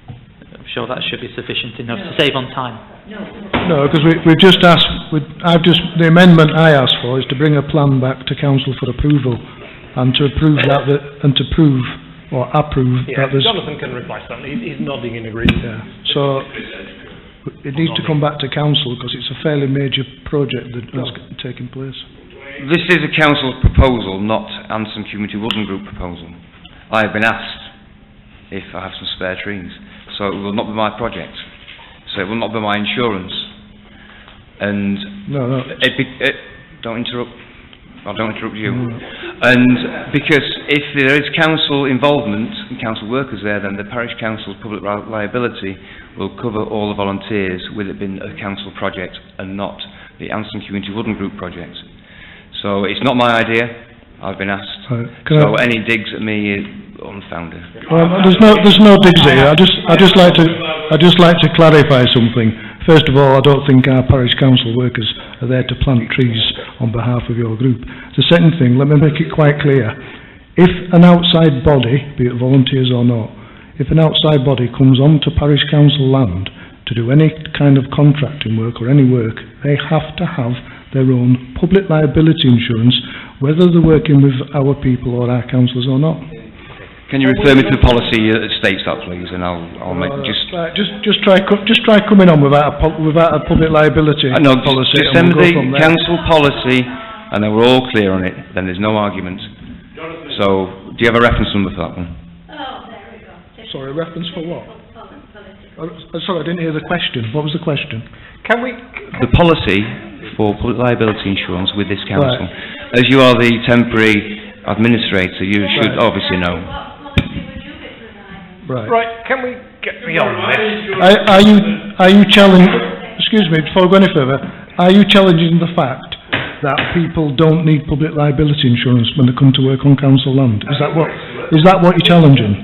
I'm sure that should be sufficient enough to save on time. No, because we've just asked, the amendment I asked for is to bring a plan back to council for approval, and to approve that, and to prove or approve that there's... Jonathan can reply to that. He's nodding in agreement. Yeah. So it needs to come back to council because it's a fairly major project that is taking place. This is a council proposal, not Anson Community Woodland Group proposal. I have been asked if I have some spare trees, so it will not be my project. So it will not be my insurance. And don't interrupt. I don't interrupt you. And because if there is council involvement and council workers there, then the parish council's public liability will cover all the volunteers, with it being a council project and not the Anson Community Woodland Group project. So it's not my idea. I've been asked. So any digs at me is unfounded. There's no digs here. I just like to clarify something. First of all, I don't think our parish council workers are there to plant trees on behalf of your group. The second thing, let me make it quite clear. If an outside body, be it volunteers or not, if an outside body comes onto parish council land to do any kind of contracting work or any work, they have to have their own public liability insurance, whether they're working with our people or our councillors or not. Can you refer me to the policy that states that, please, and I'll make just try coming on without a public liability policy. Just send the council policy, and then we're all clear on it. Then there's no argument. So, do you have a reference number for that one? Sorry, a reference for what? Sorry, I didn't hear the question. What was the question? The policy for public liability insurance with this council. Right. As you are the temporary administrator, you should obviously know. Right, can we get beyond this? Are you challenging, excuse me, before I go any further, are you challenging the fact that people don't need public liability insurance when they come to work on council land? Is that what you're challenging?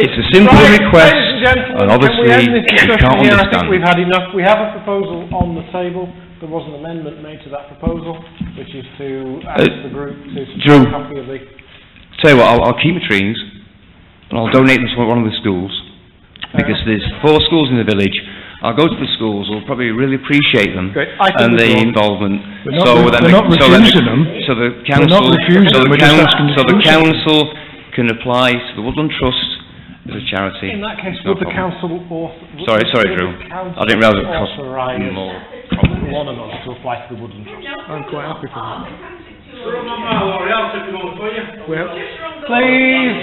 It's a simple request, and obviously you can't understand. I think we've had enough. We have a proposal on the table. There was an amendment made to that proposal, which is to ask the group to support a copy of the... Tell you what, I'll keep my trees, and I'll donate them to one of the schools, because there's 4 schools in the village. I'll go to the schools, I'll probably really appreciate them, and the involvement. So the council can apply to the Woodland Trust as a charity. In that case, no would the problem. council Sorry, would Drew. the council I didn't realise it cost authorise more. Lonamon to apply to the Woodland Trust? I'm quite happy for that. Well, please.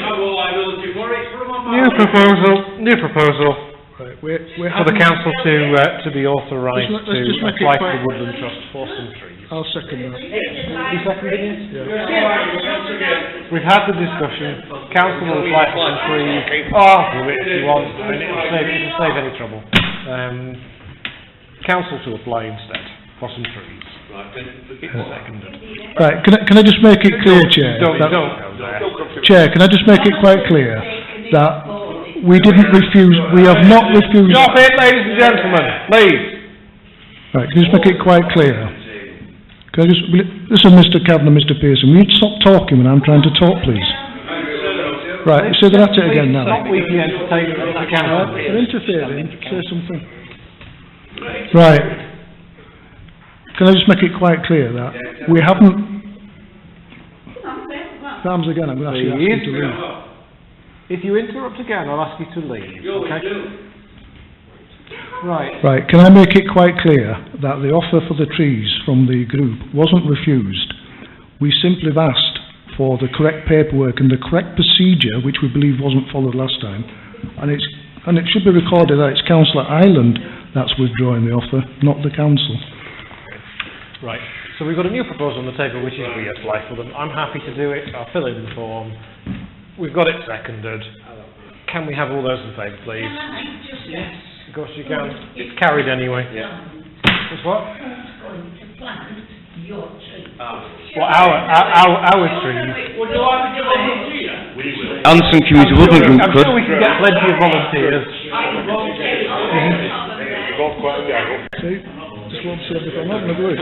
New proposal. Right, we're For the council to be authorised Let's to just make it apply to quite- the Woodland Trust for some trees. I'll second that. You seconded it? Yeah. We've had the discussion. Council will apply for some trees. I'll do it if you want, and it'll save any trouble. Council to apply instead for some trees. It's seconded. Right, can I just make it clear, Chair? Don't that- go there. Chair, can I just make it quite clear that we didn't refuse, we have not refused... Stop it, ladies and gentlemen, please. Right, can you just make it quite clear? Can I just, listen, Mr Cavan and Mr Pearson, will you stop talking when I'm trying to talk, please? Right, so they're at it again now. Stop weekly entertainment of the council. They're interfering, say something. Right. Can I just make it quite clear that we haven't... Arms again, I'm going to ask you to leave. If you interrupt again, I'll ask you to leave, okay? Right. Right, can I make it quite clear that the offer for the trees from the group wasn't refused? We simply have asked for the correct paperwork and the correct procedure, which we believe wasn't followed last time. And it should be recorded that it's Councillor Ireland that's withdrawing the offer, not the council. Right. So we've got a new proposal on the table, which is we apply for them. I'm happy to do it. I'll fill in the form. We've got it seconded. Can we have all those in favour, please? Yes. Of course you can. It's carried anyway. It's what? Well, our trees. Anson Community Woodland Group I'm could. sure we can get plenty of volunteers. See? Just want to say that I'm having a word.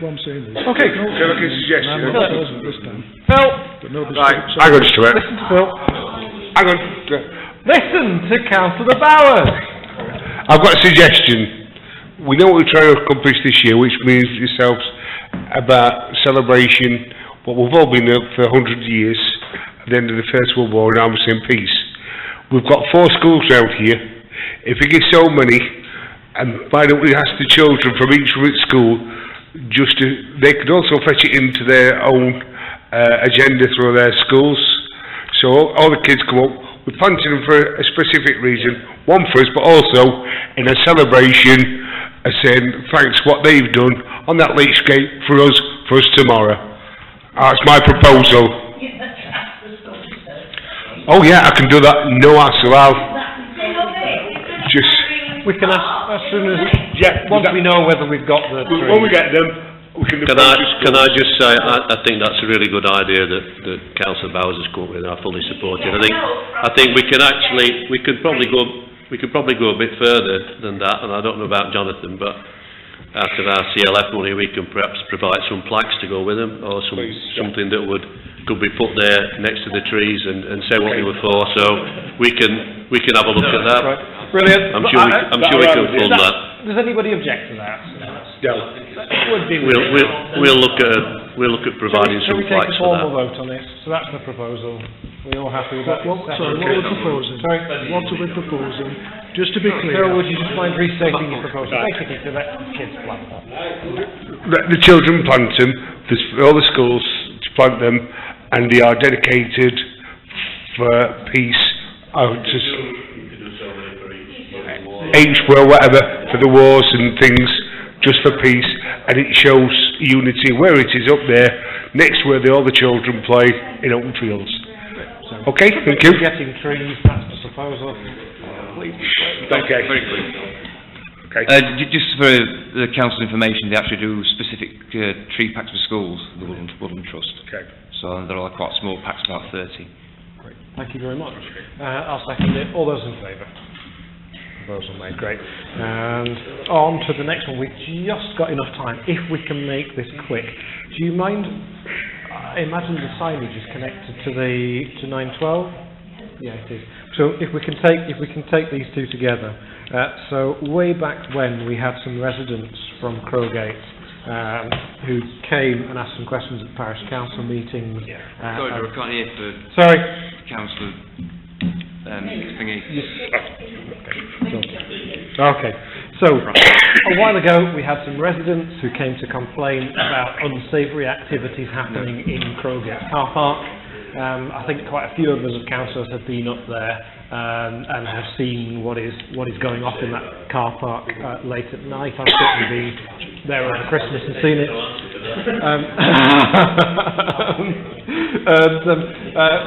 What I'm saying is... Okay. Can I make a suggestion? No, it wasn't this time. Phil! But no, Right, hang on just a minute. Listen to Phil. Hang on. Listen to Councillor Bowers. I've got a suggestion. We know what we're trying to accomplish this year, which means yourselves about celebration, what we've all been up for 100 years, at the end of the First World War, and arms and peace. We've got 4 schools around here. If we give so many, and why don't we ask the children from each school, just to, they could also fetch it into their own agenda through their schools. So all the kids come up, we're planting them for a specific reason, one for us, but also in a celebration, saying thanks what they've done on that Leachgate for us tomorrow. That's my proposal. Oh yeah, I can do that, no hassle. We can ask as soon as... once we know whether we've got the trees. When we get them, we can... Can I just say, I think that's a really good idea that Councillor Bowers has come up with, and I fully support it. I think we could probably go a bit further than that, and I don't know about Jonathan, but out of our CLF money we can perhaps provide some plaques to go with them, or something that could be put there next to the trees and say what they were for, so we can have a look at that. Right. Brilliant. I'm sure we can fund that. Does anybody object to that? No. We'll look at providing some plaques for that. Shall we take a formal vote on this? So that's the proposal. We're all happy with that? Sorry, what we're proposing? Sorry? What are we proposing? Just to be clear... Phil, would you just mind restating your proposal? Basically to let kids plant them. The children plant them, all the schools to plant them, and they are dedicated for peace, each for whatever, for the wars and things, just for peace, and it shows unity where it is up there, next where all the children play in open fields. Okay, thank you. Getting trees, that's the proposal. Okay. Very clear. Okay. Just for the council information, they actually do specific tree packs for schools, the Woodland Trust. Okay. So they're all quite small packs, about 30. Great. Thank you very much. I'll second it. All those in favour? Proposal made. Great. And on to the next one. We've just got enough time. If we can make this quick, do you mind? I imagine the signage is connected to 912. Yeah, it is. So if we can take these two together. So way back when we had some residents from Crowgate who came and asked some questions at parish council meetings. Sorry, Drew, I can't hear for Sorry. Councillor thingy. Okay, so a while ago we had some residents who came to complain about unsavoury activities happening in Crowgate car park. I think quite a few of us as councillors have been up there and have seen what is going off in that car park late at night. I've certainly been there over Christmas and seen it.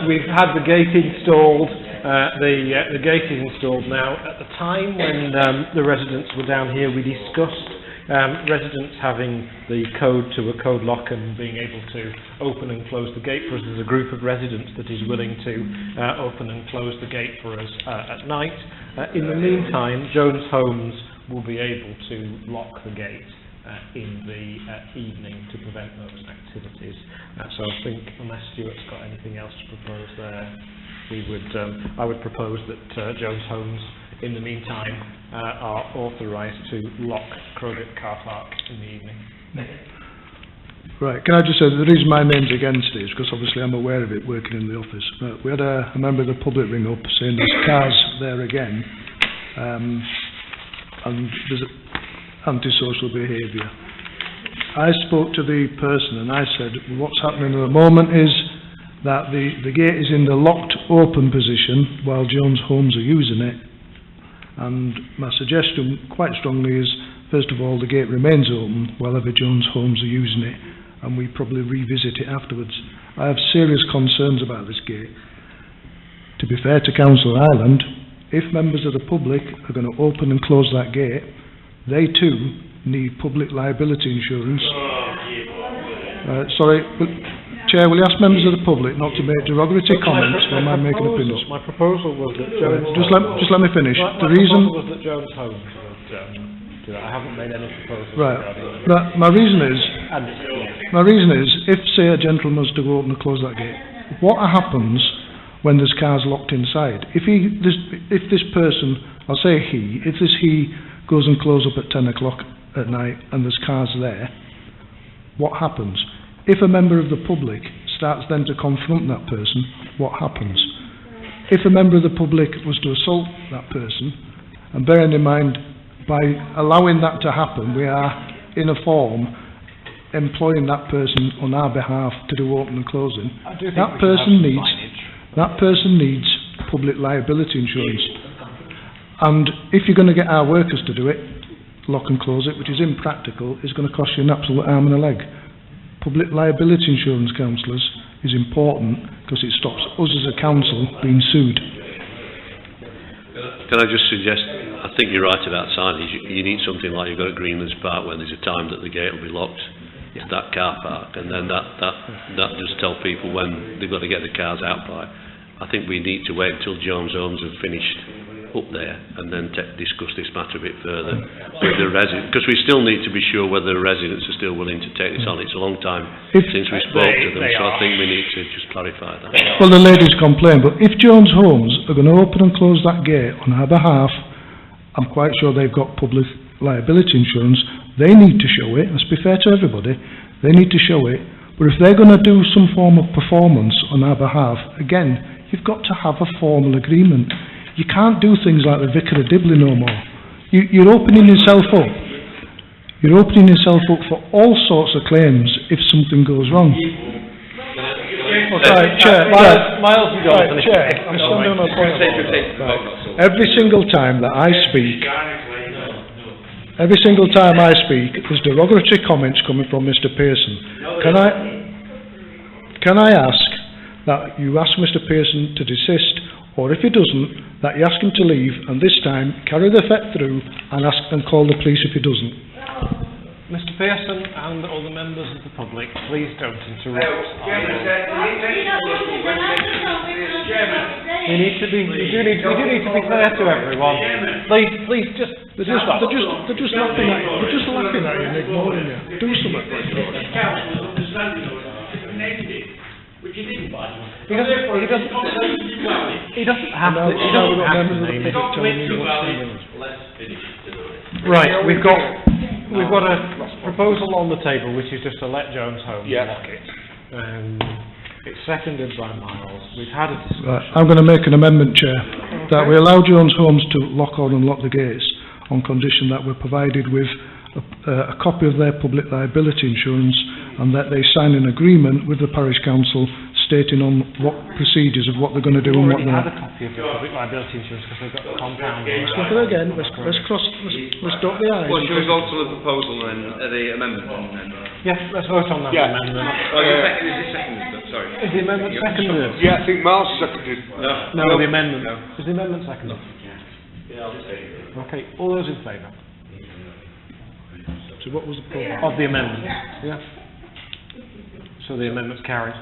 We've had the gate installed. The gate is installed now. At the time when the residents were down here, we discussed residents having the code to a code lock and being able to open and close the gate for us. There's a group of residents that is willing to open and close the gate for us at night. In the meantime, Jones Homes will be able to lock the gate in the evening to prevent those activities. So I think, unless Stuart's got anything else to propose there, I would propose that Jones Homes, in the meantime, are authorised to lock Crowgate car park in the evening. Right, can I just say the reason my name's against it is because obviously I'm aware of it working in the office. We had a member of the public ring up saying there's cars there again, and there's antisocial behaviour. I spoke to the person and I said what's happening at the moment is that the gate is in the locked open position while Jones Homes are using it, and my suggestion quite strongly is first of all the gate remains open while ever Jones Homes are using it, and we probably revisit it afterwards. I have serious concerns about this gate. To be fair to Council Island, if members of the public are going to open and close that gate, they too need public liability insurance. Sorry, Chair, will you ask members of the public not to make derogatory comments when I'm making opinions? My proposal was that Jones... Just let me finish. My proposal was that Jones Homes would do that. I haven't made any proposals. Right. My reason is, if, say, a gentleman was to go open and close that gate, what happens when there's cars locked inside? If this person, I'll say he, if this he goes and closes up at 10 o'clock at night and there's cars there, what happens? If a member of the public starts then to confront that person, what happens? If a member of the public was to assault that person, and bearing in mind, by allowing that to happen, we are, in a form, employing that person on our behalf to do open and closing. That person needs public liability insurance. And if you're going to get our workers to do it, lock and close it, which is impractical, is going to cost you an absolute arm and a leg. Public liability insurance, councillors, is important because it stops us as a council being sued. Can I just suggest, I think you're right about signage. You need something like you've got at Greenlands Park when there's a time that the gate will be locked to that car park, and then that just tell people when they've got to get the cars out by. I think we need to wait until Jones Homes have finished up there and then discuss this matter a bit further with the residents, because we still need to be sure whether the residents are still willing to take this on. It's a long time since we spoke to them, so I think we need to just clarify that. Well, the ladies complain, but if Jones Homes are going to open and close that gate on our behalf, I'm quite sure they've got public liability insurance. They need to show it. Let's be fair to everybody. They need to show it. But if they're going to do some form of performance on our behalf, again, you've got to have a formal agreement. You can't do things like the Vicar of Dibley no more. You're opening yourself up. You're opening yourself up for all sorts of claims if something goes wrong. Chair, I'm standing on my point. Every single time that I speak, there's derogatory comments coming from Mr. Pearson. Can I ask that you ask Mr. Pearson to desist, or if he doesn't, that you ask him to leave, and this time carry the threat through and ask and call the police if he doesn't. Mr. Pearson and all the members of the public, please don't interrupt. We do need to be fair to everyone. Please just. They're just laughing at you. They're just laughing at you and ignoring you. Do something. Which he didn't buy. He doesn't have to. Right, we've got a proposal on the table which is just to let Jones Homes lock it. It's seconded by Miles. We've had a discussion. Right, I'm going to make an amendment, Chair. that we allow Jones Homes to lock or unlock the gates on condition that we're provided with a copy of their public liability insurance and that they sign an agreement with the parish council stating on what procedures of what they're going to do and what already they're had not. a copy of the public liability insurance because they've got the compound. Let's look at it again. Let's dot the i's. Well, should we vote on the proposal then, the amendment then? Yes, let's vote on that amendment. Oh, is it seconded? Sorry. Is the amendment seconded? Yeah, I think Miles seconded. No, the amendment. Is the amendment seconded? Yeah, I'll just say it. Okay, all those in favour? So what was the problem? Of the amendment, yeah. So the amendment's carried.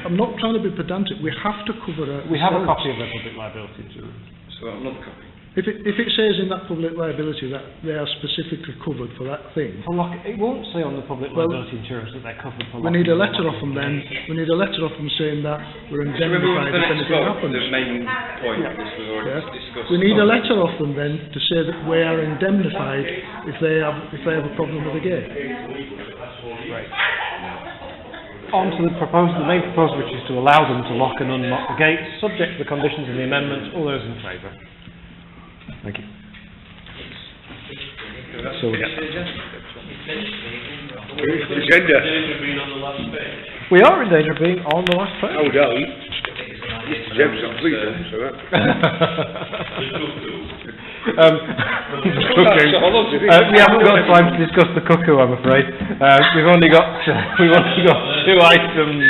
I'm not trying to be pedantic. We have to cover it. We have a copy of the public liability insurance. So another copy. If it says in that public liability that they are specifically covered for that thing, It won't say on the public liability insurance that they're covered for we need a letter off them then. We need a letter off them saying that we're indemnified if anything happens. The main point, this was already discussed. We need a letter off them then to say that we are indemnified if they have a problem with the gate. Right. On to the main proposal, which is to allow them to lock and unlock the gates, subject to the conditions of the amendment. All those in favour? Thank you. So we are in danger of being on the last page. Oh, no. Mr. Jefferson, please don't say that. We haven't got time to discuss the cuckoo, I'm afraid. We've only got 2 items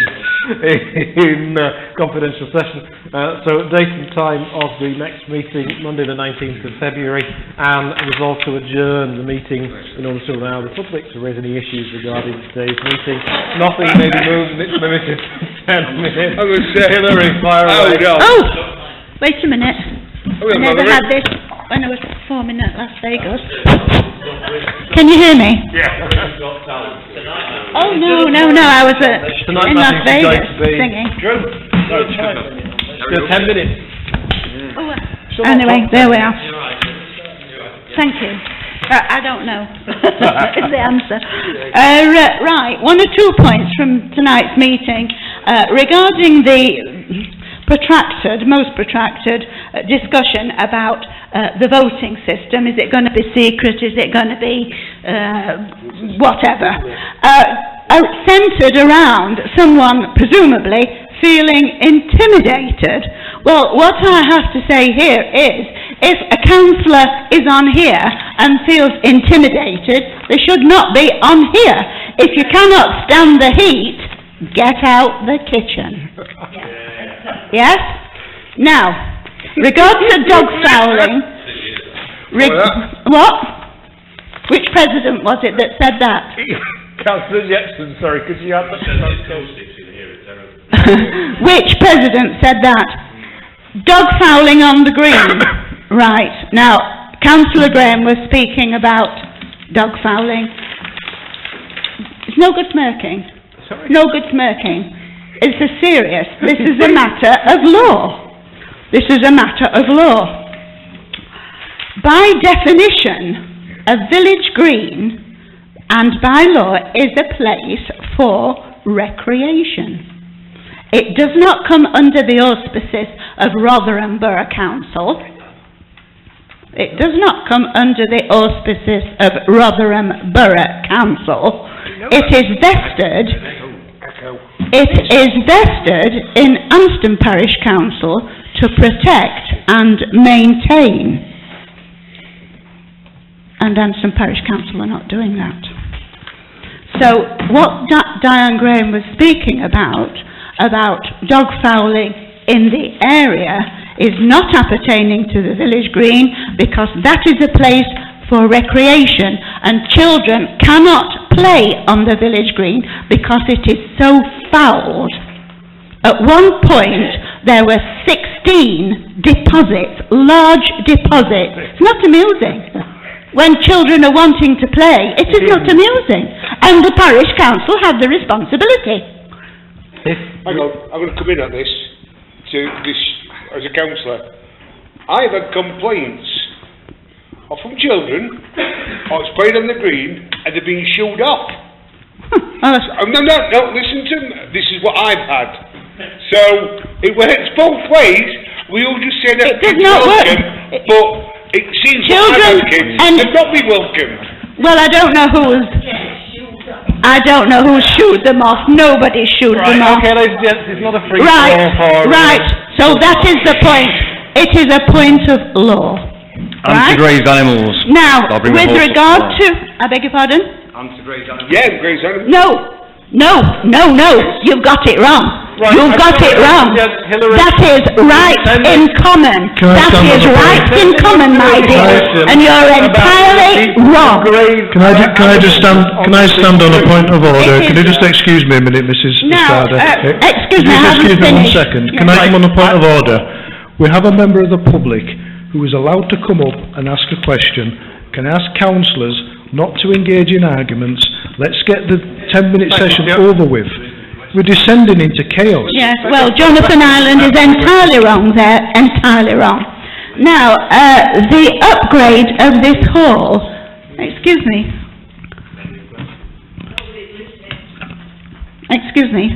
in confidential session. So date and time of the next meeting, Monday the 19th of February, and resolve to adjourn the meeting in order to allow the public to raise any issues regarding today's meeting. Nothing may be moved and it's limited to 10 minutes. Hillary, fire away. Oh, wait a minute. I never had this when I was performing at Las Vegas. Can you hear me? Yeah. Oh, no, I was in Las Vegas singing. Still 10 minutes. Anyway, there we are. Thank you. I don't know is the answer. Right, 1 or 2 points from tonight's meeting regarding the most protracted discussion about the voting system. Is it going to be secret? Is it going to be whatever? Centred around someone presumably feeling intimidated. Well, what I have to say here is, if a councillor is on here and feels intimidated, they should not be on here. If you cannot stand the heat, get out the kitchen. Yes? Now, regards to dog fouling, what? Which president was it that said that? Councillor Jetson, sorry, could you have that? Which president said that? Dog fouling on the green. Right. Now, Councillor Graham was speaking about dog fouling. It's no good smirking. Sorry? No good smirking. It's serious. This is a matter of law. This is a matter of law. By definition, a village green and by law is a place for recreation. It does not come under the auspices of Rotherham Borough Council. It does not come under the auspices of Rotherham Borough Council. It is vested in Anston Parish Council to protect and maintain. And Anston Parish Council are not doing that. So what Diane Graham was speaking about dog fouling in the area is not appertaining to the village green, because that is a place for recreation and children cannot play on the village green because it is so fouled. At one point there were 16 deposits, large deposits. It's not amusing. When children are wanting to play, it is not amusing. And the parish council had the responsibility. Hang on, I'm going to come in at this, as a councillor. I've had complaints from children, it's played on the green, and they're being shooed off. No, listen to me. This is what I've had. So, it works both ways. We all just say that It does kids not work. welcome, but it seems Children like other kids and- should not be welcome. Well, I don't know who shooed them off. Nobody shooed them off. Okay, ladies and gents, it's not a free Right, for... right. So that is the point. It is a point of law. Right? Anti-grazed animals. Now, I'll bring the with horse up regard tomorrow. to... I beg your pardon? Anti-grazed animals. Yeah, grazed animals. No, you've got it wrong. Right, You've got it wrong. Hillary, That is right in common. Can I That stand is on the right in common, my dear. And you're entirely wrong. Can I just stand? Can I stand on a point of order? Can you just excuse me a minute, Mrs. Now, Estrada? excuse me, I Just haven't excuse me 1 finished. second. Yeah. Can I come on a point of order? We have a member of the public who is allowed to come up and ask a question. Can I ask councillors not to engage in arguments? Let's get the 10-minute session over with. We're descending into chaos. Yes, well, Jonathan Ireland is entirely wrong there, entirely wrong. Now, the upgrade of this hall, excuse me. Excuse me.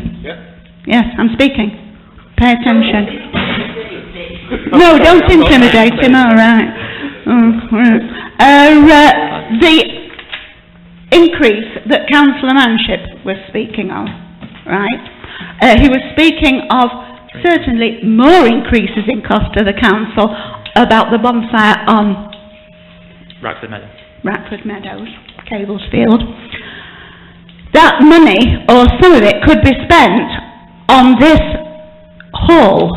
Yes, I'm speaking. Pay attention. No, don't intimidate him, all right. The increase that Councillor Manship was speaking of, right? He was speaking of certainly more increases in cost to the council about the bonfire on Rackford Meadow. Rackford Meadows, Cablesfield. That money, or some of it, could be spent on this hall.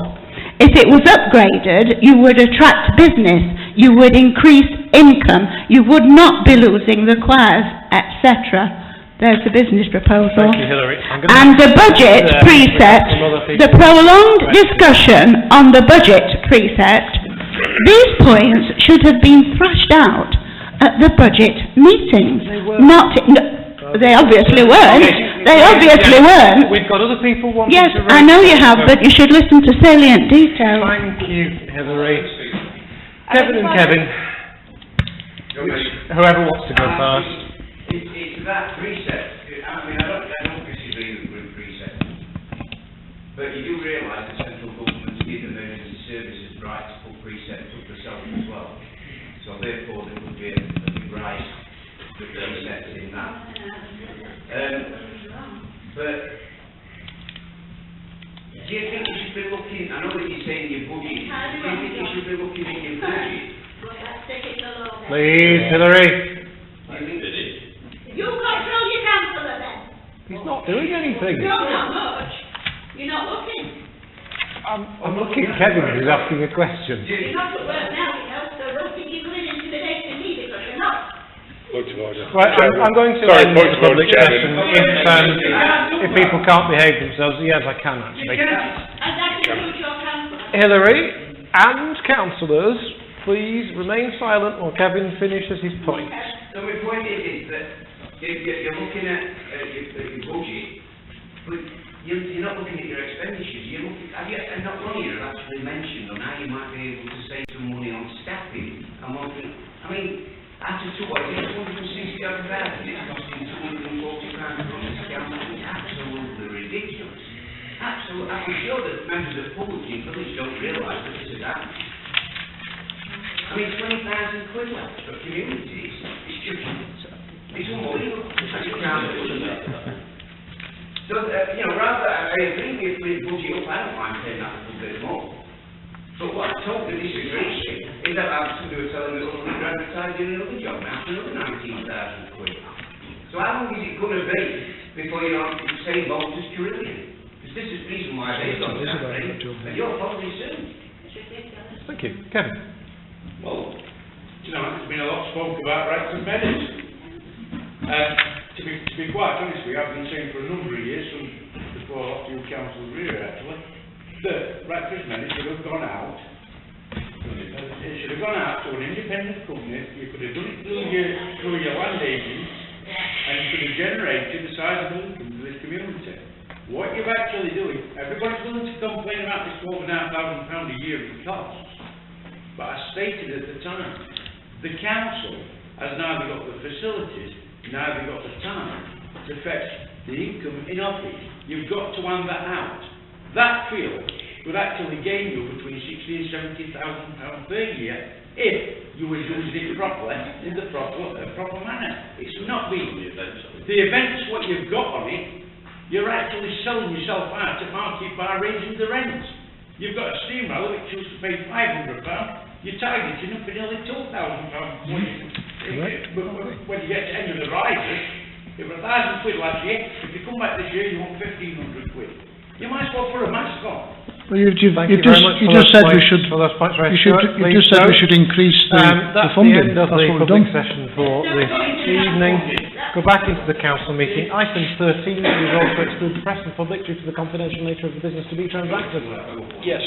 If it was upgraded, you would attract business, you would increase income, you would not be losing the choirs, etc. There's the business proposal. Thank you, Hillary. And the budget precept, the prolonged discussion on the budget precept, these points should have been thrashed out at the budget meetings. They obviously weren't. They obviously weren't. We've got other people wanting Yes, to raise I know you questions. have, but you should listen to salient details. Thank you, Hillary. Kevin and Kevin. Whoever wants to go first. It's that precept. I mean, I don't disagree with precept. But you do realise that central government give emergency services right to put precepts up themselves as well. So therefore there would be a big rise with precepts in that. But do you think you should be looking, I know that you're saying your budget, do you think you should be looking at your budget? Please, Hillary. You control your councillor then. He's not doing anything. No, not much. You're not looking. I'm looking at Kevin, who's asking a question. You're not at work now, you know, so don't think you're going into the day to me because you're not. Point of order. Right, I'm going to Sorry, end point the of order, public Chairman. session if people can't behave themselves. Yes, I can actually. And that includes your councillor. Hillary and councillors, please remain silent while Kevin finishes his point. So my point is that you're looking at your budget, but you're not looking at your expenditures. You're looking, and not one of you have actually mentioned on how you might be able to save some money on staffing. I mean, after 2 years, 160,000 it's costing £240 from this council. It's absolutely ridiculous. Absolutely. I'm sure that members of the public in village don't realise that this is happening. I mean, 20,000 quid left for communities. It's just, it's unbelievable. It's ridiculous. So, rather, I agree with budget up, I don't mind paying that a little bit more. But what I totally disagree with is that I'm telling me we're advertising another job now for another 19,000 quid. So how long is it going to be before you're on the same boat as Carillion? Because this is the reason why they've got that rate, and you're probably soon. Thank you. Kevin. Well, there's been a lot spoke about Rackford Meadows. To be quite honest with you, I've been saying for a number of years, before you council rear actually, that Rackford Meadows should have gone out. It should have gone out to an independent company. You could have done it through your land agents, and you could have generated the sizable income to this community. What you're actually doing, everybody's willing to complain about this £12,500 a year it costs. But I stated at the time, the council has neither got the facilities, neither got the time to fetch the income in office. You've got to hand that out. That field would actually gain you between 60 and 70,000 pounds per year if you were using it properly in the proper manner. It's not being the events what you've got on it. You're actually selling yourself out at market by raising the rents. You've got a steamroller which used to pay £500. You're targeting up for nearly £2,000. But when you get to the end of the rises, it was £1,000 last year. If you come back this year, you want £1,500. You might as well put a mask on. Well, you've just said we should increase the funding. That's what we've public done. session for this evening. Go back into the council meeting. Item 13 is also exclude the press and public due to the confidential nature of the business to be transacted. Yes.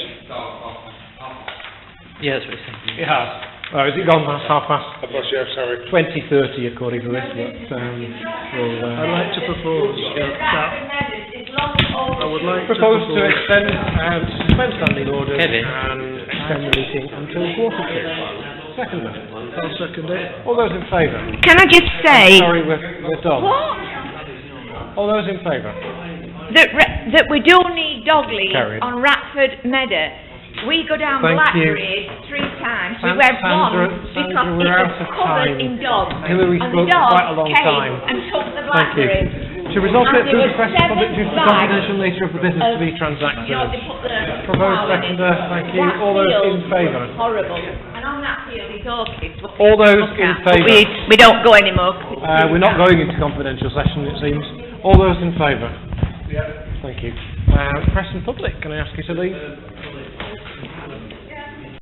Yeah, that's what he's saying. It has. Oh, has it gone past half past? Yeah, sorry. 20:30 according to this, but I'd like to propose I would like propose to extend, suspend standing orders Kevin. and extend the meeting until 2:45. Seconder. I'll second it. All those in favour? Can I just say... Sorry, we're done. What? All those in favour? That we do need dog leave Carried. on Ratford Meadow. We go down Thank you. Blackberry 3 times. Sandra, We went Sandra, once because we're it out was of covered time. in dogs. Hillary and spoke the for dog quite a long came time. and took the Thank you. blackberries. To resolve And it there through were the press and public due to the 7 confidential nature of the business to be transacted. You know, they put the Proposed flower in it. seconder, thank you. That All those in feels favour? horrible. And on that field, it's orchids. All those in favour? We don't go anymore. We're not going into confidential session, it seems. All those in favour? Thank you. Press and public, can I ask you to leave?